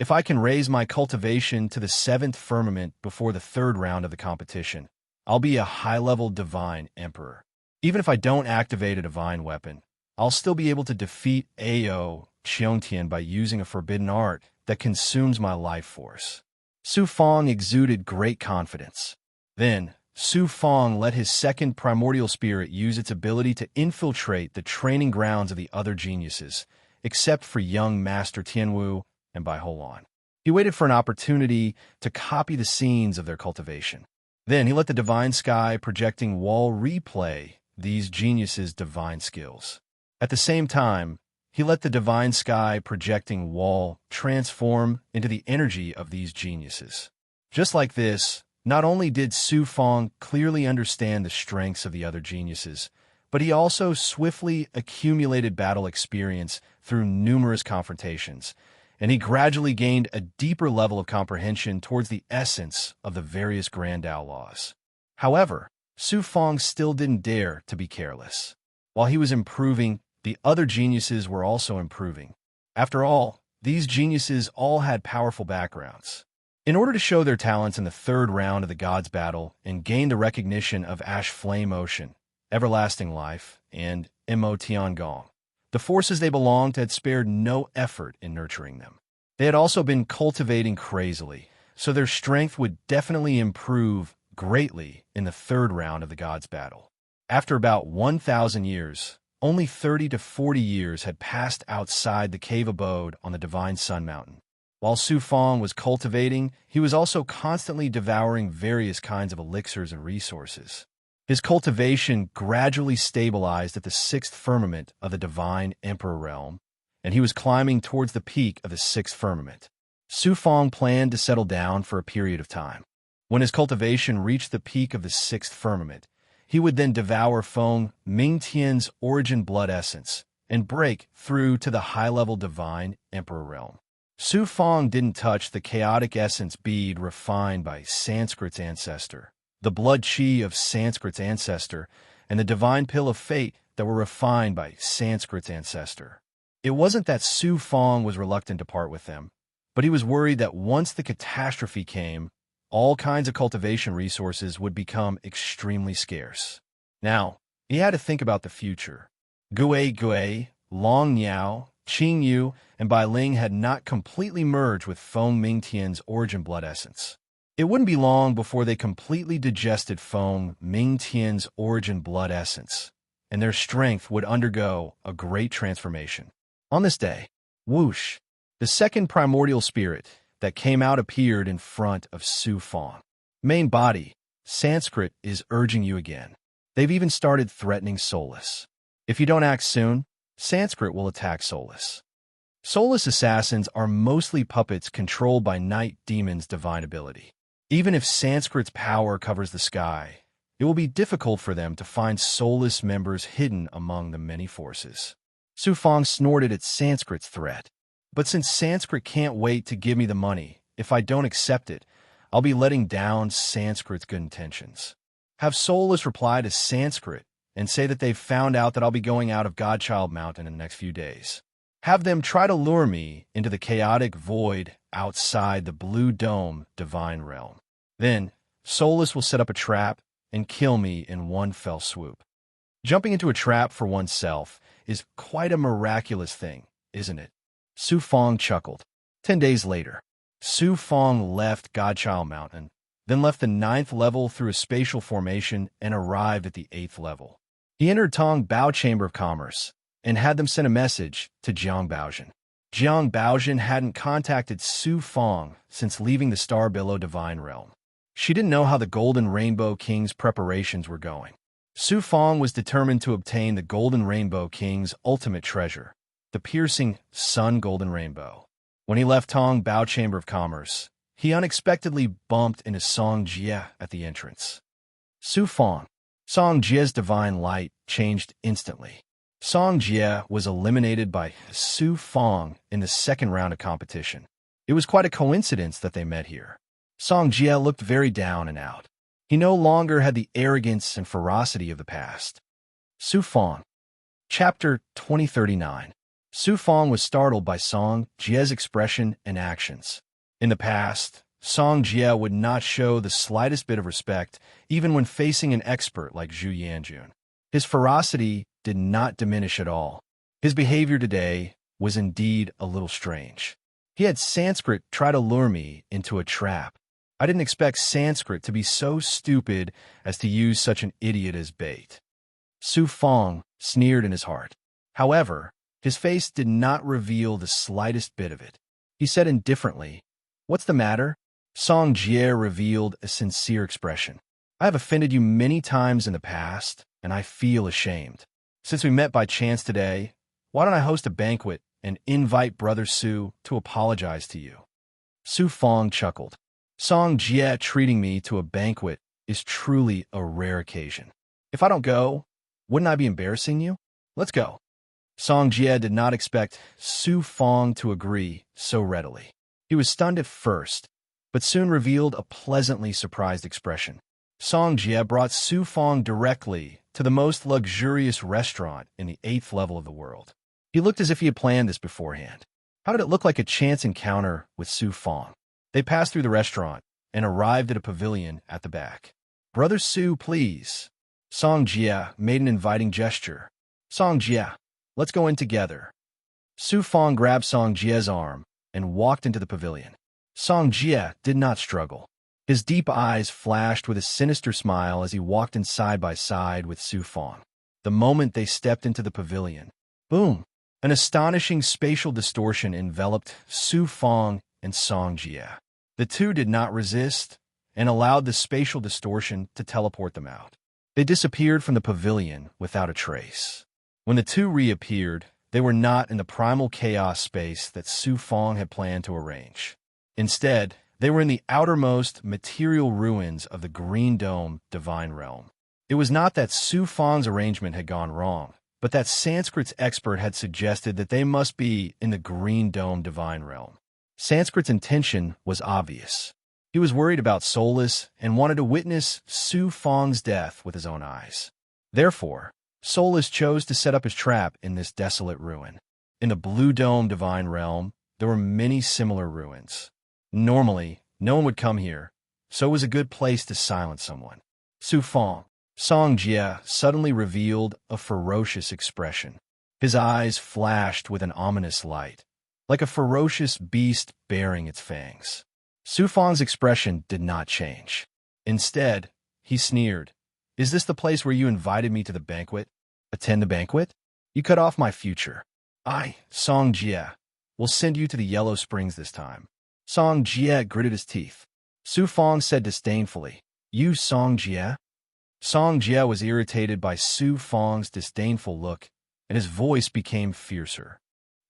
If I can raise my cultivation to the 7th firmament before the 3rd round of the competition, I'll be a high-level Divine Emperor. Even if I don't activate a divine weapon, I'll still be able to defeat Ao Cheongtian by using a forbidden art that consumes my life force. Su Fong exuded great confidence. Then, Su Fong let his second primordial spirit use its ability to infiltrate the training grounds of the other geniuses, except for young Master Tianwu and Bai Holon. He waited for an opportunity to copy the scenes of their cultivation. Then he let the Divine Sky projecting wall replay these geniuses' divine skills. At the same time, he let the Divine Sky projecting wall transform into the energy of these geniuses. Just like this, not only did Su Fong clearly understand the strengths of the other geniuses, but he also swiftly accumulated battle experience through numerous confrontations, and he gradually gained a deeper level of comprehension towards the essence of the various Grand Tao laws. However, Su Fong still didn't dare to be careless. While he was improving, the other geniuses were also improving. After all, these geniuses all had powerful backgrounds. In order to show their talents in the 3rd round of the Gods' Battle and gain the recognition of Ash Flame Ocean, Everlasting Life, and Mo Tiangong, the forces they belonged to had spared no effort in nurturing them. They had also been cultivating crazily, so their strength would definitely improve greatly in the 3rd round of the Gods' Battle. After about 1,000 years, only 30 to 40 years had passed outside the cave abode on the Divine Sun Mountain. While Su Fong was cultivating, he was also constantly devouring various kinds of elixirs and resources. His cultivation gradually stabilized at the 6th firmament of the Divine Emperor realm, and he was climbing towards the peak of the 6th firmament. Su Fong planned to settle down for a period of time. When his cultivation reached the peak of the 6th firmament, he would then devour Feng Mingtian's origin blood essence and break through to the high-level Divine Emperor realm. Su Fong didn't touch the chaotic essence bead refined by Sanskrit's ancestor, the blood chi of Sanskrit's ancestor, and the divine pill of fate that were refined by Sanskrit's ancestor. It wasn't that Su Fong was reluctant to part with them, but he was worried that once the catastrophe came, all kinds of cultivation resources would become extremely scarce. Now, he had to think about the future. Gui, Long Niao, Qing Yu, and Bai Ling had not completely merged with Feng Mingtian's origin blood essence. It wouldn't be long before they completely digested Feng Mingtian's origin blood essence, and their strength would undergo a great transformation. On this day, whoosh, the second primordial spirit that came out appeared in front of Su Fong. Main body, Sanskrit is urging you again. They've even started threatening Solus. If you don't act soon, Sanskrit will attack Solus. Solus assassins are mostly puppets controlled by night demons' divine ability. Even if Sanskrit's power covers the sky, it will be difficult for them to find Solus members hidden among the many forces. Su Fong snorted at Sanskrit's threat. But since Sanskrit can't wait to give me the money, if I don't accept it, I'll be letting down Sanskrit's good intentions. Have Solus reply to Sanskrit and say that they've found out that I'll be going out of Godchild Mountain in the next few days. Have them try to lure me into the chaotic void outside the Blue Dome divine realm. Then, Solus will set up a trap and kill me in one fell swoop. Jumping into a trap for oneself is quite a miraculous thing, isn't it? Su Fong chuckled. 10 days later, Su Fong left Godchild Mountain, then left the 9th level through a spatial formation and arrived at the 8th level. He entered Tong Bao Chamber of Commerce and had them send a message to Jiang Baozhen. Jiang Baozhen hadn't contacted Su Fong since leaving the Star Billow Divine Realm. She didn't know how the Golden Rainbow King's preparations were going. Su Fong was determined to obtain the Golden Rainbow King's ultimate treasure, the piercing Sun Golden Rainbow. When he left Tong Bao Chamber of Commerce, he unexpectedly bumped into Song Jie at the entrance. Su Fong. Song Jie's divine light changed instantly. Song Jie was eliminated by Su Fong in the second round of competition. It was quite a coincidence that they met here. Song Jie looked very down and out. He no longer had the arrogance and ferocity of the past. Su Fong. Chapter 2039. Su Fong was startled by Song Jie's expression and actions. In the past, Song Jie would not show the slightest bit of respect, even when facing an expert like Zhu Yanjun. His ferocity did not diminish at all. His behavior today was indeed a little strange. He had Sanskrit try to lure me into a trap. I didn't expect Sanskrit to be so stupid as to use such an idiot as bait. Su Fong sneered in his heart. However, his face did not reveal the slightest bit of it. He said indifferently, "What's the matter?" Song Jie revealed a sincere expression. "I have offended you many times in the past, and I feel ashamed. Since we met by chance today, why don't I host a banquet and invite Brother Su to apologize to you?" Su Fong chuckled. Song Jie treating me to a banquet is truly a rare occasion. If I don't go, wouldn't I be embarrassing you? Let's go. Song Jie did not expect Su Fong to agree so readily. He was stunned at first, but soon revealed a pleasantly surprised expression. Song Jie brought Su Fong directly to the most luxurious restaurant in the 8th level of the world. He looked as if he had planned this beforehand. How did it look like a chance encounter with Su Fong? They passed through the restaurant and arrived at a pavilion at the back. "Brother Su, please." Song Jie made an inviting gesture. "Song Jie, let's go in together." Su Fong grabbed Song Jie's arm and walked into the pavilion. Song Jie did not struggle. His deep eyes flashed with a sinister smile as he walked in side by side with Su Fong. The moment they stepped into the pavilion, boom! An astonishing spatial distortion enveloped Su Fong and Song Jie. The two did not resist and allowed the spatial distortion to teleport them out. They disappeared from the pavilion without a trace. When the two reappeared, they were not in the primal chaos space that Su Fong had planned to arrange. Instead, they were in the outermost material ruins of the Green Dome Divine Realm. It was not that Su Fong's arrangement had gone wrong, but that Sanskrit's expert had suggested that they must be in the Green Dome Divine Realm. Sanskrit's intention was obvious. He was worried about Soulless and wanted to witness Su Fang's death with his own eyes. Therefore, Soulless chose to set up his trap in this desolate ruin. In the Blue Dome divine realm, there were many similar ruins. Normally, no one would come here, so it was a good place to silence someone. Su Fang, Song Jie, suddenly revealed a ferocious expression. His eyes flashed with an ominous light, like a ferocious beast baring its fangs. Su Fang's expression did not change. Instead, he sneered. "Is this the place where you invited me to the banquet? Attend the banquet? You cut off my future. I, Song Jie, will send you to the Yellow Springs this time." Song Jie gritted his teeth. Su Fang said disdainfully, "You Song Jie?" Song Jie was irritated by Su Fang's disdainful look, and his voice became fiercer.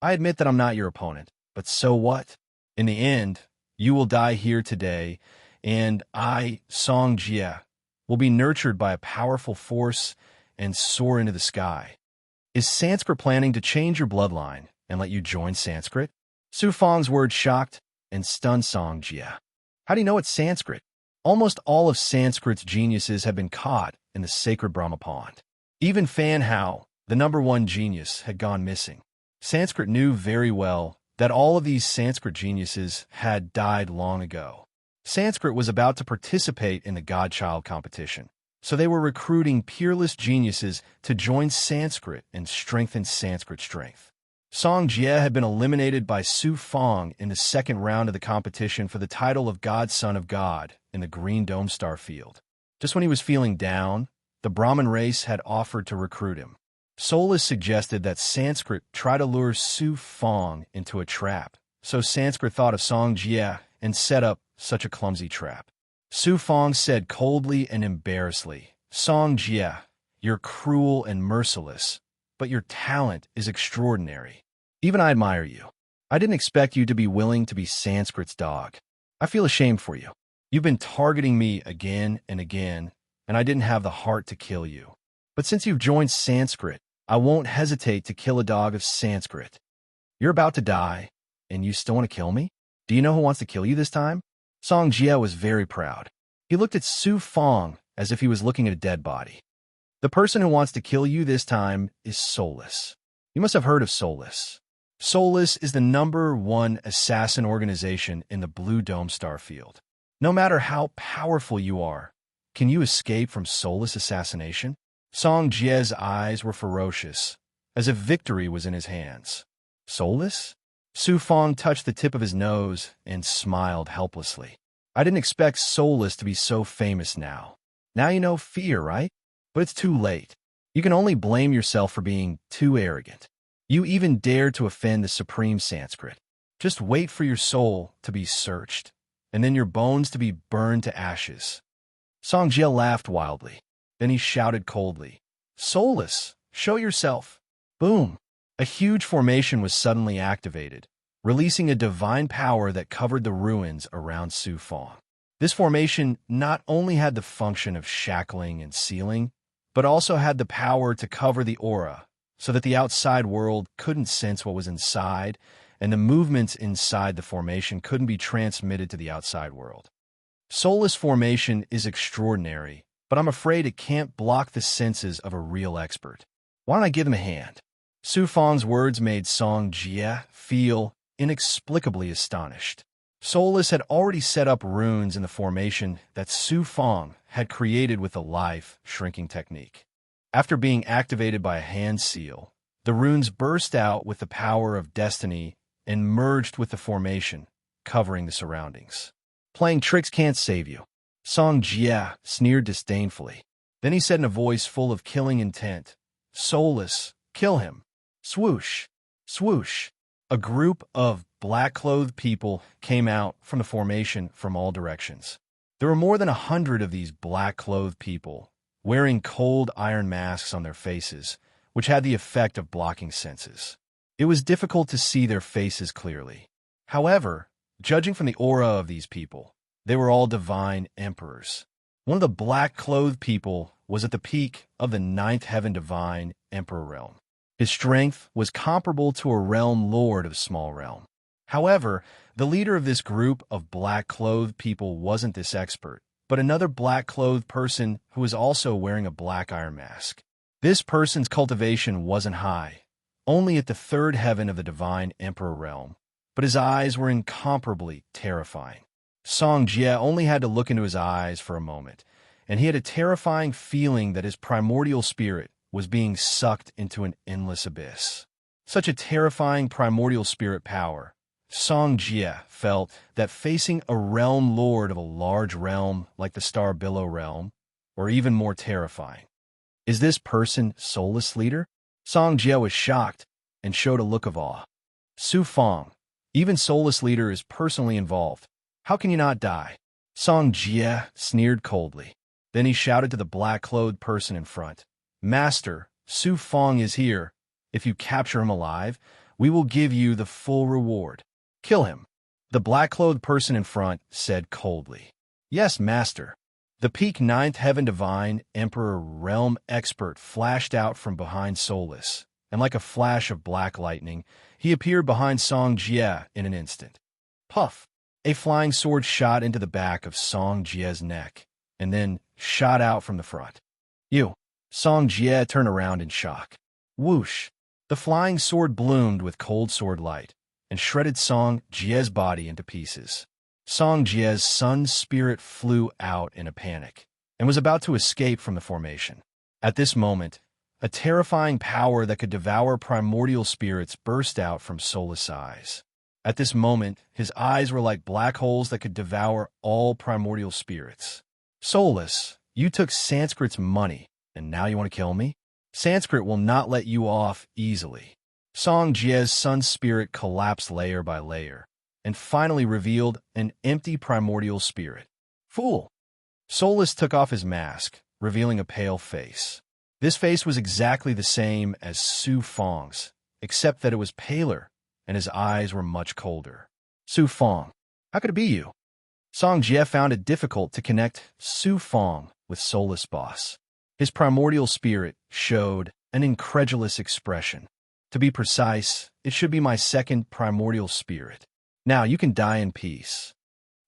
"I admit that I'm not your opponent, but so what? In the end, you will die here today, and I, Song Jie, will be nurtured by a powerful force and soar into the sky." Is Sanskrit planning to change your bloodline and let you join Sanskrit? Su Fang's words shocked and stunned Song Jie. How do you know it's Sanskrit? Almost all of Sanskrit's geniuses have been caught in the sacred Brahma pond. Even Fan Hao, the #1 genius, had gone missing. Sanskrit knew very well that all of these Sanskrit geniuses had died long ago. Sanskrit was about to participate in the Godchild competition, so they were recruiting peerless geniuses to join Sanskrit and strengthen Sanskrit's strength. Song Jie had been eliminated by Su Fang in the second round of the competition for the title of Godson of God in the Green Dome Star Field. Just when he was feeling down, the Brahmin race had offered to recruit him. Soulless suggested that Sanskrit try to lure Su Fang into a trap, so Sanskrit thought of Song Jie and set up such a clumsy trap. Su Fang said coldly and embarrassedly, "Song Jie, you're cruel and merciless, but your talent is extraordinary. Even I admire you. I didn't expect you to be willing to be Sanskrit's dog. I feel ashamed for you. You've been targeting me again and again, and I didn't have the heart to kill you. But since you've joined Sanskrit, I won't hesitate to kill a dog of Sanskrit. You're about to die, and you still want to kill me? Do you know who wants to kill you this time?" Song Jie was very proud. He looked at Su Fang as if he was looking at a dead body. "The person who wants to kill you this time is Soulless. You must have heard of Soulless. Soulless is the #1 assassin organization in the Blue Dome Star Field. No matter how powerful you are, can you escape from Soulless assassination?" Song Jie's eyes were ferocious, as if victory was in his hands. "Soulless?" Su Fang touched the tip of his nose and smiled helplessly. "I didn't expect Soulless to be so famous now. Now you know fear, right? But it's too late. You can only blame yourself for being too arrogant. You even dared to offend the Supreme Sanskrit. Just wait for your soul to be searched, and then your bones to be burned to ashes." Song Jie laughed wildly. Then he shouted coldly, "Soulless, show yourself." Boom! A huge formation was suddenly activated, releasing a divine power that covered the ruins around Su Fang. This formation not only had the function of shackling and sealing, but also had the power to cover the aura so that the outside world couldn't sense what was inside, and the movements inside the formation couldn't be transmitted to the outside world. Soulless formation is extraordinary, but I'm afraid it can't block the senses of a real expert. Why don't I give him a hand? Su Fang's words made Song Jie feel inexplicably astonished. Soulless had already set up runes in the formation that Su Fang had created with the life-shrinking technique. After being activated by a hand seal, the runes burst out with the power of destiny and merged with the formation, covering the surroundings. "Playing tricks can't save you." Song Jie sneered disdainfully. Then he said in a voice full of killing intent, "Soulless, kill him." Swoosh! Swoosh! A group of black-clothed people came out from the formation from all directions. There were more than 100 of these black-clothed people, wearing cold iron masks on their faces, which had the effect of blocking senses. It was difficult to see their faces clearly. However, judging from the aura of these people, they were all divine emperors. One of the black-clothed people was at the peak of the 9th heaven divine emperor realm. His strength was comparable to a realm lord of small realm. However, the leader of this group of black-clothed people wasn't this expert, but another black-clothed person who was also wearing a black iron mask. This person's cultivation wasn't high, only at the third heaven of the divine emperor realm, but his eyes were incomparably terrifying. Song Jie only had to look into his eyes for a moment, and he had a terrifying feeling that his primordial spirit was being sucked into an endless abyss. Such a terrifying primordial spirit power, Song Jie felt that facing a realm lord of a large realm like the Star Billow realm, or even more terrifying. Is this person soulless leader? Song Jie was shocked and showed a look of awe. Su Fong, even soulless leader is personally involved. How can you not die? Song Jie sneered coldly. Then he shouted to the black-clothed person in front. Master, Su Fong is here. If you capture him alive, we will give you the full reward. Kill him. The black-clothed person in front said coldly. Yes, master. The peak ninth heaven divine emperor realm expert flashed out from behind Soulless, and like a flash of black lightning, he appeared behind Song Jie in an instant. Puff! A flying sword shot into the back of Song Jie's neck, and then shot out from the front. You! Song Jie turned around in shock. Whoosh! The flying sword bloomed with cold sword light, and shredded Song Jie's body into pieces. Song Jie's sun spirit flew out in a panic, and was about to escape from the formation. At this moment, a terrifying power that could devour primordial spirits burst out from Soulless' eyes. At this moment, his eyes were like black holes that could devour all primordial spirits. Soulless, you took Sanskrit's money, and now you want to kill me? Sanskrit will not let you off easily. Song Jie's sun spirit collapsed layer by layer, and finally revealed an empty primordial spirit. Fool! Soulless took off his mask, revealing a pale face. This face was exactly the same as Su Fong's, except that it was paler, and his eyes were much colder. Su Fong, how could it be you? Song Jie found it difficult to connect Su Fong with Soulless Boss. His primordial spirit showed an incredulous expression. To be precise, it should be my second primordial spirit. Now you can die in peace.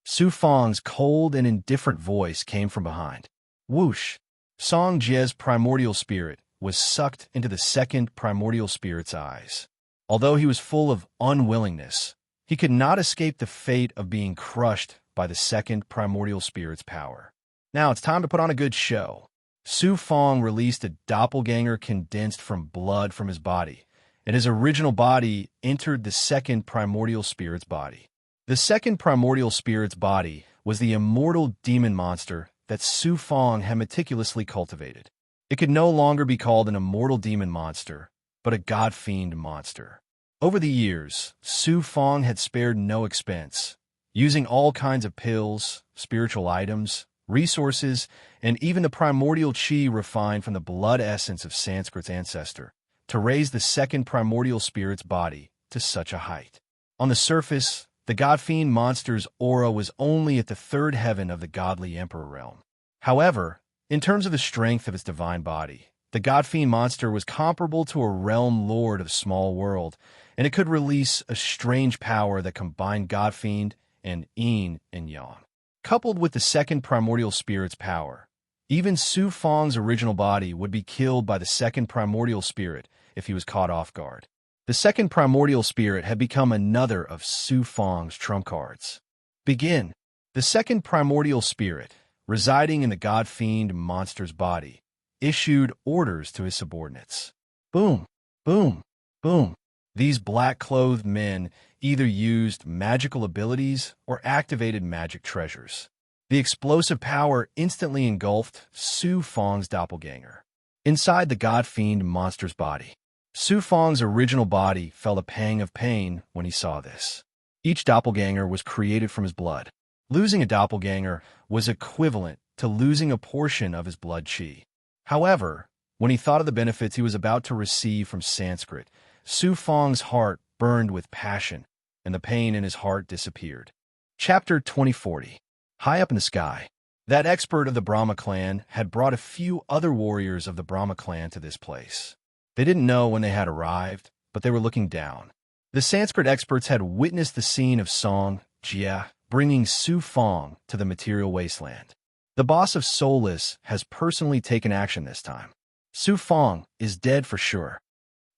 Su Fong's cold and indifferent voice came from behind. Whoosh! Song Jie's primordial spirit was sucked into the second primordial spirit's eyes. Although he was full of unwillingness, he could not escape the fate of being crushed by the second primordial spirit's power. Now it's time to put on a good show. Su Fong released a doppelganger condensed from blood from his body, and his original body entered the second primordial spirit's body. The second primordial spirit's body was the immortal demon monster that Su Fong had meticulously cultivated. It could no longer be called an immortal demon monster, but a god-fiend monster. Over the years, Su Fong had spared no expense, using all kinds of pills, spiritual items, resources, and even the primordial qi refined from the blood essence of Sanskrit's ancestor, to raise the second primordial spirit's body to such a height. On the surface, the god-fiend monster's aura was only at the third heaven of the godly emperor realm. However, in terms of the strength of its divine body, the god-fiend monster was comparable to a realm lord of small world, and it could release a strange power that combined god-fiend and yin and yang. Coupled with the second primordial spirit's power, even Su Fong's original body would be killed by the second primordial spirit if he was caught off guard. The second primordial spirit had become another of Su Fong's trump cards. Begin. The second primordial spirit, residing in the god-fiend monster's body, issued orders to his subordinates. Boom, boom, boom. These black-clothed men either used magical abilities or activated magic treasures. The explosive power instantly engulfed Su Fong's doppelganger. Inside the god-fiend monster's body, Su Fong's original body felt a pang of pain when he saw this. Each doppelganger was created from his blood. Losing a doppelganger was equivalent to losing a portion of his blood qi. However, when he thought of the benefits he was about to receive from Sanskrit, Su Fong's heart burned with passion, and the pain in his heart disappeared. Chapter 2040. High up in the sky, that expert of the Brahma clan had brought a few other warriors of the Brahma clan to this place. They didn't know when they had arrived, but they were looking down. The Sanskrit experts had witnessed the scene of Song Jia bringing Su Fong to the material wasteland. The boss of Soulless has personally taken action this time. Su Fong is dead for sure.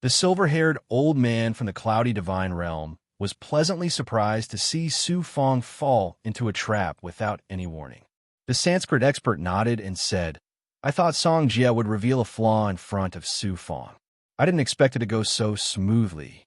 The silver-haired old man from the cloudy divine realm was pleasantly surprised to see Su Fong fall into a trap without any warning. The Sanskrit expert nodded and said, "I thought Song Jia would reveal a flaw in front of Su Fong. I didn't expect it to go so smoothly."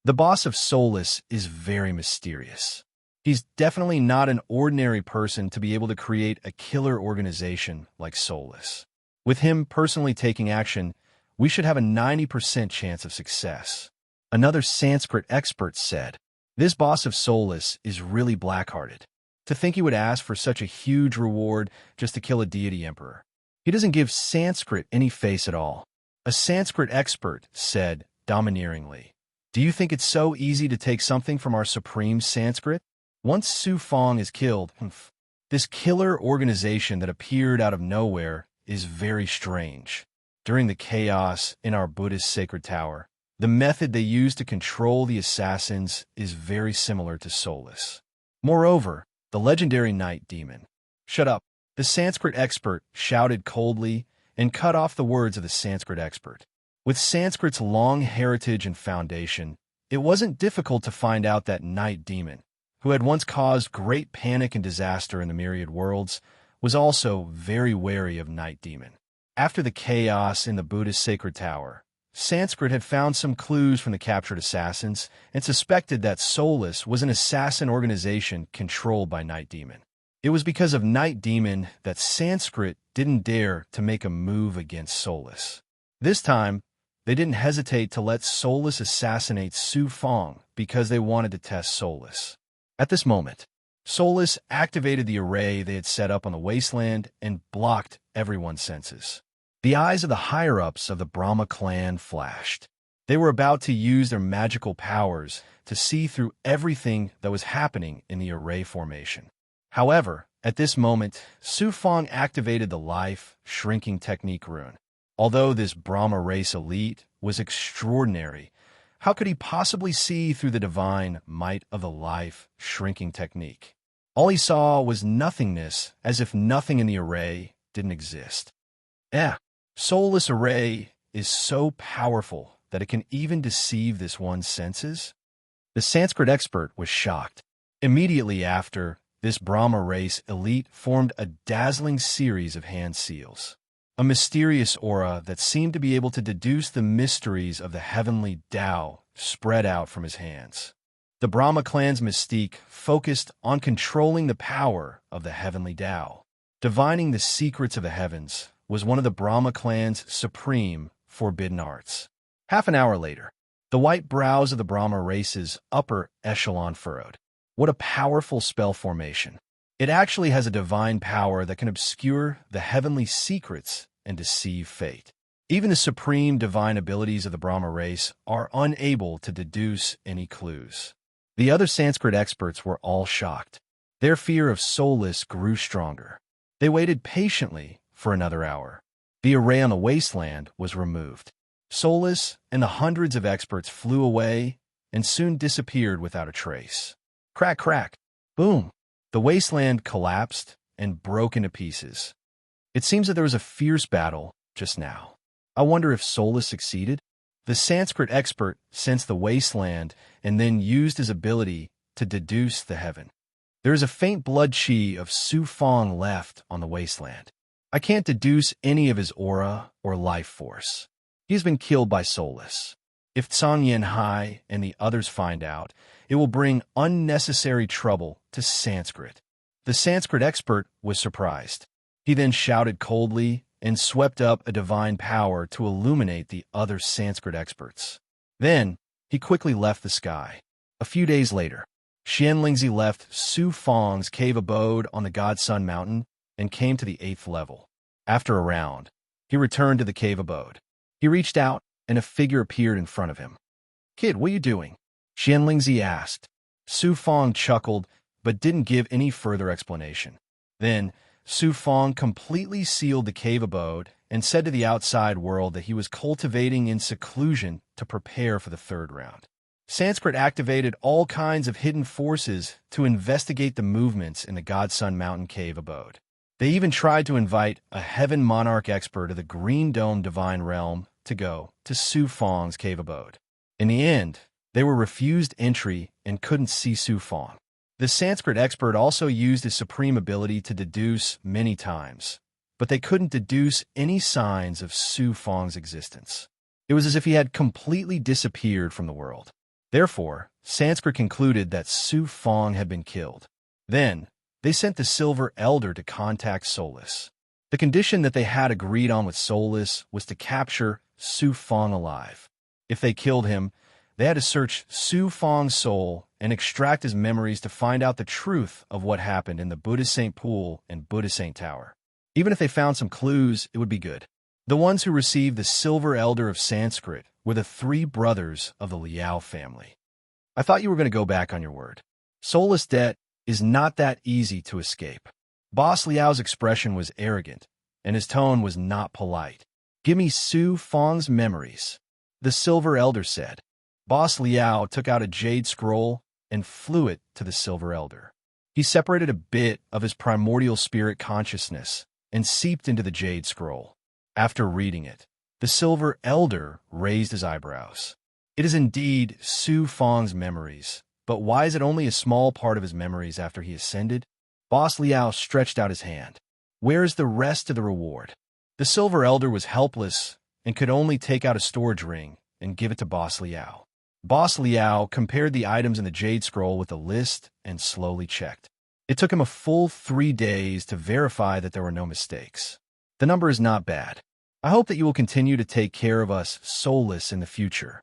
The boss of Soulless is very mysterious. He's definitely not an ordinary person to be able to create a killer organization like Soulless. With him personally taking action, we should have a 90% chance of success. Another Sanskrit expert said, "This boss of Soulless is really black-hearted. To think he would ask for such a huge reward just to kill a deity emperor. He doesn't give Sanskrit any face at all." A Sanskrit expert said domineeringly, "Do you think it's so easy to take something from our supreme Sanskrit? Once Su Fong is killed, this killer organization that appeared out of nowhere is very strange. During the chaos in our Buddhist sacred tower, the method they use to control the assassins is very similar to Soulless. Moreover, the legendary night demon." "Shut up," the Sanskrit expert shouted coldly and cut off the words of the Sanskrit expert. With Sanskrit's long heritage and foundation, it wasn't difficult to find out that night demon, who had once caused great panic and disaster in the myriad worlds, was also very wary of night demon. After the chaos in the Buddhist sacred tower, Sanskrit had found some clues from the captured assassins and suspected that Soulless was an assassin organization controlled by night demon. It was because of night demon that Sanskrit didn't dare to make a move against Soulless. This time, they didn't hesitate to let Soulless assassinate Su Fong because they wanted to test Soulless. At this moment, Soulless activated the array they had set up on the wasteland and blocked everyone's senses. The eyes of the higher-ups of the Brahma clan flashed. They were about to use their magical powers to see through everything that was happening in the array formation. However, at this moment, Su Fong activated the life shrinking technique rune. Although this Brahma race elite was extraordinary, how could he possibly see through the divine might of the life shrinking technique? All he saw was nothingness, as if nothing in the array didn't exist. Soulless array is so powerful that it can even deceive this one's senses? The Sanskrit expert was shocked. Immediately after, this Brahma race elite formed a dazzling series of hand seals. A mysterious aura that seemed to be able to deduce the mysteries of the heavenly Tao spread out from his hands. The Brahma clan's mystique focused on controlling the power of the heavenly Tao. Divining the secrets of the heavens was one of the Brahma clan's supreme forbidden arts. Half an hour later, the white brows of the Brahma race's upper echelon furrowed. What a powerful spell formation. It actually has a divine power that can obscure the heavenly secrets and deceive fate. Even the supreme divine abilities of the Brahma race are unable to deduce any clues. The other Sanskrit experts were all shocked. Their fear of Soulless grew stronger. They waited patiently for another hour. The array on the wasteland was removed. Soulless and the hundreds of experts flew away and soon disappeared without a trace. Crack, crack, boom. The wasteland collapsed and broke into pieces. It seems that there was a fierce battle just now. I wonder if Soulless succeeded? The Sanskrit expert sensed the wasteland and then used his ability to deduce the heaven. There is a faint blood chi of Su Fong left on the wasteland. I can't deduce any of his aura or life force. He's been killed by Soulless. If Tsang Yen Hai and the others find out, it will bring unnecessary trouble to Sanskrit. The Sanskrit expert was surprised. He then shouted coldly and swept up a divine power to illuminate the other Sanskrit experts. Then, he quickly left the sky. A few days later, Xianlingzi left Su Fong's cave abode on the Godsun Mountain and came to the 8th level. After a round, he returned to the cave abode. He reached out, and a figure appeared in front of him. "Kid, what are you doing?" Xianlingzi asked. Su Fong chuckled, but didn't give any further explanation. Then, Su Fong completely sealed the cave abode and said to the outside world that he was cultivating in seclusion to prepare for the 3rd round. Sanskrit activated all kinds of hidden forces to investigate the movements in the Godson Mountain cave abode. They even tried to invite a heaven monarch expert of the Green Dome divine realm to go to Su Fang's cave abode. In the end, they were refused entry and couldn't see Su Fang. The Sanskrit expert also used his supreme ability to deduce many times, but they couldn't deduce any signs of Su Fang's existence. It was as if he had completely disappeared from the world. Therefore, Sanskrit concluded that Su Fang had been killed. Then, they sent the Silver Elder to contact Solus. The condition that they had agreed on with Solus was to capture Su Fang alive. If they killed him, they had to search Su Fang's soul and extract his memories to find out the truth of what happened in the Buddha Saint Pool and Buddha Saint Tower. Even if they found some clues, it would be good. The ones who received the Silver Elder of Sanskrit were the 3 brothers of the Liao family. I thought you were going to go back on your word. Soulless debt is not that easy to escape. Boss Liao's expression was arrogant, and his tone was not polite. Give me Su Fang's memories, the Silver Elder said. Boss Liao took out a jade scroll and flew it to the Silver Elder. He separated a bit of his primordial spirit consciousness and seeped into the jade scroll. After reading it, the Silver Elder raised his eyebrows. It is indeed Su Fang's memories, but why is it only a small part of his memories after he ascended? Boss Liao stretched out his hand. Where is the rest of the reward? The Silver Elder was helpless and could only take out a storage ring and give it to Boss Liao. Boss Liao compared the items in the jade scroll with the list and slowly checked. It took him a full 3 days to verify that there were no mistakes. The number is not bad. I hope that you will continue to take care of us soulless in the future.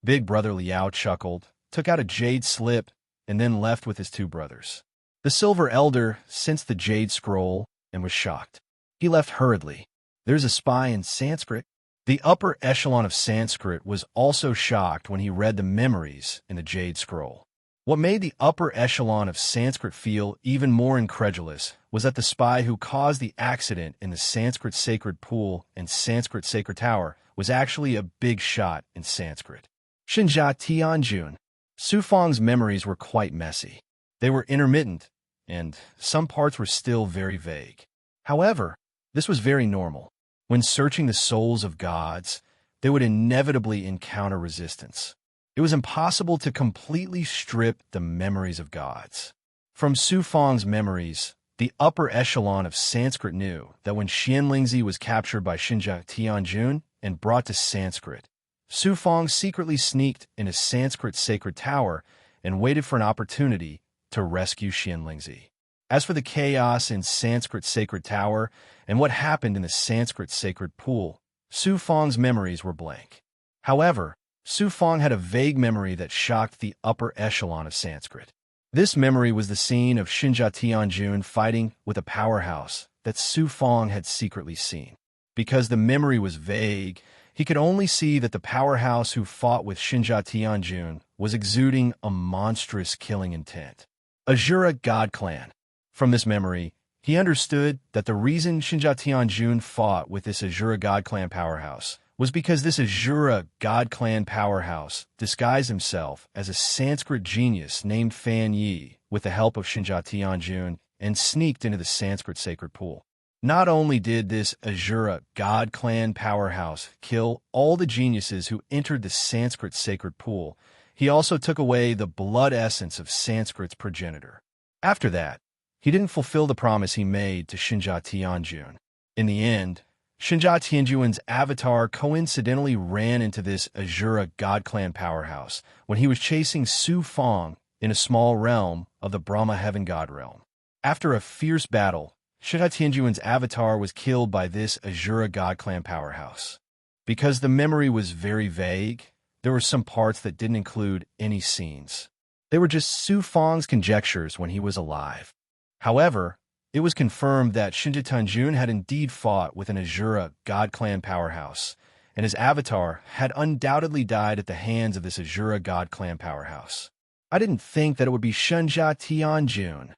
Big Brother Liao chuckled, took out a jade slip, and then left with his 2 brothers. The Silver Elder sensed the jade scroll and was shocked. He left hurriedly. There's a spy in Sanskrit. The upper echelon of Sanskrit was also shocked when he read the memories in the jade scroll. What made the upper echelon of Sanskrit feel even more incredulous was that the spy who caused the accident in the Sanskrit Sacred Pool and Sanskrit Sacred Tower was actually a big shot in Sanskrit. Xinjia Tianjun. Su Fang's memories were quite messy. They were intermittent, and some parts were still very vague. However, this was very normal. When searching the souls of gods, they would inevitably encounter resistance. It was impossible to completely strip the memories of gods. From Su Fang's memories, the upper echelon of Sanskrit knew that when Xianlingzi was captured by Xinjia Tianjun and brought to Sanskrit, Su Fang secretly sneaked in a Sanskrit sacred tower and waited for an opportunity to rescue Xianlingzi. As for the chaos in Sanskrit Sacred Tower and what happened in the Sanskrit Sacred Pool, Su Fang's memories were blank. However, Su Fang had a vague memory that shocked the upper echelon of Sanskrit. This memory was the scene of Xinjia Tianjun fighting with a powerhouse that Su Fang had secretly seen. Because the memory was vague, he could only see that the powerhouse who fought with Xinjia Tianjun was exuding a monstrous killing intent. Azura God Clan. From this memory, he understood that the reason Xinjia Tianjun fought with this Azura God Clan powerhouse was because this Azura God Clan powerhouse disguised himself as a Sanskrit genius named Fan Yi with the help of Xinjia Tianjun and sneaked into the Sanskrit Sacred Pool. Not only did this Azura God Clan powerhouse kill all the geniuses who entered the Sanskrit Sacred Pool, he also took away the blood essence of Sanskrit's progenitor. After that, he didn't fulfill the promise he made to Xinjia Tianjun. In the end, Xinjia Tianjun's avatar coincidentally ran into this Azura God Clan powerhouse when he was chasing Su Fang in a small realm of the Brahma Heaven God realm. After a fierce battle, Xinjia Tianjun's avatar was killed by this Azura God Clan powerhouse. Because the memory was very vague, there were some parts that didn't include any scenes. They were just Su Fang's conjectures when he was alive. However, it was confirmed that Xinjia Tianjun had indeed fought with an Azura God Clan powerhouse, and his avatar had undoubtedly died at the hands of this Azura God Clan powerhouse. I didn't think that it would be Xinjia Tianjun.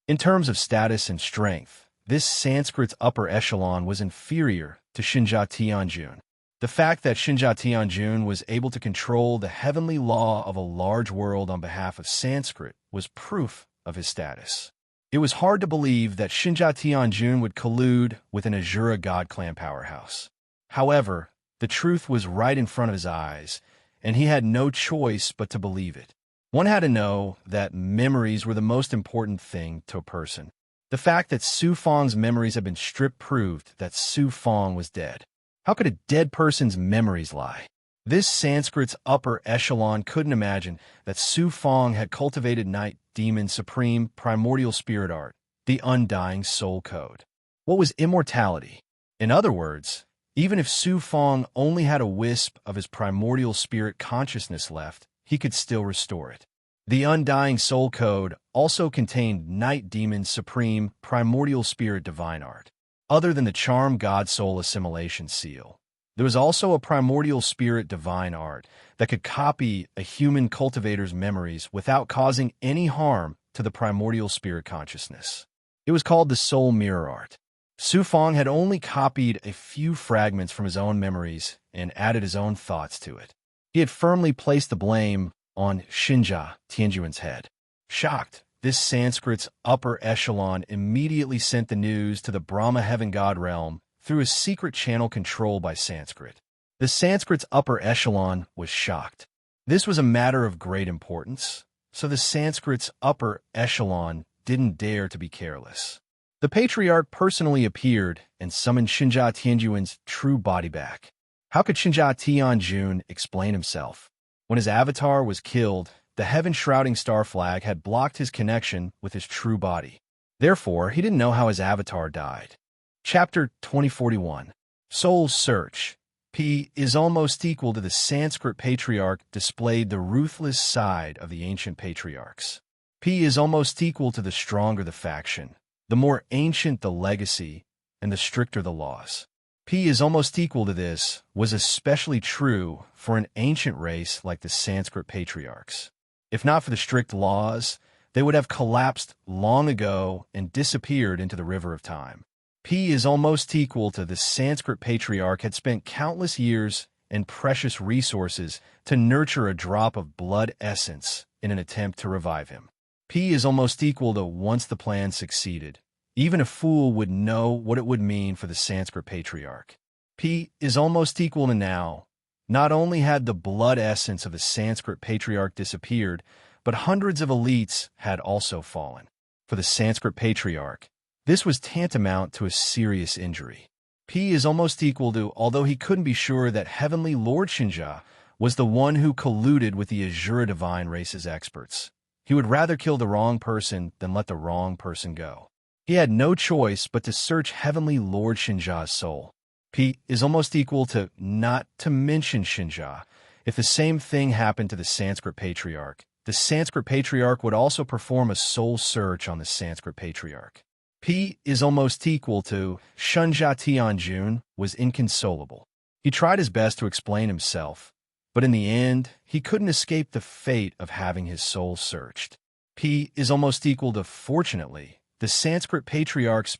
In terms of status and strength, this Sanskrit's upper echelon was inferior to Xinjia Tianjun. The fact that Shinja Tianjun was able to control the heavenly law of a large world on behalf of Sanskrit was proof of his status. It was hard to believe that Shinja Tianjun would collude with an Azura god clan powerhouse. However, the truth was right in front of his eyes, and he had no choice but to believe it. One had to know that memories were the most important thing to a person. The fact that Su Fang's memories had been stripped proved that Su Fang was dead. How could a dead person's memories lie? This Sanskrit's upper echelon couldn't imagine that Su Fang had cultivated Night Demon's supreme primordial spirit art, the undying soul code. What was immortality? In other words, even if Su Fang only had a wisp of his primordial spirit consciousness left, he could still restore it. The undying soul code also contained Night Demon's supreme primordial spirit divine art. Other than the charm God soul assimilation seal, there was also a primordial spirit divine art that could copy a human cultivator's memories without causing any harm to the primordial spirit consciousness. It was called the soul mirror art. Su Fang had only copied a few fragments from his own memories and added his own thoughts to it. He had firmly placed the blame on Shinja Tianjun's head. Shocked, this Sanskrit's upper echelon immediately sent the news to the Brahma heaven god realm through a secret channel controlled by Sanskrit. The Sanskrit's upper echelon was shocked. This was a matter of great importance, so the Sanskrit's upper echelon didn't dare to be careless. The patriarch personally appeared and summoned Shinja Tianjun's true body back. How could Shinja Tianjun explain himself? When his avatar was killed, the heaven-shrouding star flag had blocked his connection with his true body. Therefore, he didn't know how his avatar died. Chapter 2041. Soul's Search. P is almost equal to the Sanskrit patriarch displayed the ruthless side of the ancient patriarchs. P is almost equal to the stronger the faction, the more ancient the legacy, and the stricter the laws. P is almost equal to this was especially true for an ancient race like the Sanskrit patriarchs. If not for the strict laws, they would have collapsed long ago and disappeared into the river of time. P is almost equal to the Sanskrit patriarch had spent countless years and precious resources to nurture a drop of blood essence in an attempt to revive him. P is almost equal to once the plan succeeded. Even a fool would know what it would mean for the Sanskrit patriarch. P is almost equal to now. Not only had the blood essence of the Sanskrit patriarch disappeared, but hundreds of elites had also fallen. For the Sanskrit patriarch, this was tantamount to a serious injury. P is almost equal to, although he couldn't be sure that Heavenly Lord Shinja was the one who colluded with the Azura divine race's experts. He would rather kill the wrong person than let the wrong person go. He had no choice but to search Heavenly Lord Shinja's soul. P is almost equal to not to mention Shinja. If the same thing happened to the Sanskrit patriarch, the Sanskrit patriarch would also perform a soul search on the Sanskrit patriarch. P is almost equal to Shinja Tianjun was inconsolable. He tried his best to explain himself, but in the end, he couldn't escape the fate of having his soul searched. P is almost equal to, fortunately, the Sanskrit patriarchs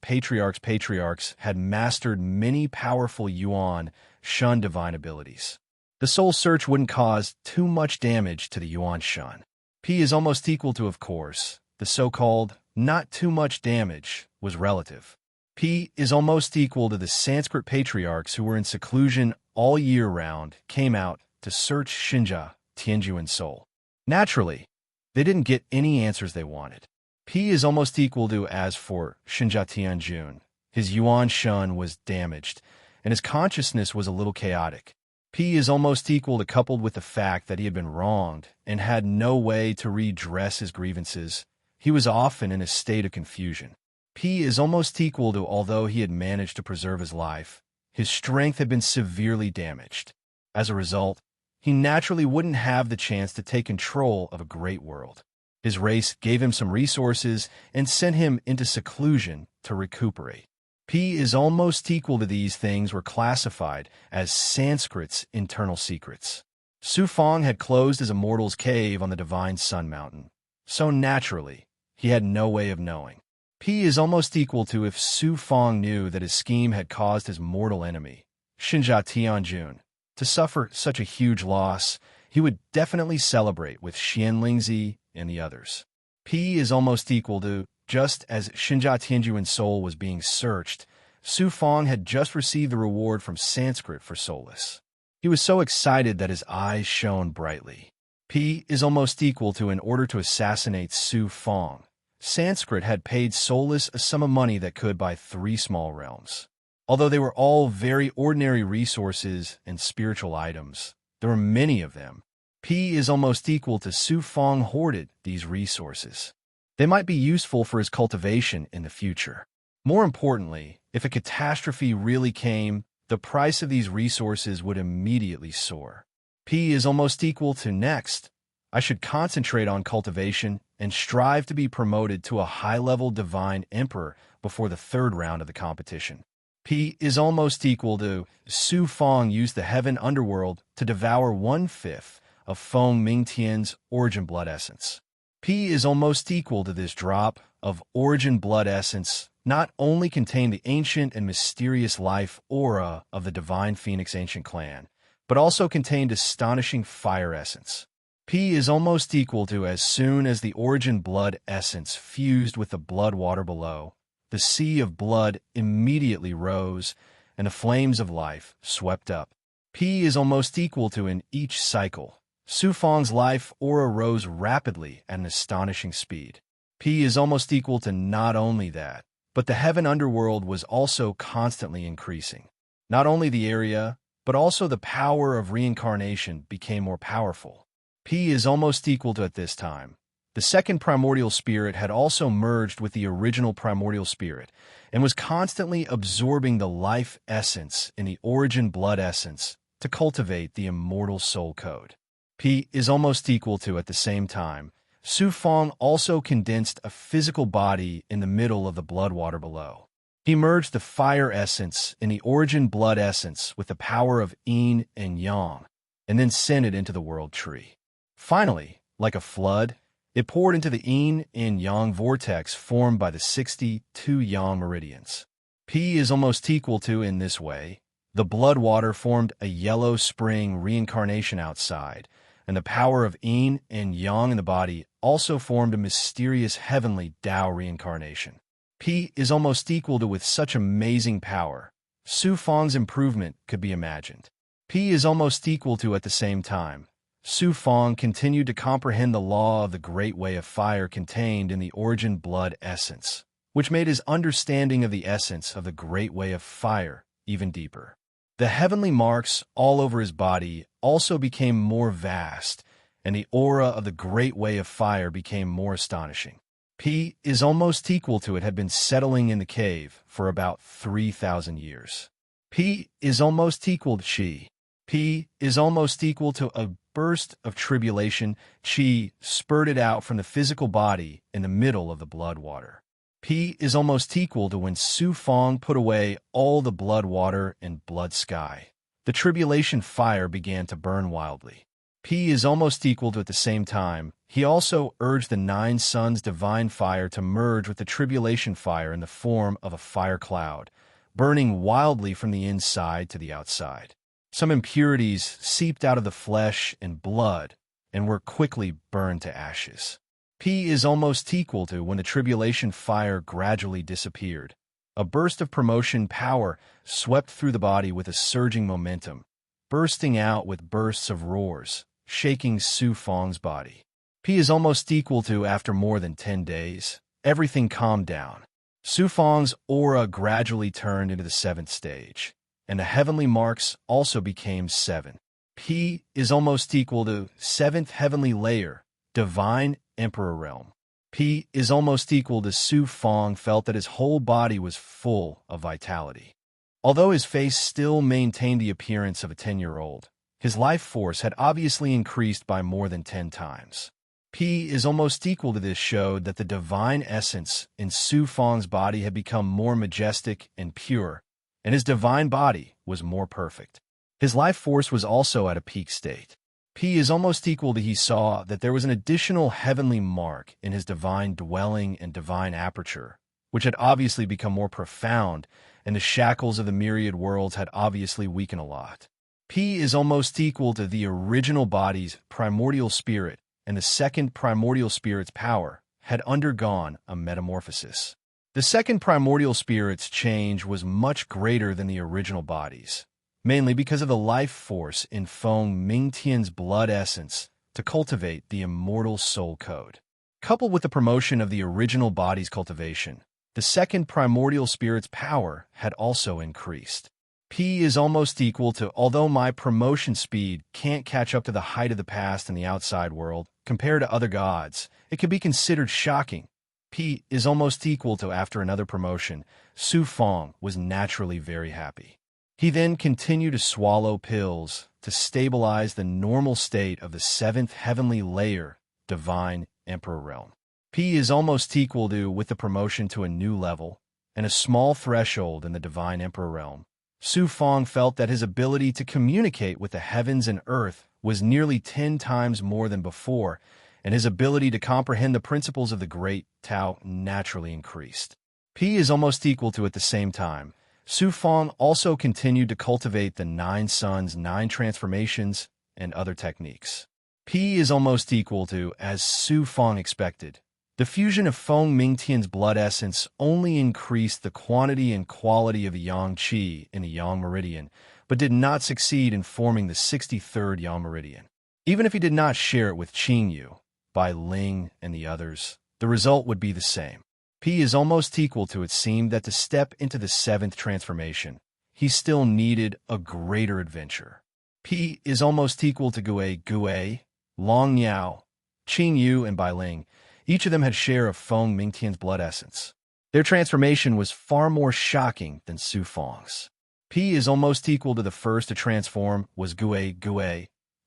had mastered many powerful Yuan Shun divine abilities. The soul search wouldn't cause too much damage to the Yuan Shun. P is almost equal to, of course, the so-called not too much damage was relative. P is almost equal to the Sanskrit patriarchs who were in seclusion all year round came out to search Shinja Tianjun's soul. Naturally, they didn't get any answers they wanted. P is almost equal to, as for Shinja Tianjun, his Yuan Shun was damaged, and his consciousness was a little chaotic. P is almost equal to, coupled with the fact that he had been wronged and had no way to redress his grievances, he was often in a state of confusion. P is almost equal to, although he had managed to preserve his life, his strength had been severely damaged. As a result, he naturally wouldn't have the chance to take control of a great world. His race gave him some resources and sent him into seclusion to recuperate. P is almost equal to these things were classified as Sanskrit's internal secrets. Su Fang had closed his immortal's cave on the divine Sun Mountain, so naturally, he had no way of knowing. P is almost equal to if Su Fang knew that his scheme had caused his mortal enemy, Shinja Tianjun, To suffer such a huge loss, he would definitely celebrate with Xian Lingzi and the others. P is almost equal to, just as Xinjia Tianjuan's soul was being searched, Su Fong had just received the reward from Sanskrit for solace. He was so excited that his eyes shone brightly. P is almost equal to, in order to assassinate Su Fong, Sanskrit had paid Soulless a sum of money that could buy 3 small realms. Although they were all very ordinary resources and spiritual items, there were many of them. P is almost equal to Su Fong hoarded these resources. They might be useful for his cultivation in the future. More importantly, if a catastrophe really came, the price of these resources would immediately soar. P is almost equal to next. I should concentrate on cultivation and strive to be promoted to a high-level divine emperor before the 3rd round of the competition. P is almost equal to Su Fong used the heaven underworld to devour 1/5 of Feng Mingtian's origin blood essence. P is almost equal to this drop of origin blood essence not only contained the ancient and mysterious life aura of the divine Phoenix ancient clan, but also contained astonishing fire essence. P is almost equal to, as soon as the origin blood essence fused with the blood water below, the sea of blood immediately rose, and the flames of life swept up. P is almost equal to, in each cycle, Su Fong's life aura rose rapidly at an astonishing speed. P is almost equal to not only that, but the heaven underworld was also constantly increasing. Not only the area, but also the power of reincarnation became more powerful. P is almost equal to, at this time, the second primordial spirit had also merged with the original primordial spirit and was constantly absorbing the life essence in the origin blood essence to cultivate the immortal soul code. P is almost equal to, at the same time, Su Fong also condensed a physical body in the middle of the blood water below. He merged the fire essence in the origin blood essence with the power of yin and yang, and then sent it into the world tree. Finally, like a flood, it poured into the yin and yang vortex formed by the 62 yang meridians. P is almost equal to, in this way, the blood water formed a yellow spring reincarnation outside, and the power of yin and yang in the body also formed a mysterious heavenly Tao reincarnation. P is almost equal to, with such amazing power, Su Fong's improvement could be imagined. P is almost equal to, at the same time, Su Fong continued to comprehend the law of the great way of fire contained in the origin blood essence, which made his understanding of the essence of the great way of fire even deeper. The heavenly marks all over his body also became more vast, and the aura of the great way of fire became more astonishing. P is almost equal to, it had been settling in the cave for about 3,000 years. P is almost equal to Chi. P is almost equal to a burst of tribulation. Chi spurted out from the physical body in the middle of the blood water. P is almost equal to when Su Fong put away all the blood water and blood sky. The tribulation fire began to burn wildly. P is almost equal to, at the same time, he also urged the 9 suns' divine fire to merge with the tribulation fire in the form of a fire cloud, burning wildly from the inside to the outside. Some impurities seeped out of the flesh and blood and were quickly burned to ashes. P is almost equal to, when the tribulation fire gradually disappeared, a burst of promotion power swept through the body with a surging momentum, bursting out with bursts of roars, shaking Su Fong's body. P is almost equal to, after more than 10 days, everything calmed down. Su Fong's aura gradually turned into the 7th stage, and the heavenly marks also became 7. P is almost equal to 7th heavenly layer, divine emperor realm. P is almost equal to Su Fong felt that his whole body was full of vitality. Although his face still maintained the appearance of a 10-year-old, his life force had obviously increased by more than 10 times. P is almost equal to this showed that the divine essence in Su Fong's body had become more majestic and pure, and his divine body was more perfect. His life force was also at a peak state. P is almost equal to, he saw that there was an additional heavenly mark in his divine dwelling and divine aperture, which had obviously become more profound, and the shackles of the myriad worlds had obviously weakened a lot. P is almost equal to the original body's primordial spirit, and the second primordial spirit's power had undergone a metamorphosis. The second primordial spirit's change was much greater than the original body's, mainly because of the life force in Feng Mingtian's blood essence to cultivate the immortal soul code. Coupled with the promotion of the original body's cultivation, the second primordial spirit's power had also increased. P is almost equal to, although my promotion speed can't catch up to the height of the past in the outside world, compared to other gods, it could be considered shocking. P is almost equal to, after another promotion, Su Feng was naturally very happy. He then continued to swallow pills to stabilize the normal state of the seventh heavenly layer, divine emperor realm. P is almost equal to, with the promotion to a new level and a small threshold in the divine emperor realm, Su Feng felt that his ability to communicate with the heavens and earth was nearly 10 times more than before, and his ability to comprehend the principles of the Great Tao naturally increased. P is almost equal to, at the same time, Su Feng also continued to cultivate the 9 suns, 9 transformations, and other techniques. P is almost equal to, as Su Feng expected, the fusion of Feng Mingtian's blood essence only increased the quantity and quality of yang qi in the yang meridian, but did not succeed in forming the 63rd yang meridian. Even if he did not share it with Qingyu, Bai Ling, and the others, the result would be the same. P is almost equal to, it seemed that to step into the 7th transformation, he still needed a greater adventure. P is almost equal to Gui, Long Niao, Qingyu, and Bai Ling. Each of them had share of Feng Mingtian's blood essence. Their transformation was far more shocking than Su Feng's. P is almost equal to, the first to transform was Gui,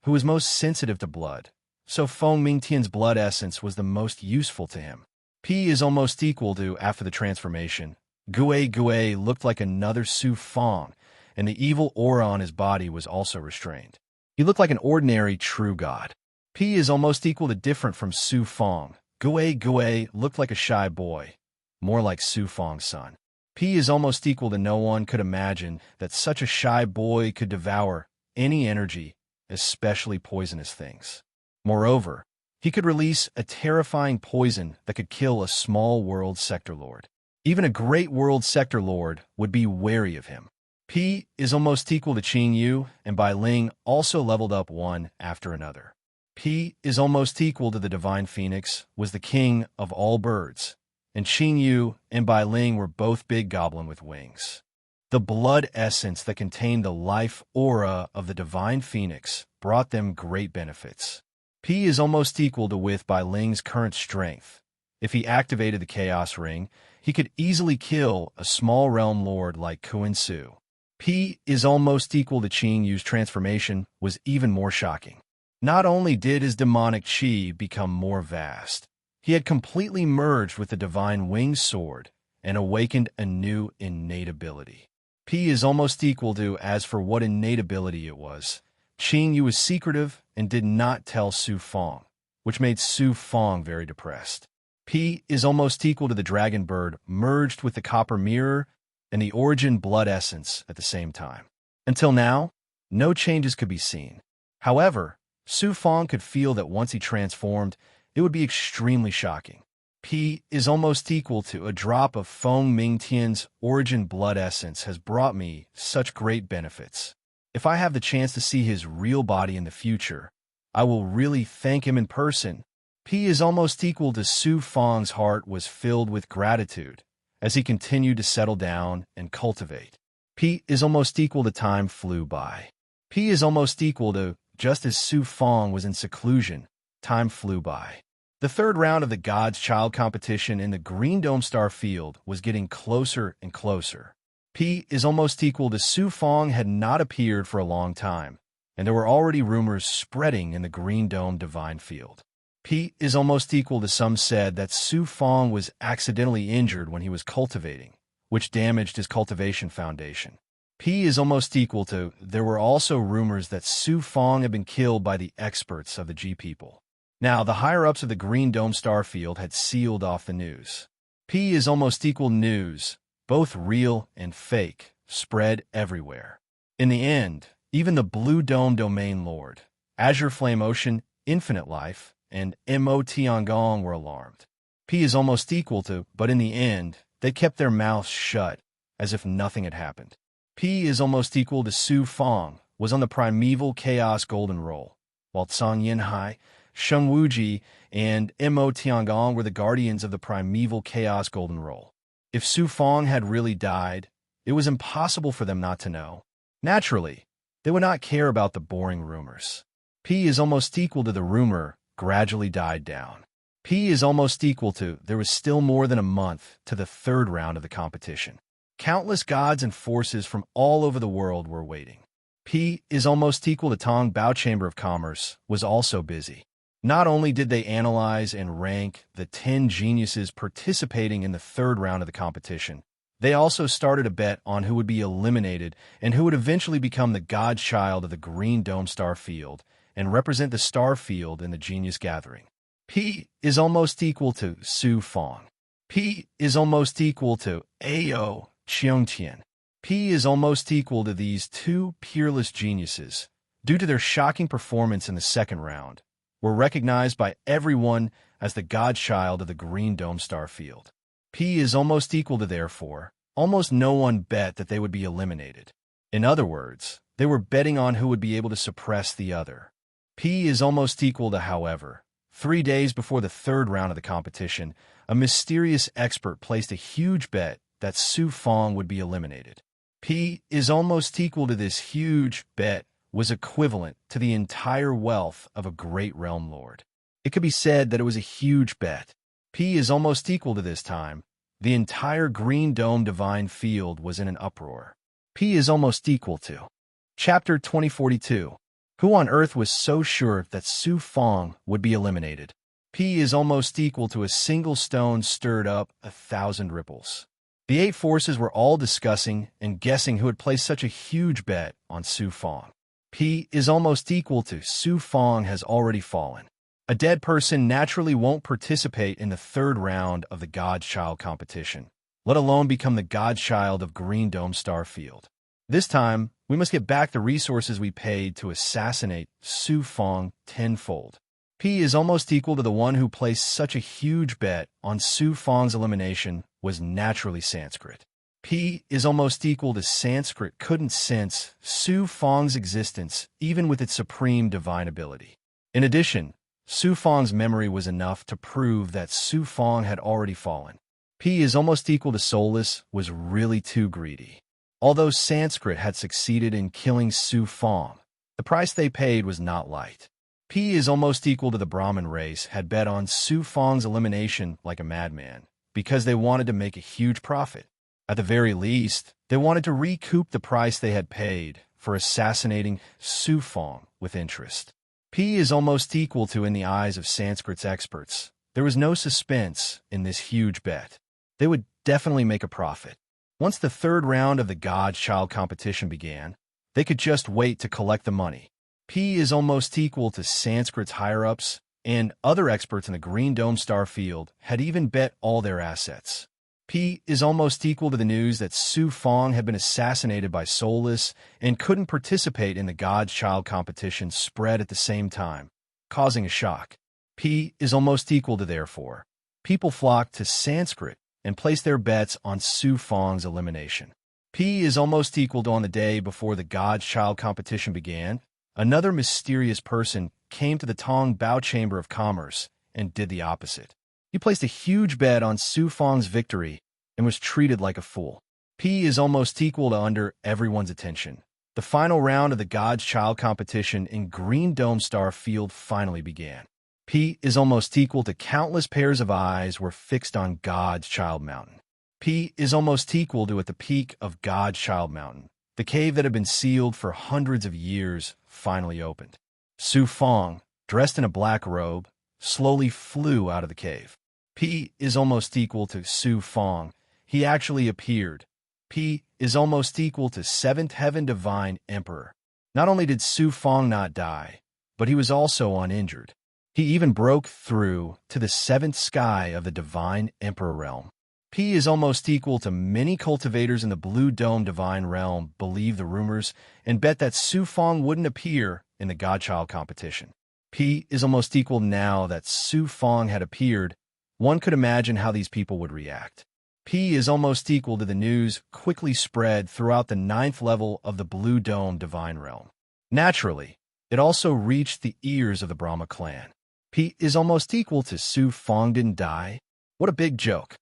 who was most sensitive to blood, so Feng Mingtian's blood essence was the most useful to him. P is almost equal to, after the transformation, Gui looked like another Su Feng, and the evil aura on his body was also restrained. He looked like an ordinary true god. P is almost equal to, different from Su Feng. Gui looked like a shy boy, more like Su Feng's son. P is almost equal to, no one could imagine that such a shy boy could devour any energy, especially poisonous things. Moreover, he could release a terrifying poison that could kill a small world sector lord. Even a great world sector lord would be wary of him. P is almost equal to Qingyu, and Bai Ling also leveled up one after another. P is almost equal to, the divine phoenix was the king of all birds, and Qingyu and Bai Ling were both big goblin with wings. The blood essence that contained the life aura of the divine phoenix brought them great benefits. P is almost equal to, with Bai Ling's current strength. If he activated the Chaos Ring, he could easily kill a small realm lord like Kuan Su. P is almost equal to, Qingyu's transformation was even more shocking. Not only did his demonic qi become more vast, he had completely merged with the divine winged sword and awakened a new innate ability. P is almost equal to, as for what innate ability it was, Qingyu was secretive and did not tell Su Feng, which made Su Feng very depressed. P is almost equal to, the dragon bird merged with the copper mirror and the origin blood essence at the same time. Until now, no changes could be seen. However, Su Feng could feel that once he transformed, it would be extremely shocking. P is almost equal to, a drop of Feng Mingtian's origin blood essence has brought me such great benefits. If I have the chance to see his real body in the future, I will really thank him in person. P is almost equal to, Su Feng's heart was filled with gratitude as he continued to settle down and cultivate. P is almost equal to, time flew by. P is almost equal to, just as Su Feng was in seclusion, time flew by. The third round of the God's Child competition in the Green Dome Star Field was getting closer and closer. P is almost equal to, Su Feng had not appeared for a long time, and there were already rumors spreading in the Green Dome Divine Field. P is almost equal to, some said that Su Feng was accidentally injured when he was cultivating, which damaged his cultivation foundation. P is almost equal to, there were also rumors that Su Feng had been killed by the experts of the G people. Now, the higher-ups of the Green Dome Star Field had sealed off the news. P is almost equal news, both real and fake, spread everywhere. In the end, even the Blue Dome Domain Lord, Azure Flame Ocean, Infinite Life, and Mo Tiangong were alarmed. P is almost equal to, but in the end, they kept their mouths shut, as if nothing had happened. P is almost equal to Su Fong, was on the primeval chaos golden roll, while Tsang Yinhai, Sheng Wuji, and Mo Tiangong were the guardians of the primeval chaos golden roll. If Su Fong had really died, it was impossible for them not to know. Naturally, they would not care about the boring rumors. P is almost equal to the rumor gradually died down. P is almost equal to there was still more than a month to the third round of the competition. Countless gods and forces from all over the world were waiting. P is almost equal to Tong Bao Chamber of Commerce was also busy. Not only did they analyze and rank the 10 geniuses participating in the third round of the competition, they also started a bet on who would be eliminated and who would eventually become the godchild of the Green Dome Star Field and represent the star field in the genius gathering. P is almost equal to Su Fong. P is almost equal to Ao Qiongtian. P is almost equal to these two peerless geniuses, due to their shocking performance in the second round, were recognized by everyone as the godchild of the Green Dome Star Field. P is almost equal to therefore, almost no one bet that they would be eliminated. In other words, they were betting on who would be able to suppress the other. P is almost equal to, however, 3 days before the third round of the competition, a mysterious expert placed a huge bet that Su Fong would be eliminated. P is almost equal to this huge bet was equivalent to the entire wealth of a great realm lord. It could be said that it was a huge bet. P is almost equal to this time. The entire Green Dome Divine Field was in an uproar. P is almost equal to. Chapter 2042. Who on earth was so sure that Su Fong would be eliminated? P is almost equal to a single stone stirred up 1,000 ripples. The 8 forces were all discussing and guessing who had placed such a huge bet on Su Fong. P is almost equal to Su Fong has already fallen. A dead person naturally won't participate in the third round of the Godchild competition, let alone become the Godchild of Green Dome Star Field. This time, we must get back the resources we paid to assassinate Su Fong tenfold. P is almost equal to the one who placed such a huge bet on Su Fong's elimination was naturally Sanskrit. P is almost equal to Sanskrit couldn't sense Su Fong's existence even with its supreme divine ability. In addition, Su Fong's memory was enough to prove that Su Fong had already fallen. P is almost equal to Soulless was really too greedy. Although Sanskrit had succeeded in killing Su Fong, the price they paid was not light. P is almost equal to the Brahmin race had bet on Su Fong's elimination like a madman, because they wanted to make a huge profit. At the very least, they wanted to recoup the price they had paid for assassinating Su Fong with interest. P is almost equal to in the eyes of Sanskrit's experts. There was no suspense in this huge bet. They would definitely make a profit. Once the third round of the Godchild competition began, they could just wait to collect the money. P is almost equal to Sanskrit's higher-ups, and other experts in the Green Dome Star Field had even bet all their assets. P is almost equal to the news that Su Fong had been assassinated by Soulless and couldn't participate in the Godchild competition spread at the same time, causing a shock. P is almost equal to therefore. People flocked to Sanskrit and placed their bets on Su Fong's elimination. P is almost equal to on the day before the Godchild competition began, another mysterious person came to the Tong Bao Chamber of Commerce and did the opposite. He placed a huge bet on Su Fong's victory and was treated like a fool. P is almost equal to under everyone's attention. The final round of the Godchild competition in Green Dome Star Field finally began. P is almost equal to countless pairs of eyes were fixed on Godchild Mountain. P is almost equal to at the peak of Godchild Mountain. The cave that had been sealed for hundreds of years finally opened. Su Fong, dressed in a black robe, slowly flew out of the cave. P is almost equal to Su Fong. He actually appeared. P is almost equal to Seventh Heaven Divine Emperor. Not only did Su Fong not die, but he was also uninjured. He even broke through to the seventh sky of the Divine Emperor realm. P is almost equal to many cultivators in the Blue Dome Divine Realm believe the rumors and bet that Su Fong wouldn't appear in the Godchild competition. P is almost equal now that Su Fong had appeared. One could imagine how these people would react. P is almost equal to the news quickly spread throughout the 9th level of the Blue Dome Divine Realm. Naturally, it also reached the ears of the Brahma clan. P is almost equal to Su Fong didn't die. What a big joke.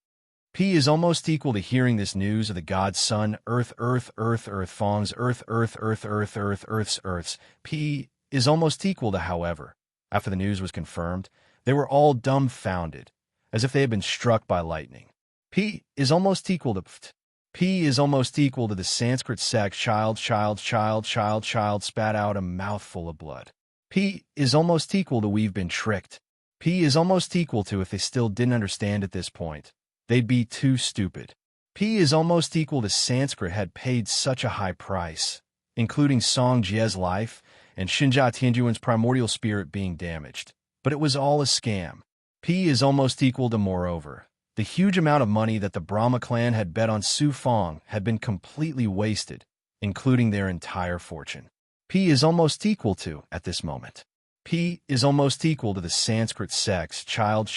P is almost equal to hearing this news of the god's son, Earth, Fong's Earth's. P is almost equal to, however, after the news was confirmed, they were all dumbfounded, as if they had been struck by lightning. P is almost equal to P is almost equal to the Sanskrit sect child spat out a mouthful of blood. P is almost equal to we've been tricked. P is almost equal to if they still didn't understand at this point, they'd be too stupid. P is almost equal to Sanskrit had paid such a high price, including Song Jie's life and Xinjia Tianjuan's primordial spirit being damaged. But it was all a scam. P is almost equal to, moreover, the huge amount of money that the Brahma clan had bet on Su Fong had been completely wasted, including their entire fortune. P is almost equal to, at this moment. P is almost equal to the Sanskrit sect's child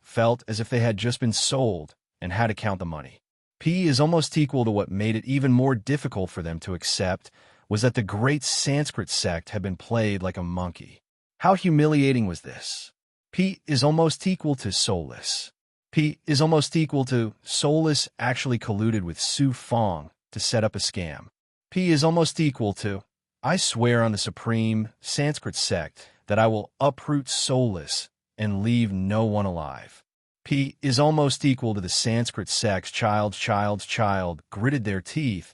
felt as if they had just been sold and had to count the money. P is almost equal to what made it even more difficult for them to accept was that the great Sanskrit sect had been played like a monkey. How humiliating was this? P is almost equal to soulless. P is almost equal to soulless actually colluded with Su Fong to set up a scam. P is almost equal to, I swear on the supreme Sanskrit sect that I will uproot soulless and leave no one alive. P is almost equal to the Sanskrit sect's child gritted their teeth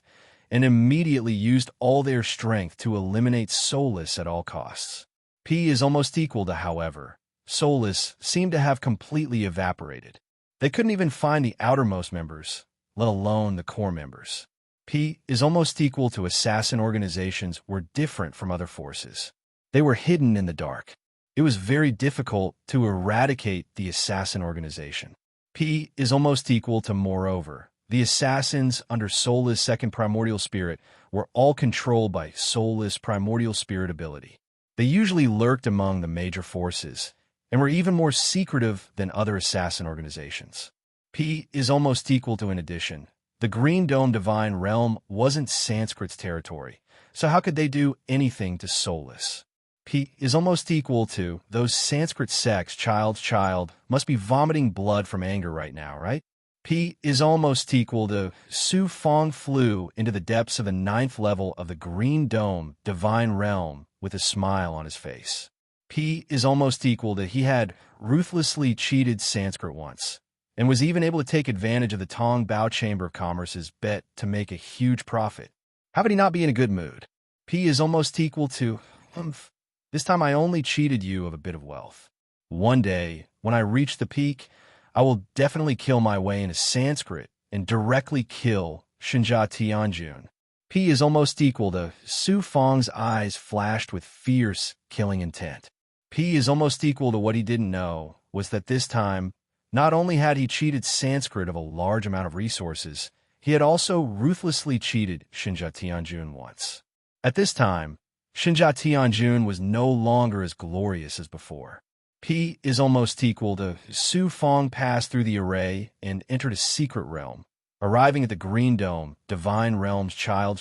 and immediately used all their strength to eliminate soulless at all costs. P is almost equal to, however, soulless seemed to have completely evaporated. They couldn't even find the outermost members, let alone the core members. P is almost equal to assassin organizations were different from other forces. They were hidden in the dark. It was very difficult to eradicate the assassin organization. P is almost equal to, moreover, the assassins under Soulless second primordial spirit were all controlled by Soulless primordial spirit ability. They usually lurked among the major forces and were even more secretive than other assassin organizations. P is almost equal to, in addition, the Green Dome Divine Realm wasn't Sanskrit's territory, so how could they do anything to Soulless? P is almost equal to those Sanskrit sects child must be vomiting blood from anger right now, right? P is almost equal to Su Fong flew into the depths of the 9th level of the Green Dome Divine Realm with a smile on his face. P is almost equal to he had ruthlessly cheated Sanskrit once, and was even able to take advantage of the Tong Bao Chamber of Commerce's bet to make a huge profit. How could he not be in a good mood? P is almost equal to, this time I only cheated you of a bit of wealth. One day, when I reach the peak, I will definitely kill my way into Sanskrit and directly kill Xinjia Tianjun. P is almost equal to Su Fong's eyes flashed with fierce, killing intent. P is almost equal to what he didn't know was that this time, not only had he cheated Sanskrit of a large amount of resources, he had also ruthlessly cheated Xinjia Tianjun once. At this time, Xinjia Tianjun was no longer as glorious as before. P is almost equal to Su Fong passed through the array and entered a secret realm, arriving at the Green Dome, Divine Realm's child.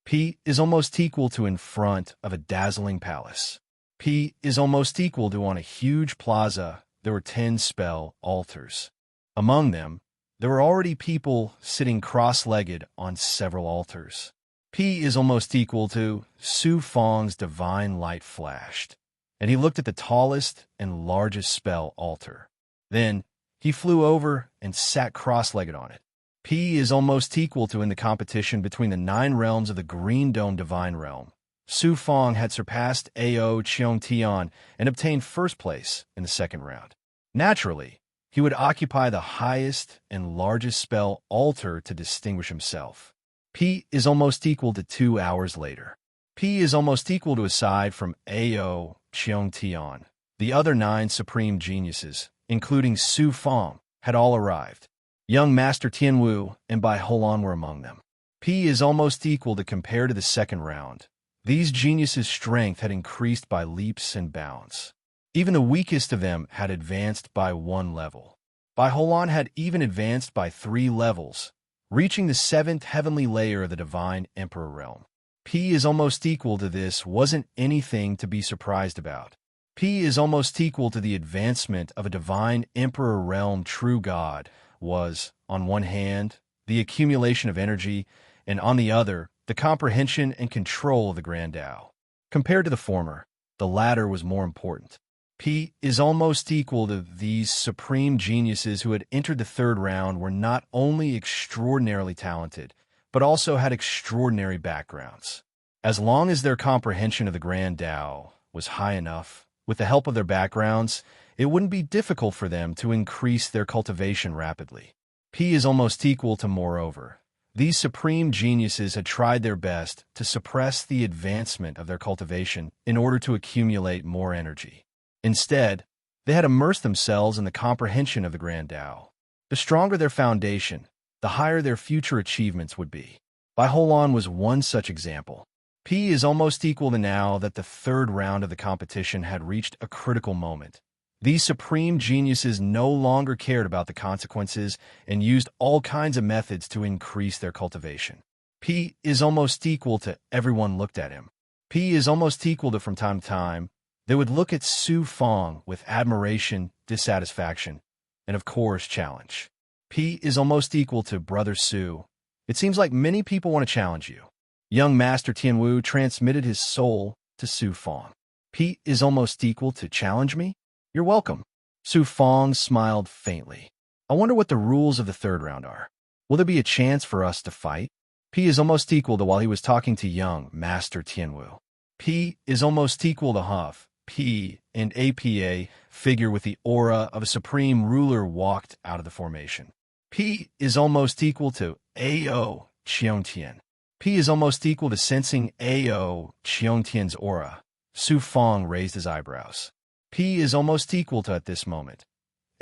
P is almost equal to in front of a dazzling palace. P is almost equal to on a huge plaza, there were 10 spell altars. Among them, there were already people sitting cross-legged on several altars. P is almost equal to Su Fong's divine light flashed, and he looked at the tallest and largest spell altar. Then, he flew over and sat cross-legged on it. P is almost equal to in the competition between the 9 realms of the Green Dome Divine Realm. Su Fong had surpassed Ao Cheong Tian and obtained first place in the second round. Naturally, he would occupy the highest and largest spell altar to distinguish himself. P is almost equal to 2 hours later. P is almost equal to aside from Ao Cheong Tian, the other 9 supreme geniuses, including Su Fong, had all arrived. Young Master Tianwu and Bai Holan were among them. P is almost equal to compare to the second round. These geniuses' strength had increased by leaps and bounds. Even the weakest of them had advanced by 1 level. Bai Holan had even advanced by 3 levels, reaching the 7th heavenly layer of the Divine Emperor realm. P is almost equal to this wasn't anything to be surprised about. P is almost equal to the advancement of a Divine Emperor realm true God was, on one hand, the accumulation of energy, and on the other, the comprehension and control of the Grand Tao. Compared to the former, the latter was more important. P is almost equal to these supreme geniuses who had entered the third round were not only extraordinarily talented, but also had extraordinary backgrounds. As long as their comprehension of the Grand Tao was high enough, with the help of their backgrounds, it wouldn't be difficult for them to increase their cultivation rapidly. P is almost equal to moreover. These supreme geniuses had tried their best to suppress the advancement of their cultivation in order to accumulate more energy. Instead, they had immersed themselves in the comprehension of the Grand Tao. The stronger their foundation, the higher their future achievements would be. Bai Holan was one such example. P is almost equal to now that the third round of the competition had reached a critical moment. These supreme geniuses no longer cared about the consequences and used all kinds of methods to increase their cultivation. P is almost equal to everyone looked at him. P is almost equal to from time to time, they would look at Su Fong with admiration, dissatisfaction, and of course challenge. P is almost equal to Brother Su. It seems like many people want to challenge you. Young Master Tianwu transmitted his soul to Su Fong. P is almost equal to challenge me? You're welcome. Su Fong smiled faintly. I wonder what the rules of the third round are. Will there be a chance for us to fight? P is almost equal to while he was talking to young Master Tianwu. P is almost equal to Huff. P and APA figure with the aura of a supreme ruler walked out of the formation. P is almost equal to AO Qiongtian. P is almost equal to sensing AO Qiongtian's aura. Su Fong raised his eyebrows. P is almost equal to at this moment.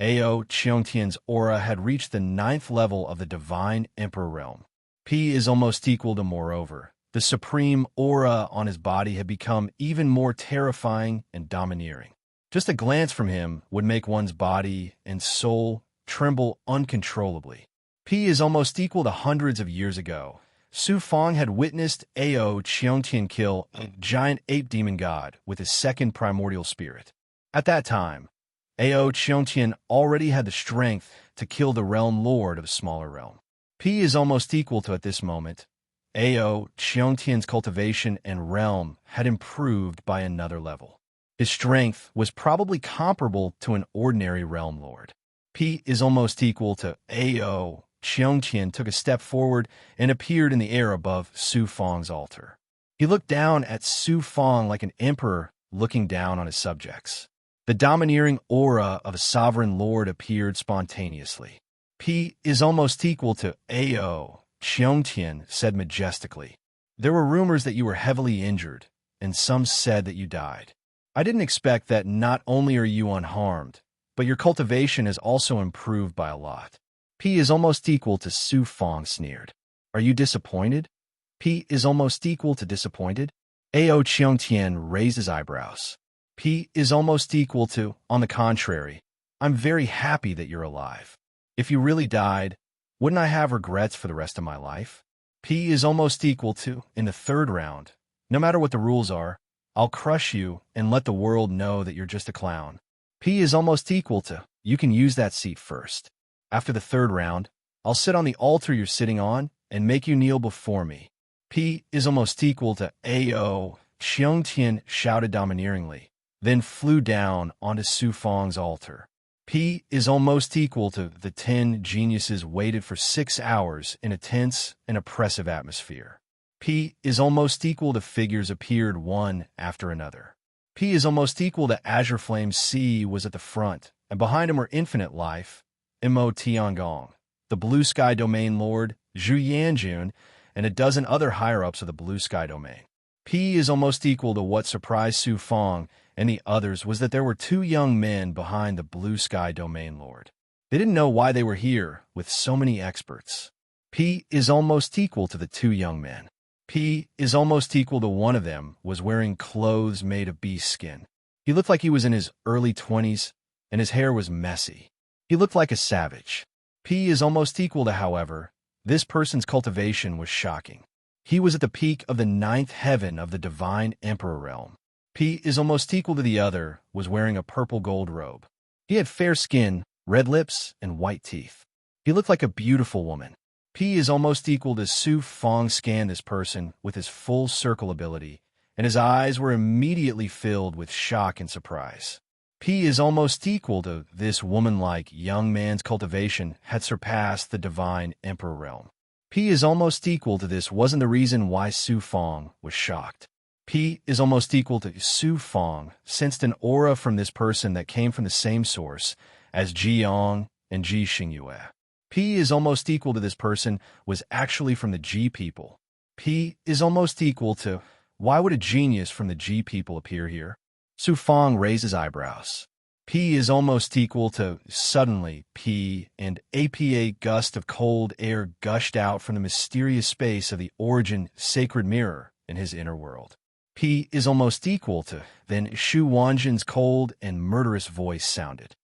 AO Qiongtian's aura had reached the 9th level of the Divine Emperor realm. P is almost equal to moreover. The supreme aura on his body had become even more terrifying and domineering. Just a glance from him would make one's body and soul tremble uncontrollably. P is almost equal to hundreds of years ago. Su Fong had witnessed AO Qiongtian kill a giant ape demon god with his second primordial spirit. At that time, AO Qiongtian already had the strength to kill the realm lord of a smaller realm. P is almost equal to at this moment. AO Qiongtian's cultivation and realm had improved by another level. His strength was probably comparable to an ordinary realm lord. P is almost equal to AO Qiongtian took a step forward and appeared in the air above Su Fong's altar. He looked down at Su Fong like an emperor looking down on his subjects. The domineering aura of a sovereign lord appeared spontaneously. P is almost equal to AO Qiongtian said majestically. There were rumors that you were heavily injured, and some said that you died. I didn't expect that not only are you unharmed, but your cultivation has also improved by a lot. P is almost equal to Su Fong sneered. Are you disappointed? P is almost equal to disappointed. AO Qiongtian raised his eyebrows. P is almost equal to, on the contrary, I'm very happy that you're alive. If you really died, wouldn't I have regrets for the rest of my life? P is almost equal to, in the third round, no matter what the rules are, I'll crush you and let the world know that you're just a clown. P is almost equal to, you can use that seat first. After the third round, I'll sit on the altar you're sitting on and make you kneel before me. P is almost equal to AO Qiongtian shouted domineeringly, then flew down onto Su Fong's altar. P is almost equal to the 10 geniuses waited for 6 hours in a tense and oppressive atmosphere. P is almost equal to figures appeared one after another. P is almost equal to Azure Flame C was at the front, and behind him were Infinite Life, Mo Tiangong, the Blue Sky Domain Lord, Zhu Yanjun, and a dozen other higher-ups of the Blue Sky Domain. P is almost equal to what surprised Su Fong and the others was that there were 2 young men behind the Blue Sky Domain Lord. They didn't know why they were here with so many experts. P is almost equal to the two young men. P is almost equal to one of them was wearing clothes made of beast skin. He looked like he was in his early 20s, and his hair was messy. He looked like a savage. P is almost equal to, however, this person's cultivation was shocking. He was at the peak of the ninth heaven of the divine emperor realm. P is almost equal to the other was wearing a purple gold robe. He had fair skin, red lips, and white teeth. He looked like a beautiful woman. P is almost equal to Su Fong scanned this person with his full circle ability, and his eyes were immediately filled with shock and surprise. P is almost equal to this woman-like young man's cultivation had surpassed the divine emperor realm. P is almost equal to this wasn't the reason why Su Fong was shocked. P is almost equal to Su Fong sensed an aura from this person that came from the same source as Ji Yong and Ji Xingyue. P is almost equal to this person was actually from the Ji people. P is almost equal to why would a genius from the Ji people appear here? Su Fong raised his eyebrows. P is almost equal to suddenly P and a gust of cold air gushed out from the mysterious space of the origin sacred mirror in his inner world. P is almost equal to then Shu Wanjin's cold and murderous voice sounded.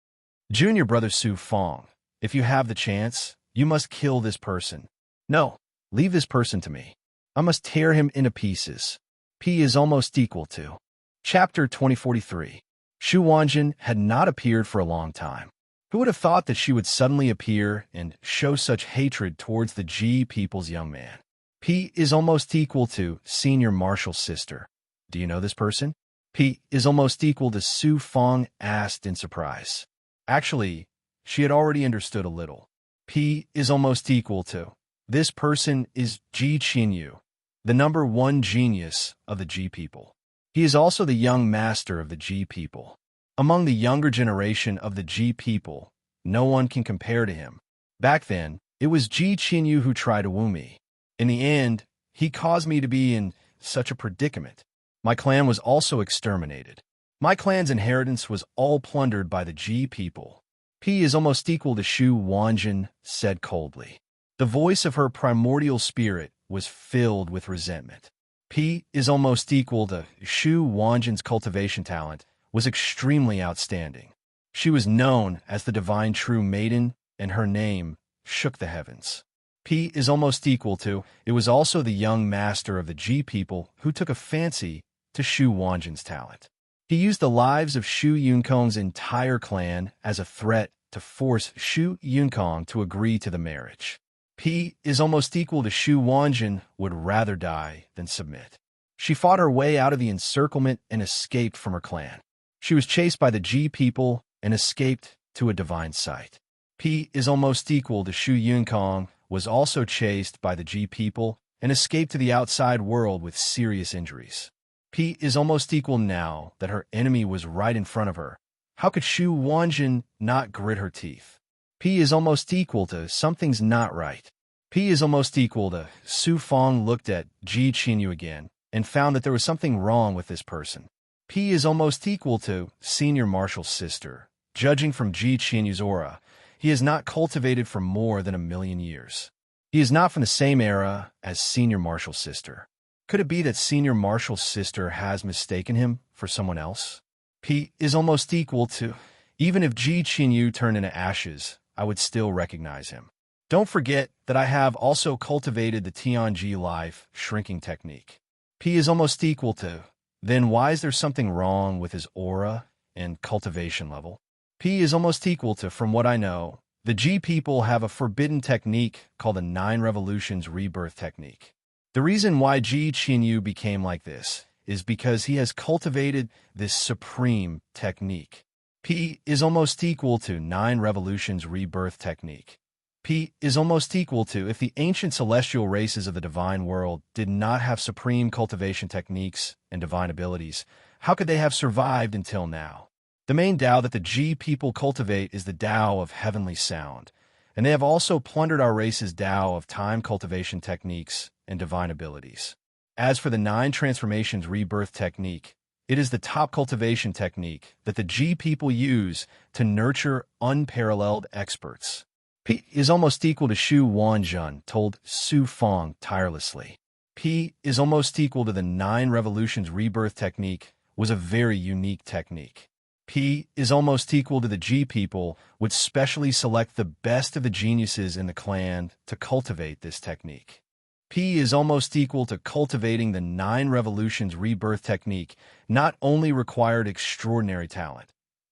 Junior brother Su Fong, if you have the chance, you must kill this person. No, leave this person to me. I must tear him into pieces. P is almost equal to. Chapter 2043. Shu Wanjin had not appeared for a long time. Who would have thought that she would suddenly appear and show such hatred towards the Ji people's young man? P is almost equal to Senior Marshal's sister. Do you know this person? P is almost equal to Su Fong asked in surprise. Actually, she had already understood a little. P is almost equal to. This person is Ji Qinyu, the number one genius of the Ji people. He is also the young master of the Ji people. Among the younger generation of the Ji people, no one can compare to him. Back then, it was Ji Qinyu who tried to woo me. In the end, he caused me to be in such a predicament. My clan was also exterminated. My clan's inheritance was all plundered by the Ji people. P is almost equal to Shu Wanjin said coldly. The voice of her primordial spirit was filled with resentment. P is almost equal to Shu Wanjin's cultivation talent was extremely outstanding. She was known as the divine true maiden, and her name shook the heavens. P is almost equal to, it was also the young master of the Ji people who took a fancy to Shu Wanjin's talent. He used the lives of Shu Yunkong's entire clan as a threat to force Shu Yunkong to agree to the marriage. P is almost equal to Shu Wanjin would rather die than submit. She fought her way out of the encirclement and escaped from her clan. She was chased by the Ji people and escaped to a divine site. P is almost equal to Shu Yunkong was also chased by the Ji people and escaped to the outside world with serious injuries. P is almost equal now that her enemy was right in front of her. How could Shu Wanjin not grit her teeth? P is almost equal to something's not right. P is almost equal to Su Fong looked at Ji Qinyu again and found that there was something wrong with this person. P is almost equal to Senior Marshal's sister. Judging from Ji Qinyu's aura, he is not cultivated for more than 1,000,000 years. He is not from the same era as Senior Marshal's sister. Could it be that Senior Marshal's sister has mistaken him for someone else? P is almost equal to, even if Ji Qinyu turned into ashes, I would still recognize him. Don't forget that I have also cultivated the Tianji life shrinking technique. P is almost equal to, then why is there something wrong with his aura and cultivation level? P is almost equal to, from what I know, the Ji people have a forbidden technique called the 9 Revolutions Rebirth Technique. The reason why Ji Qinyu became like this is because he has cultivated this supreme technique. P is almost equal to 9 Revolutions Rebirth Technique. P is almost equal to, if the ancient celestial races of the divine world did not have supreme cultivation techniques and divine abilities, how could they have survived until now? The main Tao that the Ji people cultivate is the Tao of heavenly sound, and they have also plundered our race's Tao of time cultivation techniques and divine abilities. As for the 9 Transformations Rebirth Technique, It is the top cultivation technique that the G people use to nurture unparalleled experts. P is almost equal to Xu Wanjun told Su Fong tirelessly. P is almost equal to the 9 revolutions rebirth technique was a very unique technique. P is almost equal to the G people would specially select the best of the geniuses in the clan to cultivate this technique. P is almost equal to cultivating the 9 revolutions rebirth technique not only required extraordinary talent,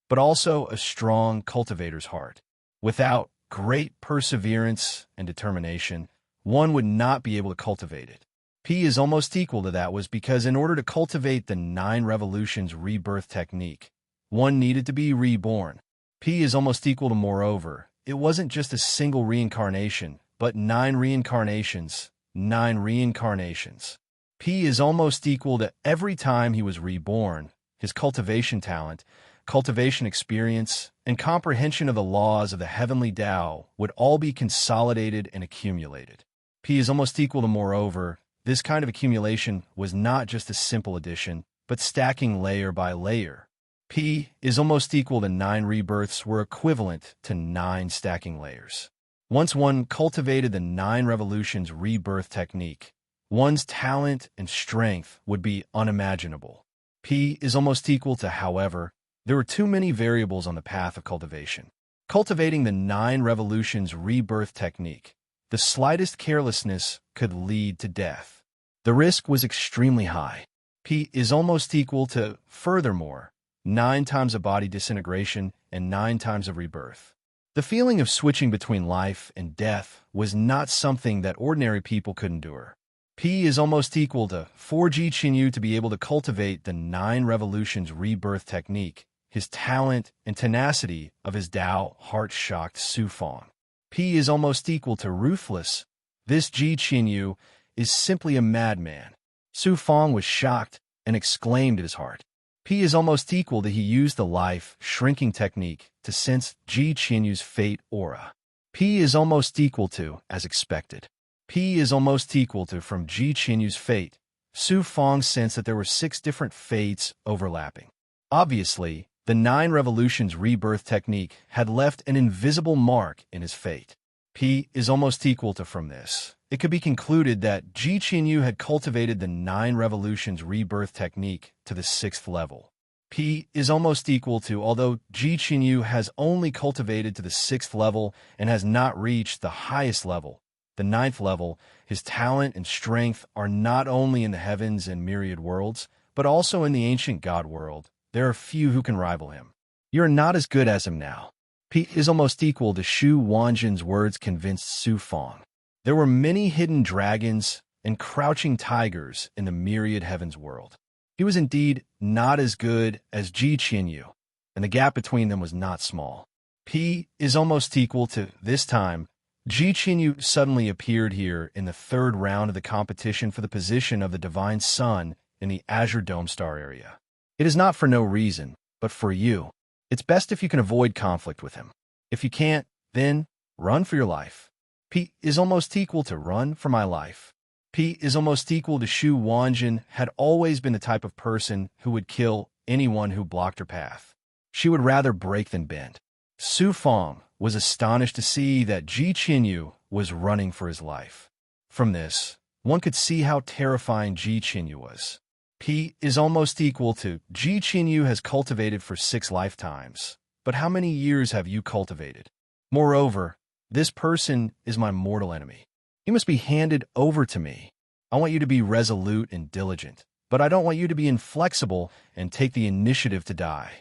but also a strong cultivator's heart. Without great perseverance and determination, one would not be able to cultivate it. P is almost equal to that was because in order to cultivate the 9 revolutions rebirth technique, one needed to be reborn. P is almost equal to moreover. It wasn't just a single reincarnation, but 9 reincarnations, 9 reincarnations. P is almost equal to every time he was reborn, his cultivation talent, cultivation experience, and comprehension of the laws of the heavenly Tao would all be consolidated and accumulated. P is almost equal to moreover. This kind of accumulation was not just a simple addition, but stacking layer by layer. P is almost equal to 9 rebirths were equivalent to 9 stacking layers. Once one cultivated the 9 revolutions rebirth technique, one's talent and strength would be unimaginable. P is almost equal to, however, there were too many variables on the path of cultivation. Cultivating the 9 revolutions rebirth technique, the slightest carelessness could lead to death. The risk was extremely high. P is almost equal to, furthermore, 9 times a body disintegration and 9 times a rebirth. The feeling of switching between life and death was not something that ordinary people could endure. P is almost equal to 4G Chinyu to be able to cultivate the 9 revolutions rebirth technique, his talent and tenacity of his Tao heart-shocked Su Fong. P is almost equal to ruthless. This Ji Chinyu is simply a madman. Su Fong was shocked and exclaimed at his heart. P is almost equal to he used the life shrinking technique to sense Ji Qinyu's fate aura. P is almost equal to, as expected. P is almost equal to from Ji Qinyu's fate. Su Fong sensed that there were 6 different fates overlapping. Obviously, the 9 revolutions rebirth technique had left an invisible mark in his fate. P is almost equal to from this. It could be concluded that Ji Qinyu had cultivated the 9 revolutions rebirth technique to the 6th level. P is almost equal to, although Ji Qinyu has only cultivated to the 6th level and has not reached the highest level, the 9th level, his talent and strength are not only in the heavens and myriad worlds, but also in the ancient god world. There are few who can rival him. You are not as good as him now. P is almost equal to Xu Wanjin's words convinced Su Fong. There were many hidden dragons and crouching tigers in the myriad heavens world. He was indeed not as good as Ji Qinyu, and the gap between them was not small. P is almost equal to, this time, Ji Qinyu suddenly appeared here in the 3rd round of the competition for the position of the Divine Sun in the Azure Dome Star area. It is not for no reason, but for you. It's best if you can avoid conflict with him. If you can't, then run for your life. P is almost equal to run for my life. P is almost equal to Xu Wanjin had always been the type of person who would kill anyone who blocked her path. She would rather break than bend. Su Fong was astonished to see that Ji Qinyu was running for his life. From this, one could see how terrifying Ji Qinyu was. P is almost equal to Ji Qinyu has cultivated for 6 lifetimes. But how many years have you cultivated? Moreover, this person is my mortal enemy. You must be handed over to me. I want you to be resolute and diligent, but I don't want you to be inflexible and take the initiative to die.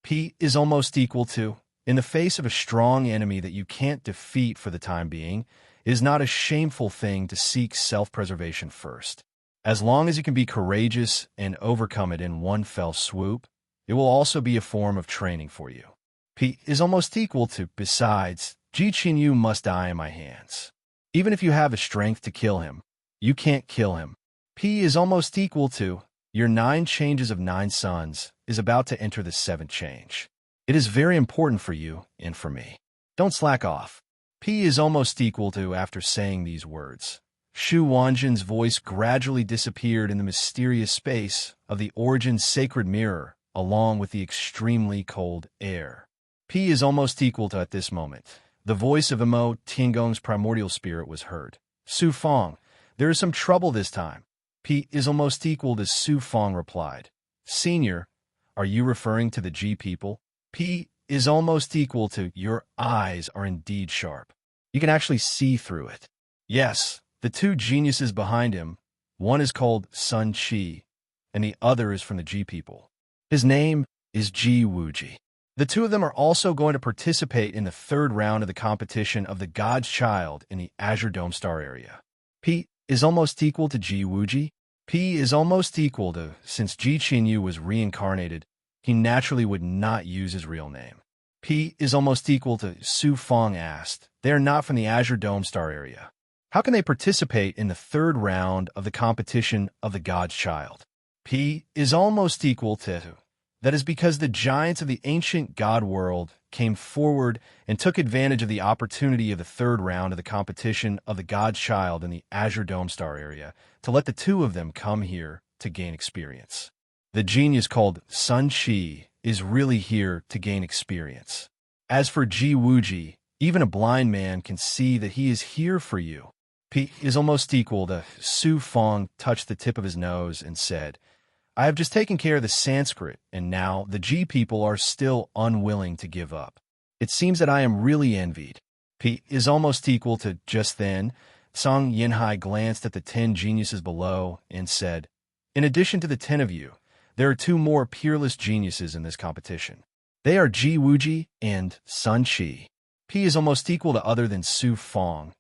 P is almost equal to, in the face of a strong enemy that you can't defeat for the time being, it is not a shameful thing to seek self-preservation first. As long as you can be courageous and overcome it in one fell swoop, it will also be a form of training for you. P is almost equal to, besides, Ji Qinyu must die in my hands. Even if you have the strength to kill him, you can't kill him. P is almost equal to, your 9 changes of 9 suns is about to enter the 7th change. It is very important for you and for me. Don't slack off. P is almost equal to, after saying these words, Shu Wanjin's voice gradually disappeared in the mysterious space of the Origin's sacred mirror, along with the extremely cold air. P is almost equal to at this moment. The voice of Emo Tiangong's primordial spirit was heard. Su Fong, there is some trouble this time. P is almost equal to Su Fong replied. Senior, are you referring to the G people? P is almost equal to your eyes are indeed sharp. You can actually see through it. Yes, the two geniuses behind him, one is called Sun Chi, and the other is from the G people. His name is Ji Wuji. The two of them are also going to participate in the third round of the competition of the God's Child in the Azure Dome Star area. P is almost equal to Ji Wuji. P is almost equal to, since Ji Qinyu was reincarnated, he naturally would not use his real name. P is almost equal to Su Fong asked. They are not from the Azure Dome Star area. How can they participate in the third round of the competition of the God's Child? P is almost equal to. That is because the giants of the ancient god world came forward and took advantage of the opportunity of the third round of the competition of the God's Child in the Azure Dome Star area to let the two of them come here to gain experience. The genius called Sun Chi is really here to gain experience. As for Ji Wuji, even a blind man can see that he is here for you. P is almost equal to Su Fong touched the tip of his nose and said, I have just taken care of the Sanskrit, and now the G people are still unwilling to give up. It seems that I am really envied. P is almost equal to just then. Song Yinhai glanced at the 10 geniuses below and said, in addition to the 10 of you, there are 2 more peerless geniuses in this competition. They are Ji Wuji and Sun Chi. P is almost equal to other than Su Fong.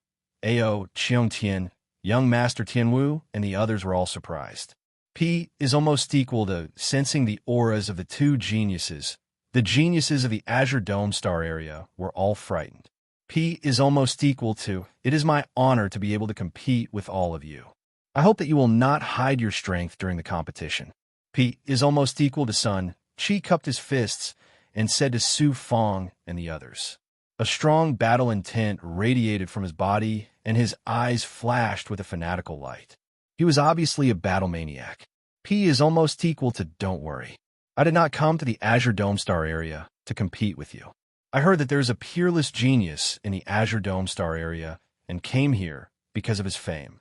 Ao Qiongtian, young Master Tianwu, and the others were all surprised. P is almost equal to sensing the auras of the 2 geniuses. The geniuses of the Azure Dome Star area were all frightened. P is almost equal to, it is my honor to be able to compete with all of you. I hope that you will not hide your strength during the competition. P is almost equal to Sun. Chi cupped his fists and said to Su Fong and the others. A strong battle intent radiated from his body, and his eyes flashed with a fanatical light. He was obviously a battle maniac. P is almost equal to don't worry. I did not come to the Azure Dome Star area to compete with you. I heard that there is a peerless genius in the Azure Dome Star area and came here because of his fame.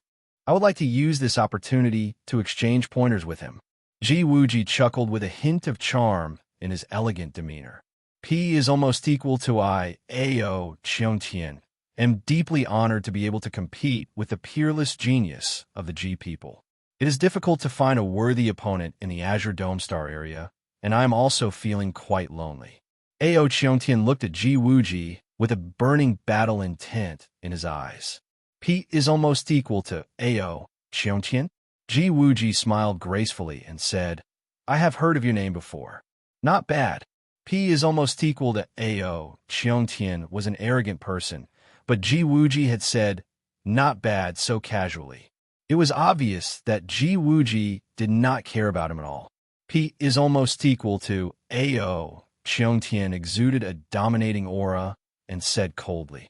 I would like to use this opportunity to exchange pointers with him. Ji Wuji chuckled with a hint of charm in his elegant demeanor. P is almost equal to I, Ao Qiongtian, am deeply honored to be able to compete with the peerless genius of the G people. It is difficult to find a worthy opponent in the Azure Dome Star area, and I am also feeling quite lonely. Ao Qiongtian looked at Ji Wuji with a burning battle intent in his eyes. P is almost equal to Ao Qiongtian. Ji Wuji smiled gracefully and said, I have heard of your name before. Not bad. P is almost equal to Ao Qiongtian was an arrogant person, but Ji Wuji had said, not bad so casually. It was obvious that Ji Wuji did not care about him at all. P is almost equal to Ao Qiongtian exuded a dominating aura and said coldly,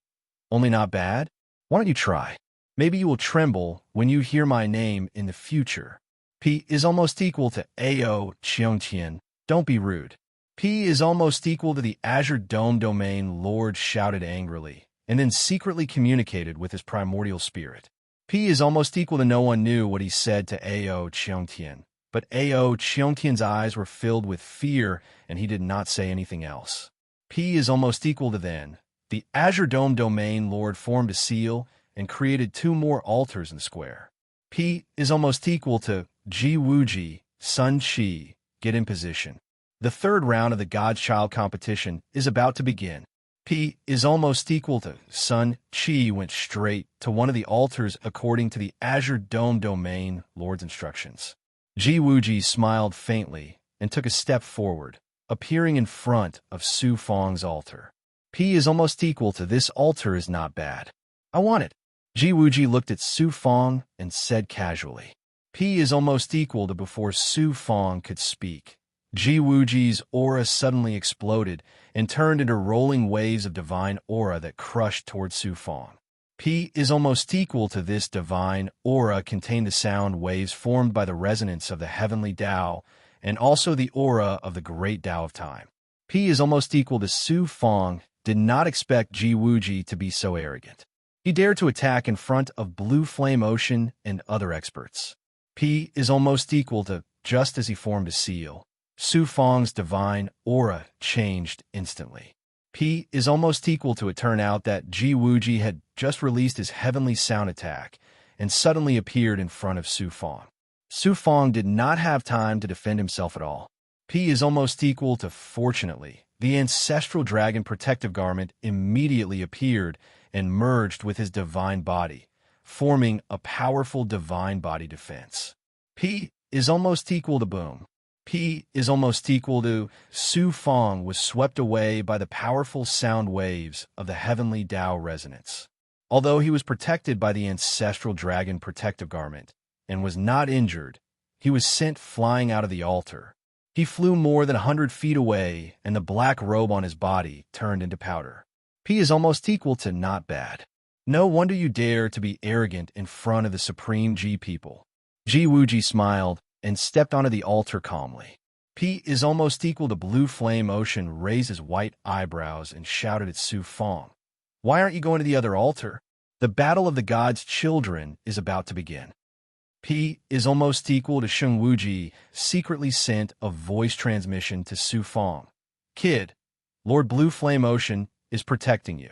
only not bad? Why don't you try? Maybe you will tremble when you hear my name in the future. P is almost equal to Ao Qiongtian. Don't be rude. P is almost equal to the Azure Dome domain Lord shouted angrily, and then secretly communicated with his primordial spirit. P is almost equal to no one knew what he said to Ao Qiongtian, but Ao Qiongtian's eyes were filled with fear, and he did not say anything else. P is almost equal to then. The Azure Dome domain Lord formed a seal and created 2 more altars in the square. P is almost equal to Ji Wuji, Sun Chi, get in position. The third round of the God's Child competition is about to begin. P is almost equal to Sun Chi went straight to one of the altars according to the Azure Dome domain Lord's instructions. Ji Wuji smiled faintly and took a step forward, appearing in front of Su Fong's altar. P is almost equal to this altar is not bad. I want it. Ji Wuji looked at Su Fong and said casually. P is almost equal to before Su Fong could speak. Ji Wuji's aura suddenly exploded and turned into rolling waves of divine aura that crushed towards Su Fong. P is almost equal to this divine aura contain the sound waves formed by the resonance of the heavenly Tao and also the aura of the great Tao of time. P is almost equal to Su Fong did not expect Ji Wuji to be so arrogant. He dared to attack in front of Blue Flame Ocean and other experts. P is almost equal to just as he formed a seal. Su Fong's divine aura changed instantly. P is almost equal to it turn out that Ji Wuji had just released his heavenly sound attack and suddenly appeared in front of Su Fong. Su Fong did not have time to defend himself at all. P is almost equal to fortunately. The ancestral dragon protective garment immediately appeared and merged with his divine body, forming a powerful divine body defense. P is almost equal to boom. P is almost equal to Su Fong was swept away by the powerful sound waves of the heavenly Tao resonance. Although he was protected by the ancestral dragon protective garment and was not injured, he was sent flying out of the altar. He flew more than 100 feet away, and the black robe on his body turned into powder. P is almost equal to not bad. No wonder you dare to be arrogant in front of the supreme Ji people. Ji Wuji smiled and stepped onto the altar calmly. P is almost equal to Blue Flame Ocean raised his white eyebrows and shouted at Su Fong. Why aren't you going to the other altar? The battle of the gods' children is about to begin. P is almost equal to Sheng Wuji secretly sent a voice transmission to Su Fong. Kid, Lord Blue Flame Ocean is protecting you.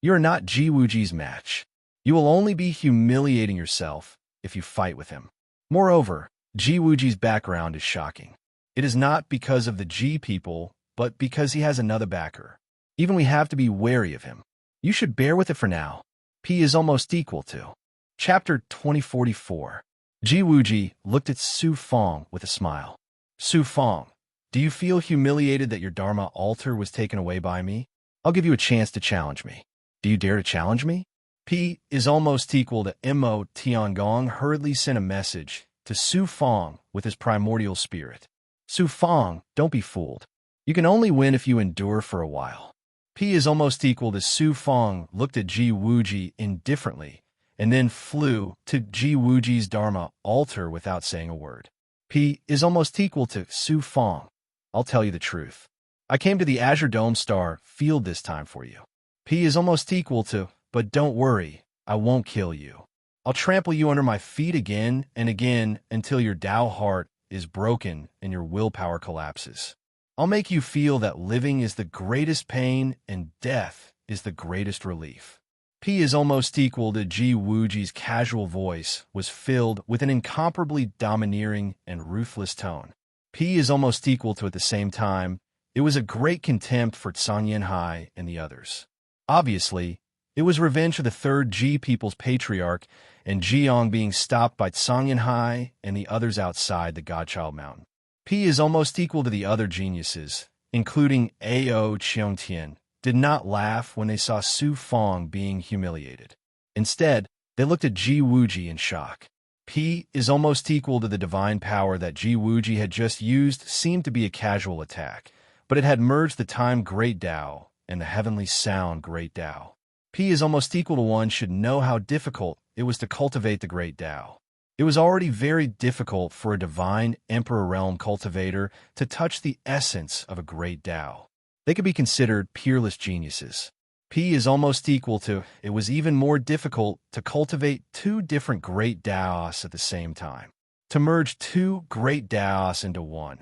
You are not Ji Wuji's match. You will only be humiliating yourself if you fight with him. Moreover, Ji Wuji's background is shocking. It is not because of the Ji people, but because he has another backer. Even we have to be wary of him. You should bear with it for now. P is almost equal to. Chapter 2044. Ji Wuji looked at Su Fong with a smile. Su Fong, do you feel humiliated that your Dharma altar was taken away by me? I'll give you a chance to challenge me. Do you dare to challenge me? P is almost equal to Mo Tiangong hurriedly sent a message to Su Fong with his primordial spirit. Su Fong, don't be fooled. You can only win if you endure for a while. P is almost equal to Su Fong looked at Ji Wuji indifferently and then flew to Ji Wuji's Dharma altar without saying a word. P is almost equal to Su Fong. I'll tell you the truth. I came to the Azure Dome Star field this time for you. P is almost equal to, but don't worry, I won't kill you. I'll trample you under my feet again and again until your Tao heart is broken and your willpower collapses. I'll make you feel that living is the greatest pain and death is the greatest relief. P is almost equal to Ji Wuji's casual voice was filled with an incomparably domineering and ruthless tone. P is almost equal to at the same time, it was a great contempt for Tsang Yanhai and the others. Obviously, it was revenge for the third Ji people's patriarch and Jiang being stopped by Tsang Yanhai and the others outside the Godchild Mountain. P is almost equal to the other geniuses, including Ao Cheongtian, did not laugh when they saw Su Fong being humiliated. Instead, they looked at Ji Wuji in shock. P is almost equal to the divine power that Ji Wuji had just used seemed to be a casual attack, but it had merged the time Great Tao and the heavenly sound Great Tao. P is almost equal to one should know how difficult it was to cultivate the Great Tao. It was already very difficult for a divine Emperor Realm cultivator to touch the essence of a Great Tao. They could be considered peerless geniuses. P is almost equal to it was even more difficult to cultivate two different Great Taos at the same time. To merge two Great Taos into one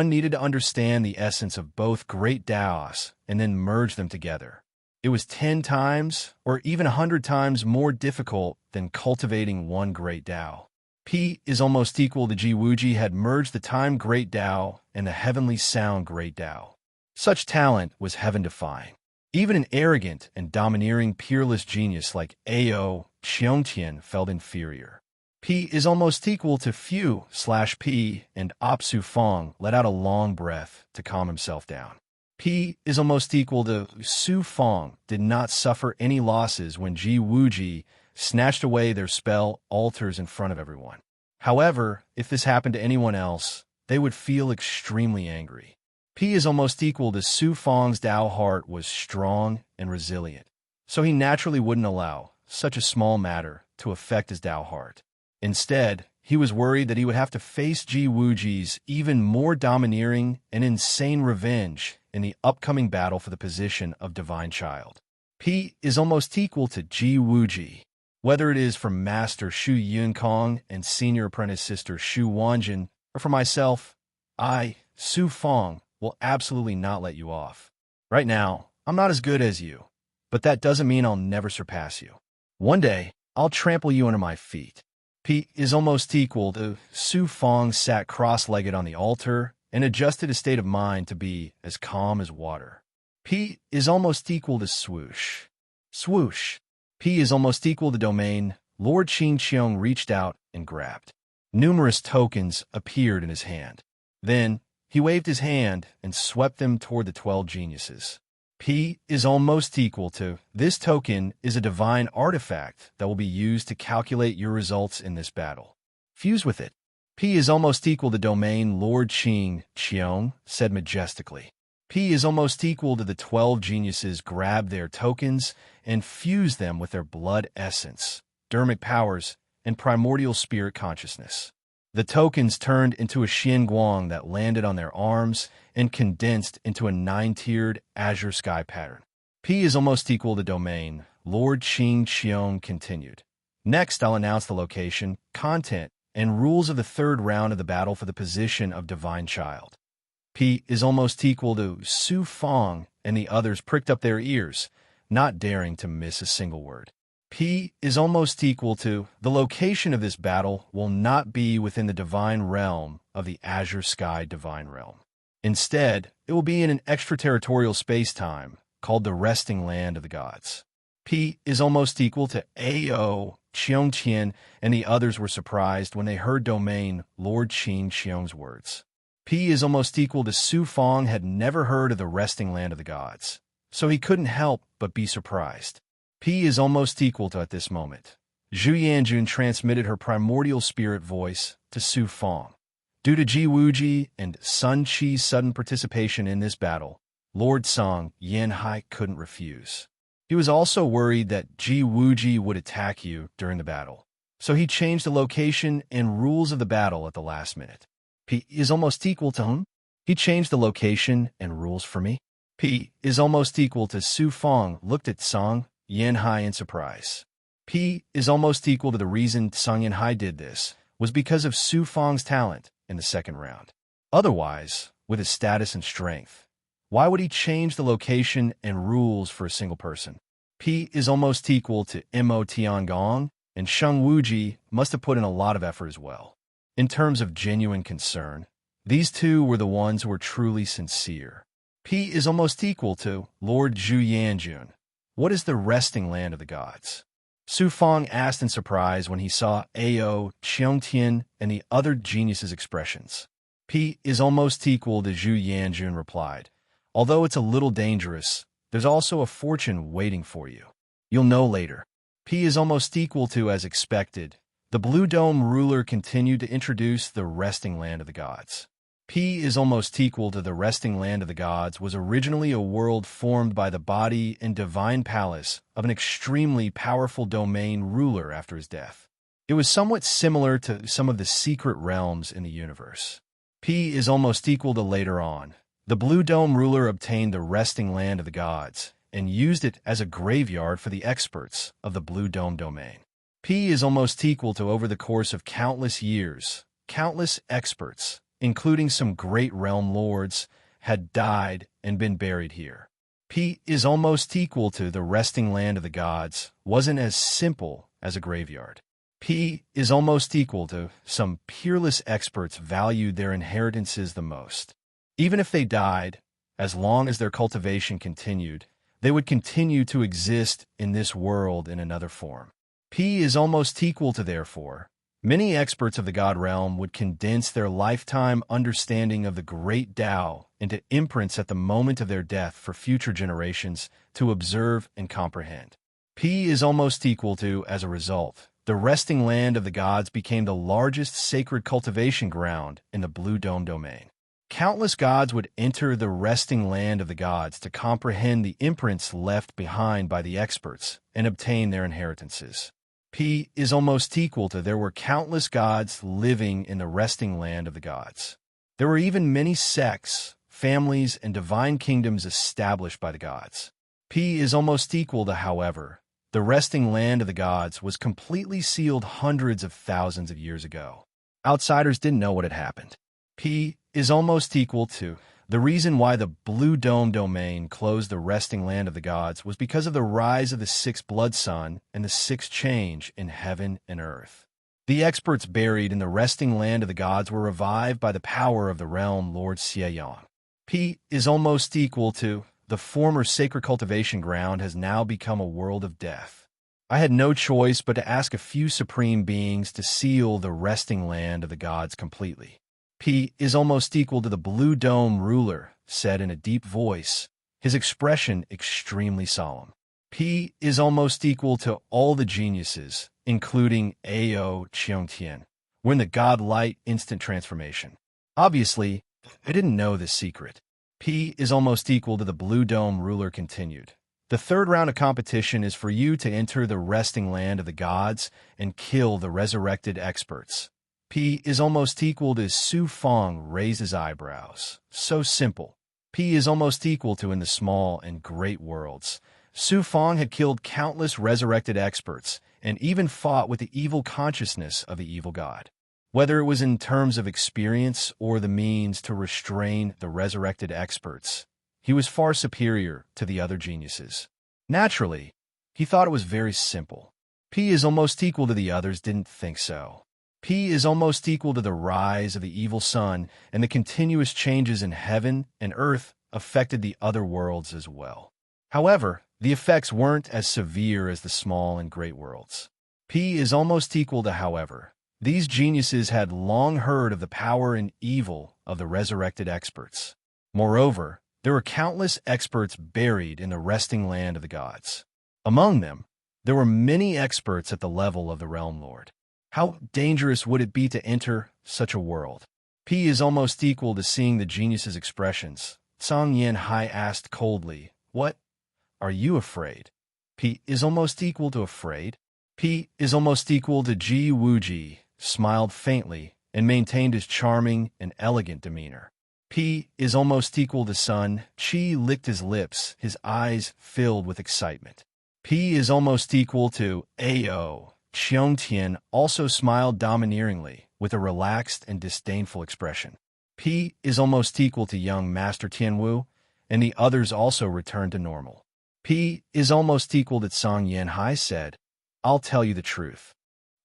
needed to understand the essence of both Great Taos and then merge them together. It was 10 times or even 100 times more difficult than cultivating one Great Tao. P is almost equal to Ji Wuji had merged the time Great Tao and the heavenly sound Great Tao. Such talent was heaven-defying. Even an arrogant and domineering peerless genius like Ao Cheongtian felt inferior. P is almost equal to Fu/P and Su Fong let out a long breath to calm himself down. P is almost equal to Su Fong did not suffer any losses when Ji Wuji snatched away their spell altars in front of everyone. However, if this happened to anyone else, they would feel extremely angry. P is almost equal to Su Fong's Tao heart was strong and resilient, so he naturally wouldn't allow such a small matter to affect his Tao heart. Instead, he was worried that he would have to face Ji Wuji's even more domineering and insane revenge in the upcoming battle for the position of Divine Child. P is almost equal to Ji Wuji. Whether it is from Master Shu Yunkong and Senior Apprentice Sister Shu Wanjin, or for myself, I, Su Fong, will absolutely not let you off. Right now, I'm not as good as you, but that doesn't mean I'll never surpass you. One day, I'll trample you under my feet. P is almost equal to Su Fong sat cross-legged on the altar and adjusted his state of mind to be as calm as water. P is almost equal to swoosh. Swoosh. P is almost equal to domain. Lord Qing Qiong reached out and grabbed. Numerous tokens appeared in his hand. Then, he waved his hand and swept them toward the 12 geniuses. P is almost equal to, this token is a divine artifact that will be used to calculate your results in this battle. Fuse with it. P is almost equal to domain. Lord Qing Qiong said majestically. P is almost equal to the 12 geniuses grabbed their tokens and fused them with their blood essence, dermic powers, and primordial spirit consciousness. The tokens turned into a Xian Guang that landed on their arms and condensed into a 9-tiered azure sky pattern. P is almost equal to domain. Lord Qing Qiong continued. Next, I'll announce the location, content, and rules of the third round of the battle for the position of Divine Child. P is almost equal to Su Fong, and the others pricked up their ears, not daring to miss a single word. P is almost equal to, the location of this battle will not be within the divine realm of the Azure Sky Divine Realm. Instead, it will be in an extraterritorial space-time called the Resting Land of the Gods. P is almost equal to A.O. Qiongqian, and the others were surprised when they heard domain Lord Qing Qiong's words. P is almost equal to Su Fong had never heard of the Resting Land of the Gods, so he couldn't help but be surprised. P is almost equal to at this moment. Zhu Yanjun transmitted her primordial spirit voice to Su Fong. Due to Ji Wuji and Sun Qi's sudden participation in this battle, Lord Song Yanhai couldn't refuse. He was also worried that Ji Wuji would attack you during the battle, so he changed the location and rules of the battle at the last minute. P is almost equal to whom? He changed the location and rules for me. P is almost equal to Su Fong looked at Song Yanhai in surprise. P is almost equal to the reason Song Yanhai did this was because of Su Fong's talent in the second round. Otherwise, with his status and strength, why would he change the location and rules for a single person? P is almost equal to Mo Tiangong, and Sheng Wuji must have put in a lot of effort as well. In terms of genuine concern, these two were the ones who were truly sincere. P is almost equal to Lord Zhu Yanjun. What is the Resting Land of the Gods? Su Fong asked in surprise when he saw A.O. Qiongtian and the other geniuses' expressions. P is almost equal to Zhu Yanjun replied. Although it's a little dangerous, there's also a fortune waiting for you. You'll know later. P is almost equal to, as expected, the Blue Dome ruler continued to introduce the Resting Land of the Gods. P is almost equal to the Resting Land of the Gods was originally a world formed by the body and divine palace of an extremely powerful domain ruler after his death. It was somewhat similar to some of the secret realms in the universe. P is almost equal to later on. The Blue Dome ruler obtained the Resting Land of the Gods and used it as a graveyard for the experts of the Blue Dome domain. P is almost equal to over the course of countless years, countless experts, including some great realm lords, had died and been buried here. P is almost equal to the Resting Land of the Gods wasn't as simple as a graveyard. P is almost equal to some peerless experts valued their inheritances the most. Even if they died, as long as their cultivation continued, they would continue to exist in this world in another form. P is almost equal to therefore. Many experts of the God realm would condense their lifetime understanding of the great Tao into imprints at the moment of their death for future generations to observe and comprehend. P is almost equal to, as a result, the Resting Land of the Gods became the largest sacred cultivation ground in the Blue Dome domain. Countless gods would enter the resting land of the gods to comprehend the imprints left behind by the experts and obtain their inheritances. P is almost equal to there were countless gods living in the resting land of the gods. There were even many sects, families, and divine kingdoms established by the gods. P is almost equal to, however, the resting land of the gods was completely sealed hundreds of thousands of years ago. Outsiders didn't know what had happened. P is almost equal to the reason why the Blue Dome domain closed the resting land of the gods was because of the rise of the sixth blood sun and the sixth change in heaven and earth. The experts buried in the resting land of the gods were revived by the power of the realm Lord Xie. P is almost equal to the former sacred cultivation ground has now become a world of death. I had no choice but to ask a few supreme beings to seal the resting land of the gods completely. P is almost equal to the Blue Dome ruler said in a deep voice, his expression extremely solemn. P is almost equal to all the geniuses, including Ao Qiongtian, were in the God-light instant transformation. Obviously, I didn't know this secret. P is almost equal to the Blue Dome ruler continued. The third round of competition is for you to enter the resting land of the gods and kill the resurrected experts. P is almost equal to Su Feng raised his eyebrows. So simple. P is almost equal to in the small and great worlds. Su Feng had killed countless resurrected experts and even fought with the evil consciousness of the evil god. Whether it was in terms of experience or the means to restrain the resurrected experts, he was far superior to the other geniuses. Naturally, he thought it was very simple. P is almost equal to the others didn't think so. P is almost equal to the rise of the evil sun, and the continuous changes in heaven and earth affected the other worlds as well. However, the effects weren't as severe as the small and great worlds. P is almost equal to, however, these geniuses had long heard of the power and evil of the resurrected experts. Moreover, there were countless experts buried in the resting land of the gods. Among them, there were many experts at the level of the Realm Lord. How dangerous would it be to enter such a world? P is almost equal to seeing the genius's expressions. Song Yin Hai asked coldly, "What? Are you afraid?" P is almost equal to afraid. P is almost equal to Ji Wuji, smiled faintly, and maintained his charming and elegant demeanor. P is almost equal to Sun. Qi licked his lips, his eyes filled with excitement. P is almost equal to Ao. Qiongtian also smiled domineeringly, with a relaxed and disdainful expression. P is almost equal to young Master Tianwu, and the others also returned to normal. P is almost equal to Song Yin Hai said, "I'll tell you the truth.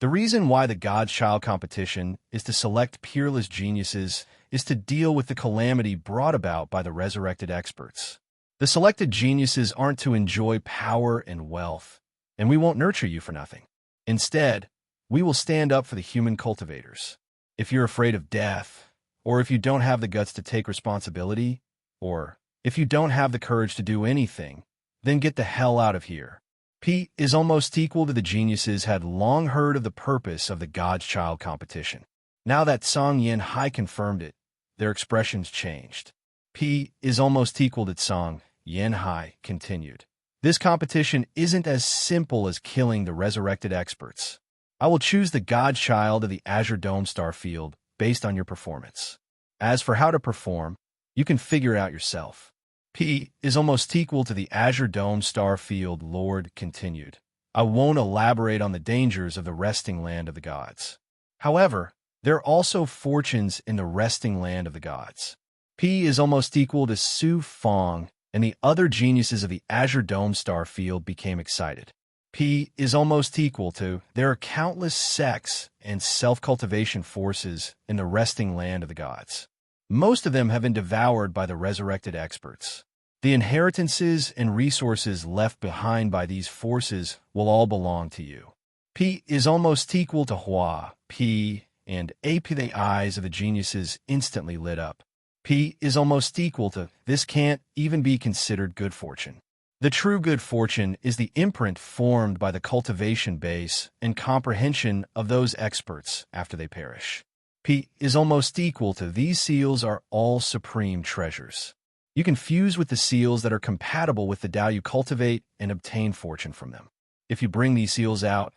The reason why the God-Child competition is to select peerless geniuses is to deal with the calamity brought about by the resurrected experts. The selected geniuses aren't to enjoy power and wealth, and we won't nurture you for nothing. Instead, we will stand up for the human cultivators. If you're afraid of death, or if you don't have the guts to take responsibility, or if you don't have the courage to do anything, then get the hell out of here." P is almost equal to the geniuses had long heard of the purpose of the God-Child competition. Now that Song Yin Hai confirmed it, their expressions changed. P is almost equal to Song Yin Hai continued. This competition isn't as simple as killing the resurrected experts. I will choose the God-Child of the Azure Dome star field based on your performance. As for how to perform, you can figure it out yourself. P is almost equal to the Azure Dome star field Lord continued. I won't elaborate on the dangers of the resting land of the gods. However, there are also fortunes in the resting land of the gods. P is almost equal to Su Feng, and the other geniuses of the Azure Dome star field became excited. P is almost equal to there are countless sects and self-cultivation forces in the resting land of the gods. Most of them have been devoured by the resurrected experts. The inheritances and resources left behind by these forces will all belong to you. P is almost equal to Hua, P, and AP. The eyes of the geniuses instantly lit up. P is almost equal to this can't even be considered good fortune. The true good fortune is the imprint formed by the cultivation base and comprehension of those experts after they perish. P is almost equal to these seals are all supreme treasures. You can fuse with the seals that are compatible with the Tao you cultivate and obtain fortune from them. If you bring these seals out,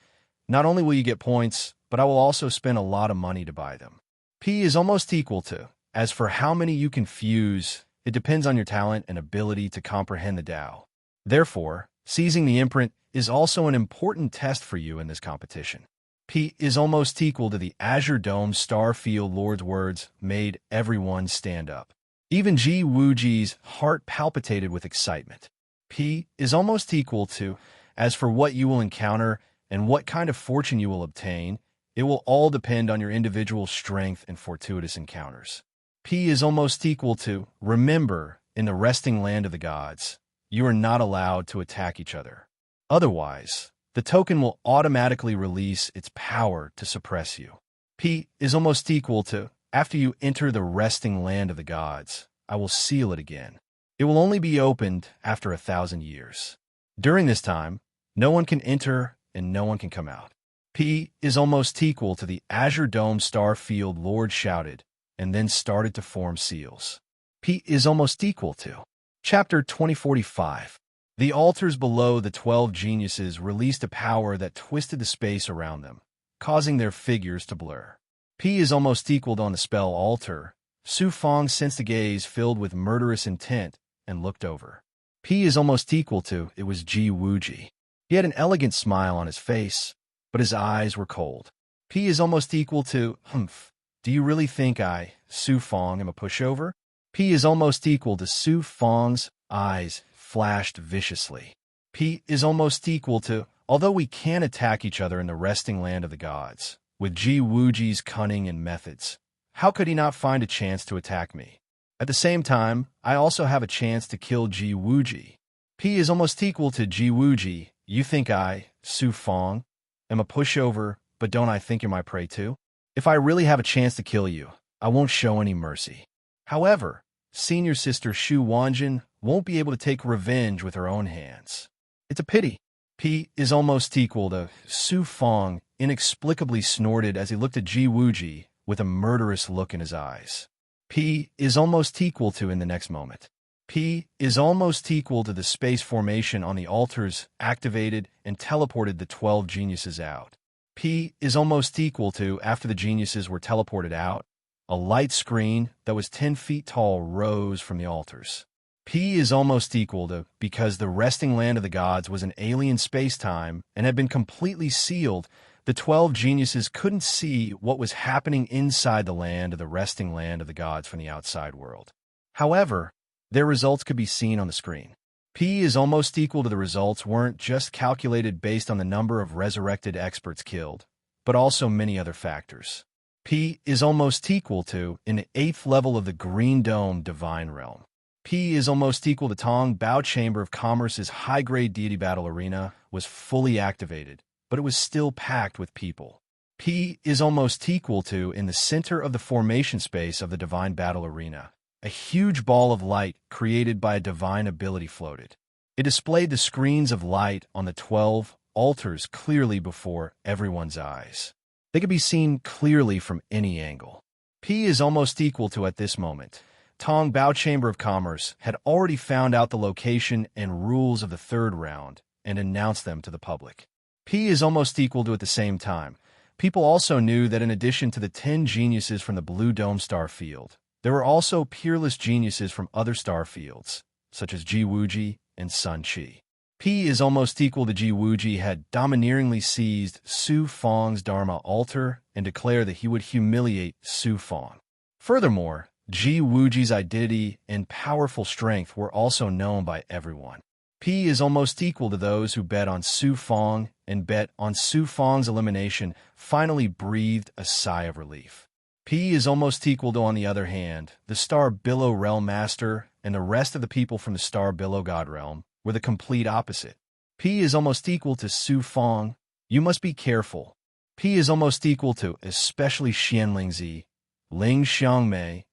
not only will you get points, but I will also spend a lot of money to buy them. P is almost equal to, as for how many you can fuse, it depends on your talent and ability to comprehend the Tao. Therefore, seizing the imprint is also an important test for you in this competition. P is almost equal to the Azure Dome Star Field Lord's words made everyone stand up. Even Ji Wuji's heart palpitated with excitement. P is almost equal to, as for what you will encounter and what kind of fortune you will obtain, it will all depend on your individual strength and fortuitous encounters. P is almost equal to, remember, in the resting land of the gods, you are not allowed to attack each other. Otherwise, the token will automatically release its power to suppress you. P is almost equal to, after you enter the resting land of the gods, I will seal it again. It will only be opened after 1,000 years. During this time, no one can enter and no one can come out. P is almost equal to the Azure Dome Star Field Lord shouted, and then started to form seals. P is almost equal to. Chapter 2045. The altars below the 12 geniuses released a power that twisted the space around them, causing their figures to blur. P is almost equal to on the spell altar. Su Fong sensed a gaze filled with murderous intent and looked over. P is almost equal to, it was Ji Wuji. He had an elegant smile on his face, but his eyes were cold. P is almost equal to, humph, do you really think I, Su Fong, am a pushover? P is almost equal to Su Fong's eyes flashed viciously. P is almost equal to, although we can attack each other in the resting land of the gods, with Ji Wuji's cunning and methods, how could he not find a chance to attack me? At the same time, I also have a chance to kill Ji Wuji. P is almost equal to Ji Wuji. You think I, Su Fong, am a pushover, but don't I think you're my prey too? If I really have a chance to kill you, I won't show any mercy. However, senior sister Shu Wanjin won't be able to take revenge with her own hands. It's a pity. P is almost equal to Su Fong inexplicably snorted as he looked at Ji Wuji with a murderous look in his eyes. P is almost equal to in the next moment. P is almost equal to the space formation on the altars activated and teleported the 12 geniuses out. P is almost equal to, after the geniuses were teleported out, a light screen that was 10 feet tall rose from the altars. P is almost equal to, because the resting land of the gods was an alien space-time and had been completely sealed, the 12 geniuses couldn't see what was happening inside the land of the resting land of the gods from the outside world. However, their results could be seen on the screen. P is almost equal to the results weren't just calculated based on the number of resurrected experts killed, but also many other factors. P is almost equal to, in the 8th level of the Green Dome Divine Realm. P is almost equal to Tong Bao Chamber of Commerce's high-grade deity battle arena was fully activated, but it was still packed with people. P is almost equal to, in the center of the formation space of the Divine Battle Arena, a huge ball of light created by a divine ability floated. It displayed the screens of light on the 12 altars clearly before everyone's eyes. They could be seen clearly from any angle. P is almost equal to, at this moment, Tong Bao Chamber of Commerce had already found out the location and rules of the 3rd round and announced them to the public. P is almost equal to, at the same time, people also knew that in addition to the 10 geniuses from the Blue Dome Star Field, there were also peerless geniuses from other star fields, such as Ji Wuji and Sun Qi. P is almost equal to Ji Wuji had domineeringly seized Su Fong's Dharma altar and declared that he would humiliate Su Fong. Furthermore, Ji Wuji's identity and powerful strength were also known by everyone. P is almost equal to those who bet on Su Fong and bet on Su Fong's elimination finally breathed a sigh of relief. P is almost equal to, on the other hand, the Star Billow Realm Master and the rest of the people from the Star Billow God Realm were the complete opposite. P is almost equal to Su Fong. You must be careful. P is almost equal to especially Xian Lingzi, Ling Xiangmei,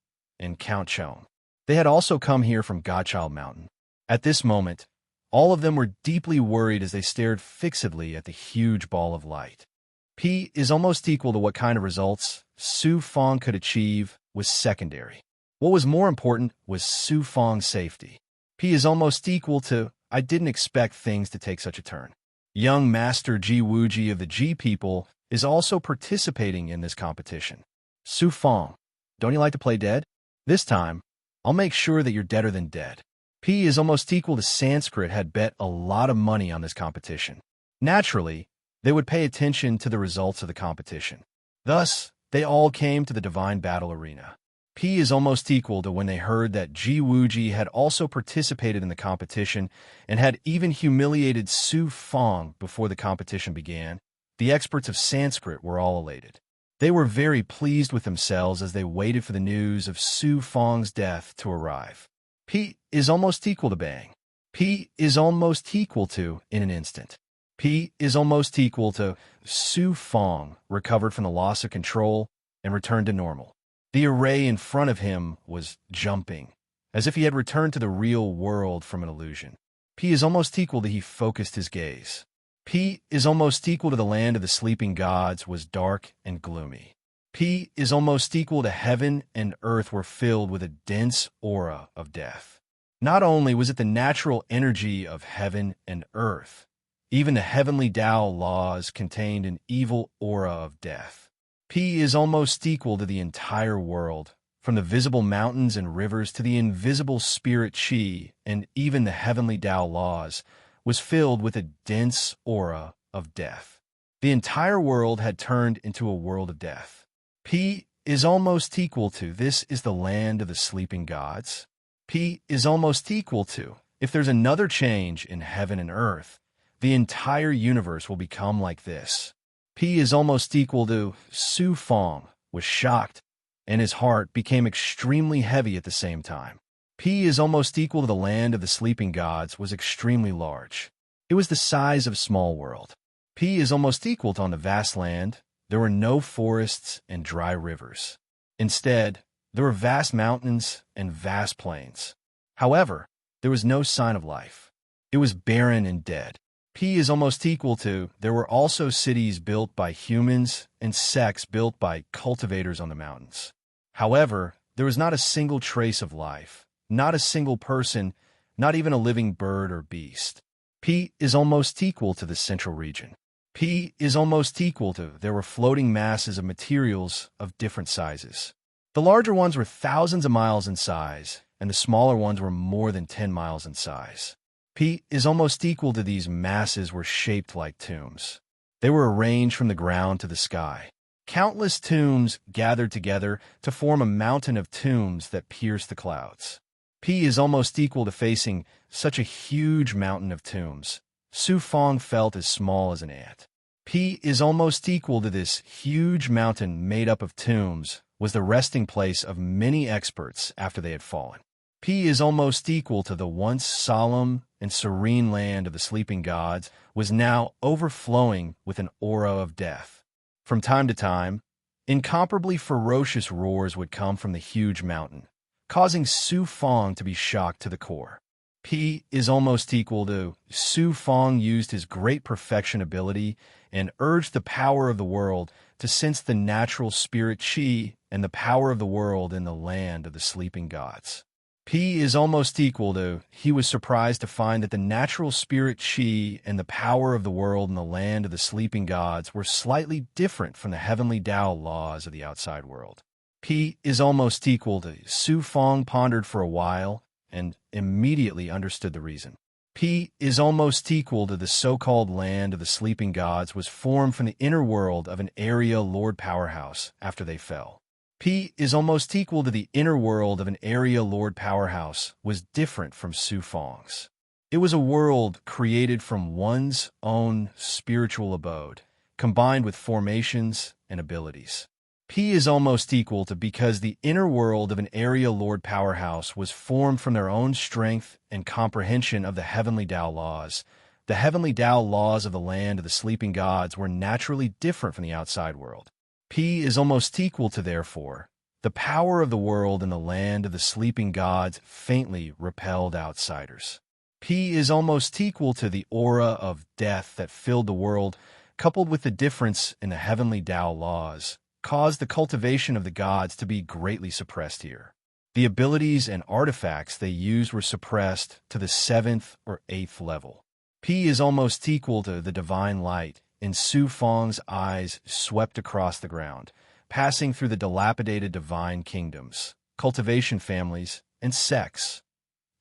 and Count Chong. They had also come here from Godchild Mountain. At this moment, all of them were deeply worried as they stared fixedly at the huge ball of light. P is almost equal to what kind of results Su Fong could achieve was secondary. What was more important was Su Fong's safety. P is almost equal to I didn't expect things to take such a turn. Young Master Ji Wuji of the Ji people is also participating in this competition. Su Fong, don't you like to play dead? This time, I'll make sure that you're deader than dead. P is almost equal to Sanskrit had bet a lot of money on this competition. Naturally, they would pay attention to the results of the competition. Thus, they all came to the divine battle arena. P is almost equal to when they heard that Ji Wuji had also participated in the competition and had even humiliated Su Fong before the competition began. The experts of Sanskrit were all elated. They were very pleased with themselves as they waited for the news of Su Fong's death to arrive. P is almost equal to bang. P is almost equal to in an instant. P is almost equal to Su Fong recovered from the loss of control and returned to normal. The array in front of him was jumping, as if he had returned to the real world from an illusion. P is almost equal to he focused his gaze. P is almost equal to the land of the sleeping gods was dark and gloomy. P is almost equal to heaven and earth were filled with a dense aura of death. Not only was it the natural energy of heaven and earth, even the heavenly Tao laws contained an evil aura of death. P is almost equal to the entire world, from the visible mountains and rivers to the invisible spirit Qi, and even the heavenly Tao laws, was filled with a dense aura of death. The entire world had turned into a world of death. P is almost equal to this is the land of the sleeping gods. P is almost equal to if there's another change in heaven and earth, the entire universe will become like this. P is almost equal to Su Fong was shocked, and his heart became extremely heavy at the same time. P is almost equal to the land of the sleeping gods was extremely large. It was the size of a small world. P is almost equal to on the vast land, there were no forests and dry rivers. Instead, there were vast mountains and vast plains. However, there was no sign of life. It was barren and dead. P is almost equal to there were also cities built by humans and sects built by cultivators on the mountains. However, there was not a single trace of life, not a single person, not even a living bird or beast. P is almost equal to the central region. P is almost equal to there were floating masses of materials of different sizes. The larger ones were thousands of miles in size, and the smaller ones were more than 10 miles in size. P is almost equal to these masses were shaped like tombs. They were arranged from the ground to the sky. Countless tombs gathered together to form a mountain of tombs that pierced the clouds. P is almost equal to facing such a huge mountain of tombs. Su Fong felt as small as an ant. P is almost equal to this huge mountain made up of tombs was the resting place of many experts after they had fallen. P is almost equal to the once solemn and serene land of the sleeping gods was now overflowing with an aura of death. From time to time, incomparably ferocious roars would come from the huge mountain, causing Su Fong to be shocked to the core. P is almost equal to Su Fong used his great perfection ability and urged the power of the world to sense the natural spirit Qi and the power of the world in the land of the sleeping gods. P is almost equal to he was surprised to find that the natural spirit Qi and the power of the world in the land of the sleeping gods were slightly different from the heavenly Tao laws of the outside world. P is almost equal to Su Fong pondered for a while and immediately understood the reason. P is almost equal to the so-called land of the sleeping gods was formed from the inner world of an area Lord Powerhouse after they fell. P is almost equal to the inner world of an area Lord Powerhouse was different from Su Fong's. It was a world created from one's own spiritual abode, combined with formations and abilities. P is almost equal to because the inner world of an area Lord Powerhouse was formed from their own strength and comprehension of the heavenly Tao laws. The heavenly Tao laws of the land of the sleeping gods were naturally different from the outside world. P is almost equal to, therefore, the power of the world in the land of the sleeping gods faintly repelled outsiders. P is almost equal to the aura of death that filled the world, coupled with the difference in the heavenly Tao laws, caused the cultivation of the gods to be greatly suppressed here. The abilities and artifacts they used were suppressed to the 7th or 8th level. P is almost equal to the divine light in Su Fang's eyes swept across the ground, passing through the dilapidated divine kingdoms, cultivation families, and sects.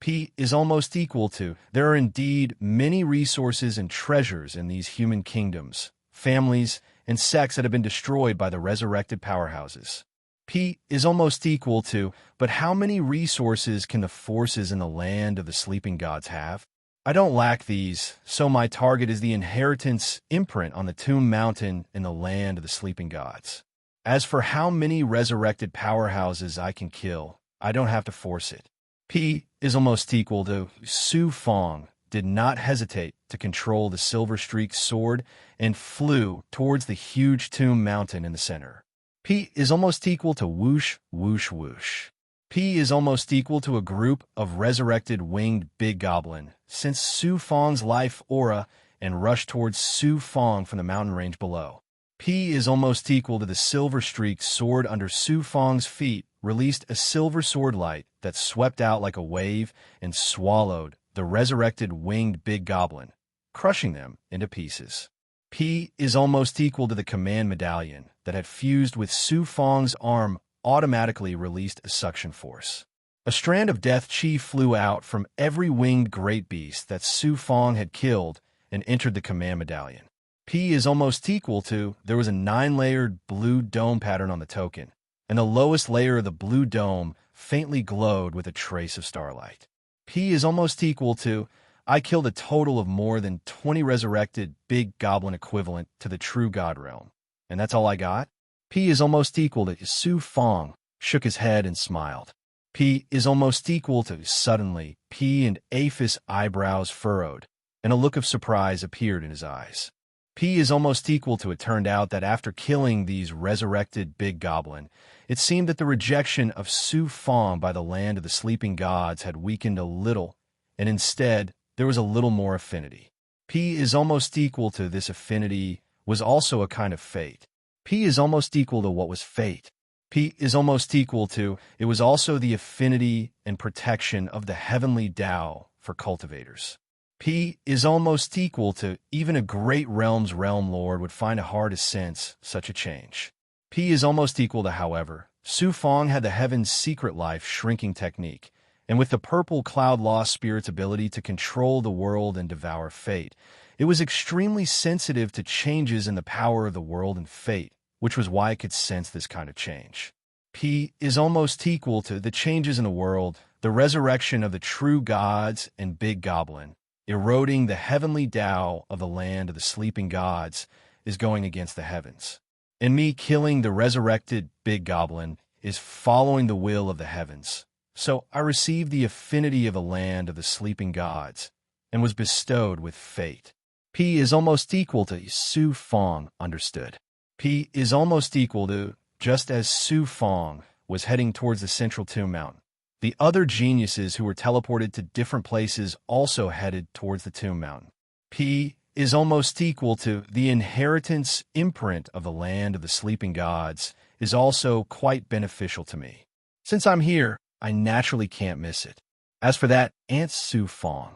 P is almost equal to, there are indeed many resources and treasures in these human kingdoms, families, and sects that have been destroyed by the resurrected powerhouses. P is almost equal to, but how many resources can the forces in the land of the sleeping gods have? I don't lack these, so my target is the inheritance imprint on the tomb mountain in the land of the sleeping gods. As for how many resurrected powerhouses I can kill, I don't have to force it. P is almost equal to Su Fang did not hesitate to control the silver-streaked sword and flew towards the huge tomb mountain in the center. P is almost equal to whoosh, whoosh, whoosh. P is almost equal to a group of resurrected winged big goblin, since Su Fang's life aura and rushed towards Su Fang from the mountain range below. P is almost equal to the silver-streaked sword under Su Fang's feet released a silver sword light that swept out like a wave and swallowed the resurrected winged big goblin, crushing them into pieces. P is almost equal to the command medallion that had fused with Su Fang's arm automatically released a suction force. A strand of death chi flew out from every winged great beast that Su Fang had killed and entered the command medallion. P is almost equal to, there was a 9-layered blue dome pattern on the token, and the lowest layer of the blue dome faintly glowed with a trace of starlight. P is almost equal to, I killed a total of more than 20 resurrected big goblin equivalent to the true god realm. And that's all I got? P is almost equal to Su Fang shook his head and smiled. P is almost equal to, suddenly, P and Aphis' eyebrows furrowed, and a look of surprise appeared in his eyes. P is almost equal to, it turned out that after killing these resurrected big goblin, it seemed that the rejection of Su Fang by the land of the sleeping gods had weakened a little, and instead there was a little more affinity. P is almost equal to, this affinity was also a kind of fate. P is almost equal to what was fate. P is almost equal to, it was also the affinity and protection of the heavenly Tao for cultivators. P is almost equal to, even a great realm's realm lord would find it hard to sense such a change. P is almost equal to, however, Su Fang had the heaven's secret life shrinking technique, and with the purple cloud lost spirit's ability to control the world and devour fate, it was extremely sensitive to changes in the power of the world and fate, which was why it could sense this kind of change. P is almost equal to the changes in the world, the resurrection of the true gods and big goblin, eroding the heavenly Tao of the land of the sleeping gods is going against the heavens. And me killing the resurrected big goblin is following the will of the heavens. So I received the affinity of the land of the sleeping gods and was bestowed with fate. P is almost equal to, Su Fang understood. P is almost equal to, just as Su Fang was heading towards the central tomb mountain, the other geniuses who were teleported to different places also headed towards the tomb mountain. P is almost equal to, the inheritance imprint of the land of the sleeping gods is also quite beneficial to me. Since I'm here, I naturally can't miss it. As for that Aunt Su Fang,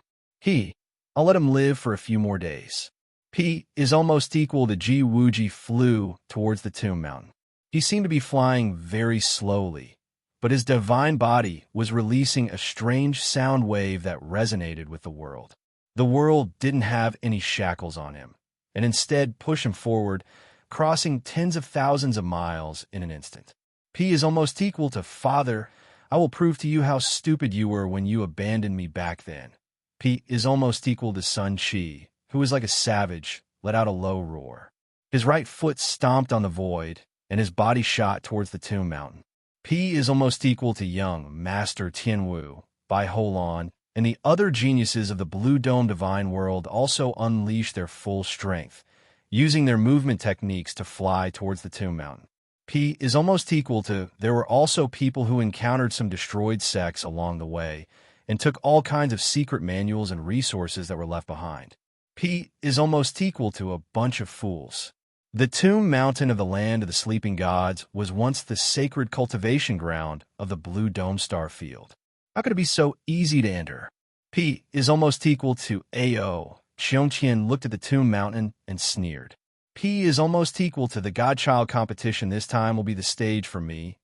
I'll let him live for a few more days. P is almost equal to, Ji Wuji flew towards the tomb mountain. He seemed to be flying very slowly, but his divine body was releasing a strange sound wave that resonated with the world. The world didn't have any shackles on him, and instead pushed him forward, crossing tens of thousands of miles in an instant. P is almost equal to, Father, I will prove to you how stupid you were when you abandoned me back then. P is almost equal to Sun Chi, who was like a savage, let out a low roar. His right foot stomped on the void, and his body shot towards the tomb mountain. P is almost equal to young Master Tianwu, Bai Holan, and the other geniuses of the Blue Dome Divine World also unleashed their full strength, using their movement techniques to fly towards the tomb mountain. P is almost equal to, there were also people who encountered some destroyed sects along the way, and took all kinds of secret manuals and resources that were left behind. P is almost equal to a bunch of fools. The tomb mountain of the land of the sleeping gods was once the sacred cultivation ground of the blue dome star field. How could it be so easy to enter? P is almost equal to AO. Qiongqian looked at the tomb mountain and sneered. P is almost equal to the godchild competition. This time will be the stage for me,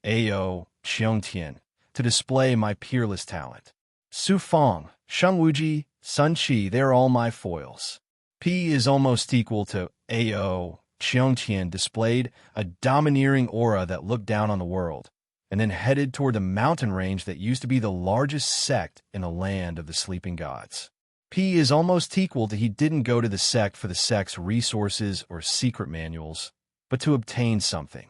AO Qiongqian, to display my peerless talent. Su Feng, Sheng Wuji, Sun Qi, they're all my foils. P is almost equal to AO. Qiongqian displayed a domineering aura that looked down on the world, and then headed toward the mountain range that used to be the largest sect in the land of the sleeping gods. P is almost equal to he didn't go to the sect for the sect's resources or secret manuals, but to obtain something.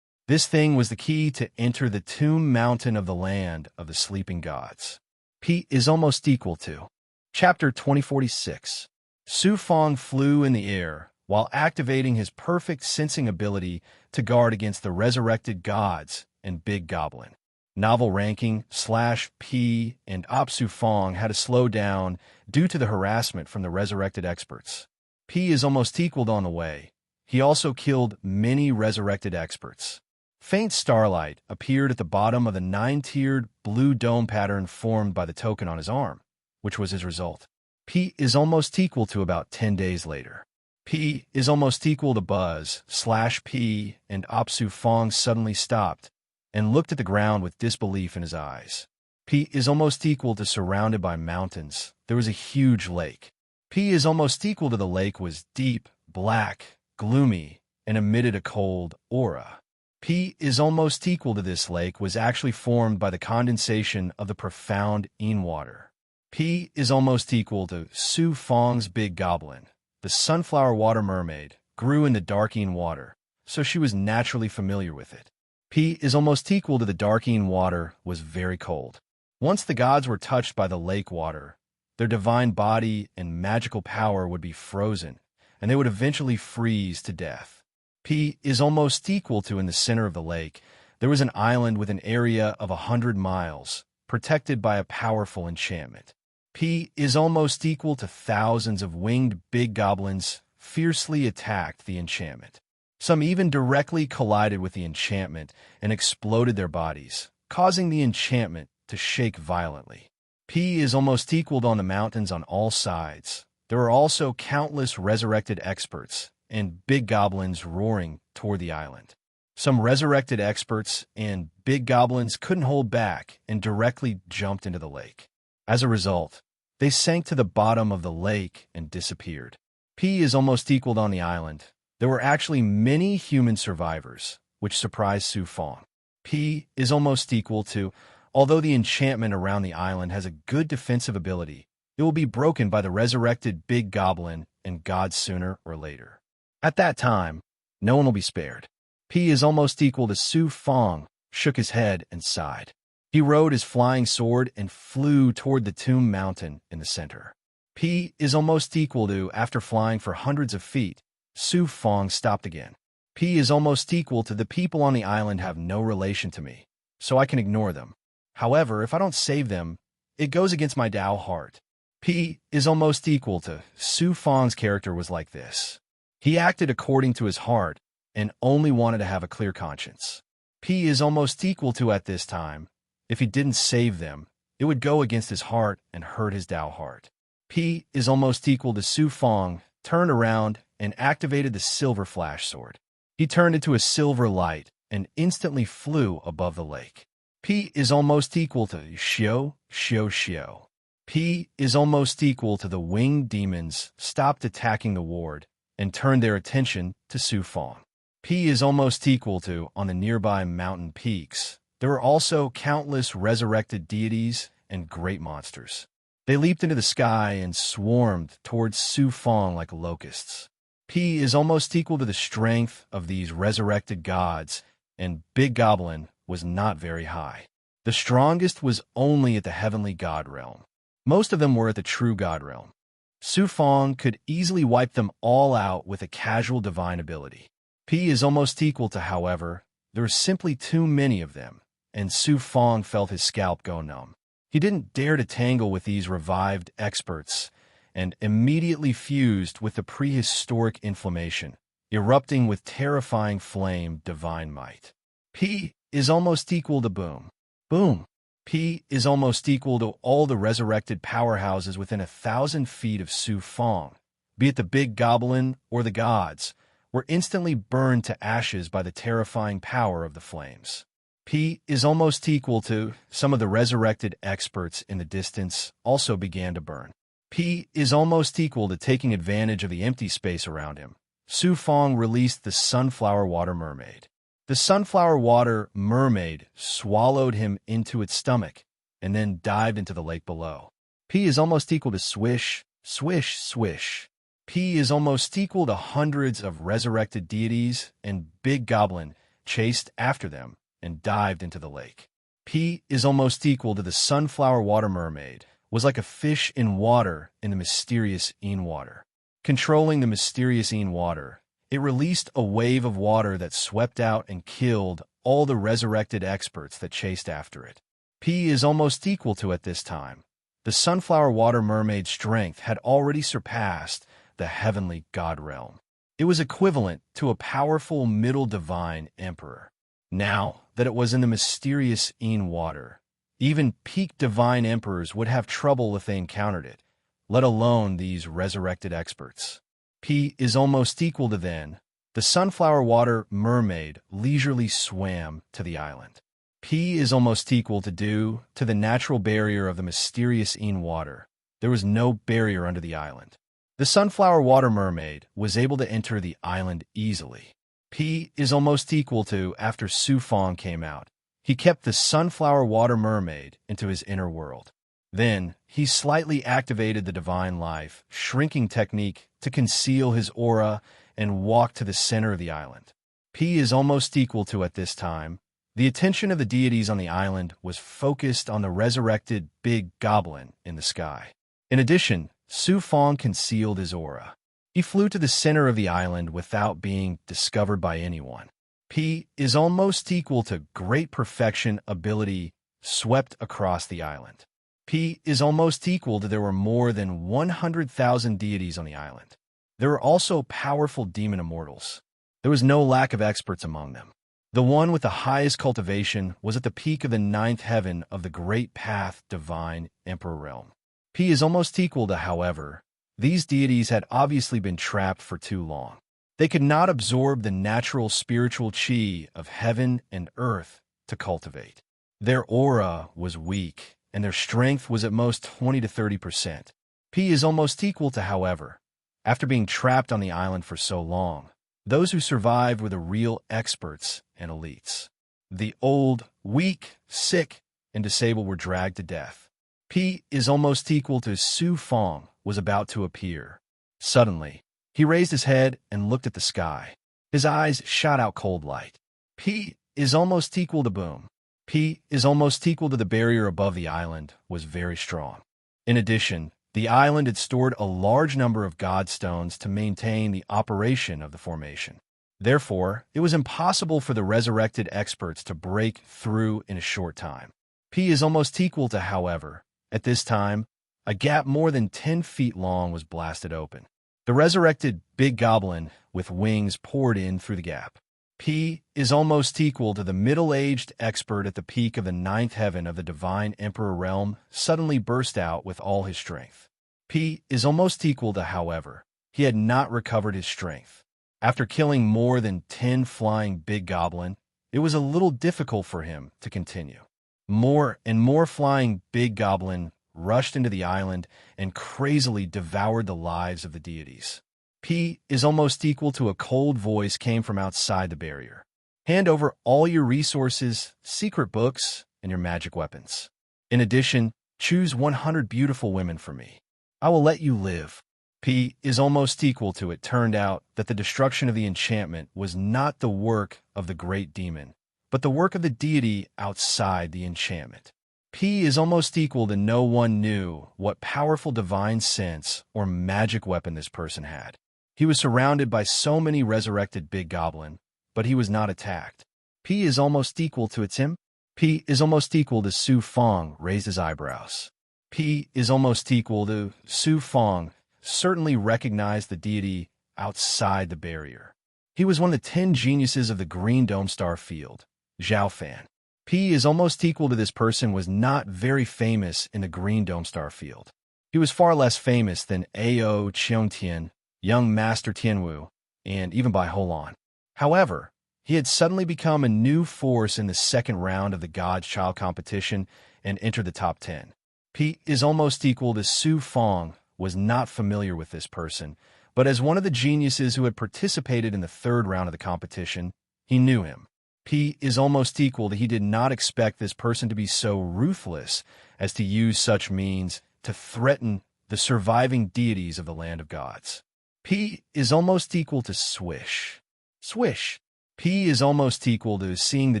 This thing was the key to enter the tomb mountain of the land of the sleeping gods. P is almost equal to. Chapter 2046. Su Feng flew in the air while activating his perfect sensing ability to guard against the resurrected gods and Big Goblin. Novel ranking /P and Su Feng had to slow down due to the harassment from the resurrected experts. P is almost equaled on the way. He also killed many resurrected experts. Faint starlight appeared at the bottom of the 9-tiered blue dome pattern formed by the token on his arm, which was his result. P is almost equal to about 10 days later. P is almost equal to Buzz/P and Su Feng suddenly stopped and looked at the ground with disbelief in his eyes. P is almost equal to surrounded by mountains. There was a huge lake. P is almost equal to the lake was deep, black, gloomy, and emitted a cold aura. P is almost equal to this lake was actually formed by the condensation of the profound Yin water. P is almost equal to Su Feng's Big Goblin. The sunflower water mermaid grew in the dark Yin water, so she was naturally familiar with it. P is almost equal to the dark Yin water was very cold. Once the gods were touched by the lake water, their divine body and magical power would be frozen, and they would eventually freeze to death. P is almost equal to in the center of the lake, there was an island with an area of 100 miles, protected by a powerful enchantment. P is almost equal to thousands of winged big goblins fiercely attacked the enchantment. Some even directly collided with the enchantment and exploded their bodies, causing the enchantment to shake violently. P is almost equaled on the mountains on all sides. There were also countless resurrected experts and big goblins roaring toward the island. Some resurrected experts and big goblins couldn't hold back and directly jumped into the lake. As a result, they sank to the bottom of the lake and disappeared. P is almost equaled on the island. There were actually many human survivors, which surprised Su Feng. P is almost equal to, although the enchantment around the island has a good defensive ability, it will be broken by the resurrected big goblin and gods sooner or later. At that time, no one will be spared. P is almost equal to Su Feng, shook his head and sighed. He rode his flying sword and flew toward the tomb mountain in the center. P is almost equal to, after flying for hundreds of feet, Su Feng stopped again. P is almost equal to the people on the island have no relation to me, so I can ignore them. However, if I don't save them, it goes against my Tao heart. P is almost equal to Su Feng's character was like this. He acted according to his heart and only wanted to have a clear conscience. P is almost equal to at this time, if he didn't save them, it would go against his heart and hurt his Tao heart. P is almost equal to Su Feng turned around and activated the silver flash sword. He turned into a silver light and instantly flew above the lake. P is almost equal to Xiao. P is almost equal to the winged demons stopped attacking the ward and turned their attention to Su Feng. P is almost equal to, on the nearby mountain peaks, there were also countless resurrected deities and great monsters. They leaped into the sky and swarmed towards Su Feng like locusts. P is almost equal to the strength of these resurrected gods, and Big Goblin was not very high. The strongest was only at the heavenly god realm. Most of them were at the true god realm. Su Feng could easily wipe them all out with a casual divine ability. P is almost equal to, however, there are simply too many of them, and Su Feng felt his scalp go numb. He didn't dare to tangle with these revived experts, and immediately fused with the prehistoric inflammation, erupting with terrifying flame divine might. P is almost equal to boom. Boom. P is almost equal to all the resurrected powerhouses within 1,000 feet of Su Fong, be it the big goblin or the gods, were instantly burned to ashes by the terrifying power of the flames. P is almost equal to some of the resurrected experts in the distance also began to burn. P is almost equal to taking advantage of the empty space around him. Su Fong released the sunflower water mermaid. The sunflower water mermaid swallowed him into its stomach and then dived into the lake below. P is almost equal to swish, swish, swish. P is almost equal to hundreds of resurrected deities, and Big Goblin chased after them and dived into the lake. P is almost equal to the sunflower water mermaid, was like a fish in water in the mysterious Een water. Controlling the mysterious Een water, it released a wave of water that swept out and killed all the resurrected experts that chased after it. P is almost equal to at this time. The sunflower water mermaid's strength had already surpassed the heavenly god realm. It was equivalent to a powerful middle divine emperor. Now that it was in the mysterious Een water, even peak divine emperors would have trouble if they encountered it, let alone these resurrected experts. P is almost equal to then. The sunflower water mermaid leisurely swam to the island. P is almost equal to due to the natural barrier of the mysterious Een water. There was no barrier under the island. The sunflower water mermaid was able to enter the island easily. P is almost equal to after Su Fong came out. He kept the sunflower water mermaid into his inner world. Then, he slightly activated the divine life shrinking technique to conceal his aura and walk to the center of the island. P is almost equal to at this time. The attention of the deities on the island was focused on the resurrected big goblin in the sky. In addition, Su Fong concealed his aura. He flew to the center of the island without being discovered by anyone. P is almost equal to great perfection ability swept across the island. P is almost equal to there were more than 100,000 deities on the island. There were also powerful demon immortals. There was no lack of experts among them. The one with the highest cultivation was at the peak of the 9th heaven of the Great Path Divine Emperor Realm. P is almost equal to, however, these deities had obviously been trapped for too long. They could not absorb the natural spiritual chi of heaven and earth to cultivate. Their aura was weak, and their strength was at most 20 to 30%. P is almost equal to, however, after being trapped on the island for so long, those who survived were the real experts and elites. The old, weak, sick, and disabled were dragged to death. P is almost equal to Su Fong was about to appear. Suddenly, he raised his head and looked at the sky. His eyes shot out cold light. P is almost equal to boom. P is almost equal to the barrier above the island was very strong. In addition, the island had stored a large number of god stones to maintain the operation of the formation. Therefore, it was impossible for the resurrected experts to break through in a short time. P is almost equal to, however, at this time, a gap more than 10 feet long was blasted open. The resurrected big goblin with wings poured in through the gap. P is almost equal to the middle-aged expert at the peak of the 9th heaven of the divine emperor realm suddenly burst out with all his strength. P is almost equal to, however, he had not recovered his strength. After killing more than 10 flying big goblin, it was a little difficult for him to continue. More and more flying big goblin rushed into the island and crazily devoured the lives of the deities. P is almost equal to a cold voice came from outside the barrier. Hand over all your resources, secret books, and your magic weapons. In addition, choose 100 beautiful women for me. I will let you live. P is almost equal to it turned out that the destruction of the enchantment was not the work of the great demon, but the work of the deity outside the enchantment. P is almost equal to no one knew what powerful divine sense or magic weapon this person had. He was surrounded by so many resurrected big goblin, but he was not attacked. P is almost equal to it's him. P is almost equal to Su Fong raised his eyebrows. P is almost equal to Su Fong certainly recognized the deity outside the barrier. He was one of the 10 geniuses of the Green Dome Star Field, Zhao Fan. P is almost equal to this person was not very famous in the Green Dome Star Field. He was far less famous than Ao Cheontian, young Master Tianwu, and even by Holon. However, he had suddenly become a new force in the second round of the God's Child competition and entered the top 10. P is almost equal to Su Fong was not familiar with this person, but as one of the geniuses who had participated in the third round of the competition, he knew him. P is almost equal to he did not expect this person to be so ruthless as to use such means to threaten the surviving deities of the land of gods. P is almost equal to swish. Swish. P is almost equal to seeing the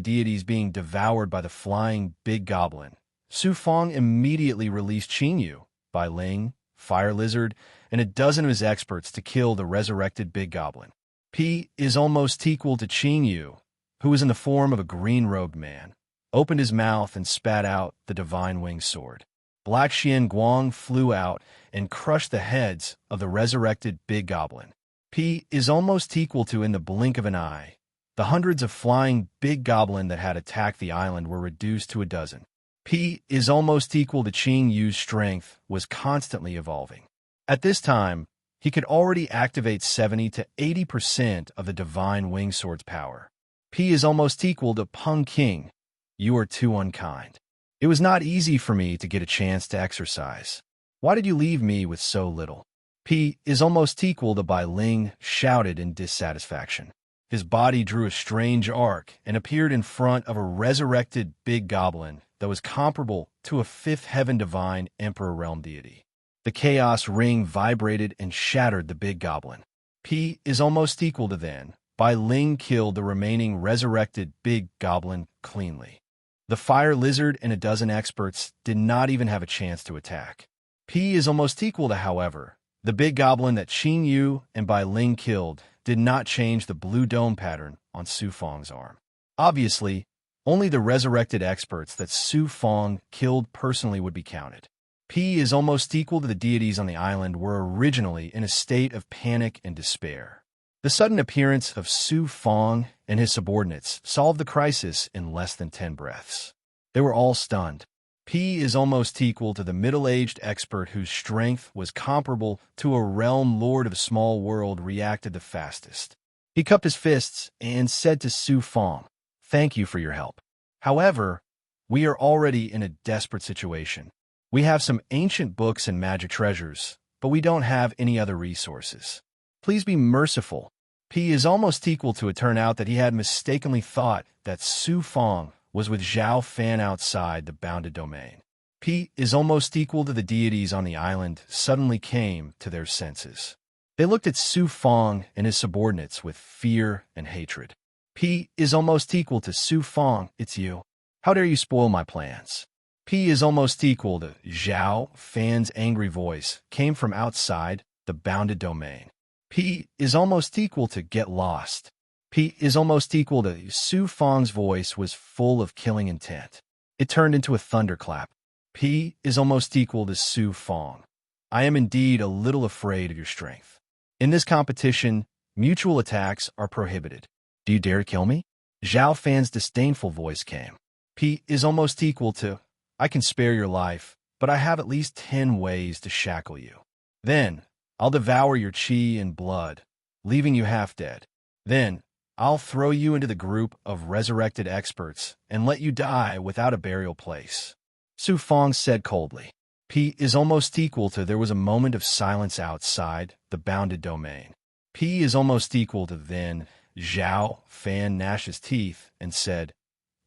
deities being devoured by the flying big goblin. Su Fong immediately released Qingyu, Bai Ling, Fire Lizard, and a dozen of his experts to kill the resurrected big goblin. P is almost equal to Qingyu, who was in the form of a green-robed man, opened his mouth and spat out the divine winged sword. Black Xian Guang flew out and crushed the heads of the resurrected big goblin. P is almost equal to in the blink of an eye. The hundreds of flying big goblin that had attacked the island were reduced to a dozen. P is almost equal to Qing Yu's strength was constantly evolving. At this time, he could already activate 70 to 80% of the divine wing sword's power. P is almost equal to Peng King. You are too unkind. It was not easy for me to get a chance to exercise. Why did you leave me with so little? P is almost equal to Bai Ling shouted in dissatisfaction. His body drew a strange arc and appeared in front of a resurrected big goblin that was comparable to a fifth heaven divine emperor realm deity. The chaos ring vibrated and shattered the big goblin. P is almost equal to then. Bai Ling killed the remaining resurrected big goblin cleanly. The fire lizard and a dozen experts did not even have a chance to attack. P is almost equal to, however, the big goblin that Qing Yu and Bai Ling killed did not change the blue dome pattern on Su Fong's arm. Obviously, only the resurrected experts that Su Fong killed personally would be counted. P is almost equal to the deities on the island were originally in a state of panic and despair. The sudden appearance of Su Fong and his subordinates solved the crisis in less than 10 breaths. They were all stunned. P is almost equal to the middle-aged expert whose strength was comparable to a realm lord of a small world reacted the fastest. He cupped his fists and said to Su Fong, "Thank you for your help. However, we are already in a desperate situation. We have some ancient books and magic treasures, but we don't have any other resources. Please be merciful." P is almost equal to it turned out that he had mistakenly thought that Su Fong was with Zhao Fan outside the bounded domain. P is almost equal to the deities on the island suddenly came to their senses. They looked at Su Fong and his subordinates with fear and hatred. P is almost equal to Su Fong, it's you. How dare you spoil my plans? P is almost equal to Zhao Fan's angry voice came from outside the bounded domain. P is almost equal to get lost. P is almost equal to Su Fong's voice was full of killing intent. It turned into a thunderclap. P is almost equal to Su Fong. I am indeed a little afraid of your strength. In this competition, mutual attacks are prohibited. Do you dare to kill me? Zhao Fan's disdainful voice came. P is almost equal to, I can spare your life, but I have at least 10 ways to shackle you. Then, I'll devour your qi and blood, leaving you half dead. Then, I'll throw you into the group of resurrected experts and let you die without a burial place. Su Fong said coldly. P is almost equal to there was a moment of silence outside the bounded domain. P is almost equal to then Zhao Fan gnashed his teeth and said,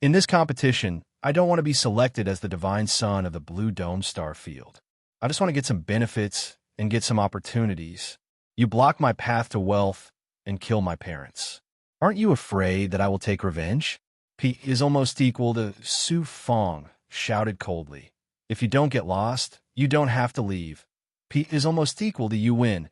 in this competition, I don't want to be selected as the divine son of the Blue Dome Star Field. I just want to get some benefits and get some opportunities. You block my path to wealth and kill my parents. Aren't you afraid that I will take revenge? P is almost equal to Su Fong shouted coldly. If you don't get lost, you don't have to leave. P is almost equal to you win.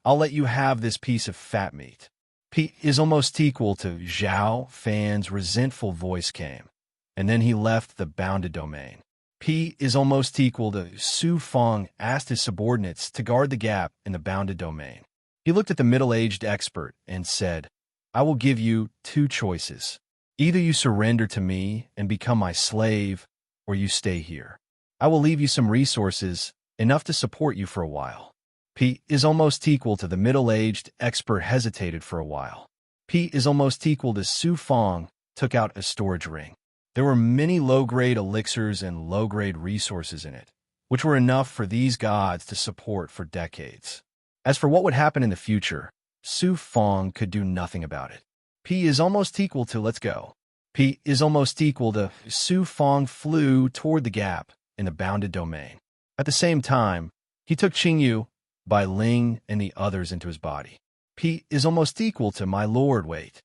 I'll let you have this piece of fat meat. P is almost equal to Zhao Fan's resentful voice came, and then he left the bounded domain. P is almost equal to Su Feng asked his subordinates to guard the gap in the bounded domain. He looked at the middle-aged expert and said, I will give you two choices. Either you surrender to me and become my slave, or you stay here. I will leave you some resources, enough to support you for a while. P is almost equal to the middle-aged expert hesitated for a while. P is almost equal to Su Feng took out a storage ring. There were many low-grade elixirs and low-grade resources in it, which were enough for these gods to support for decades. As for what would happen in the future, Su Feng could do nothing about it. P is almost equal to let's go. P is almost equal to Su Feng flew toward the gap in the bounded domain. At the same time, he took Qingyu, Bai Ling, and the others into his body. P is almost equal to my lord, wait.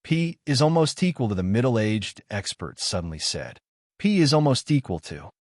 P is almost equal to the middle-aged expert suddenly said. P is almost equal to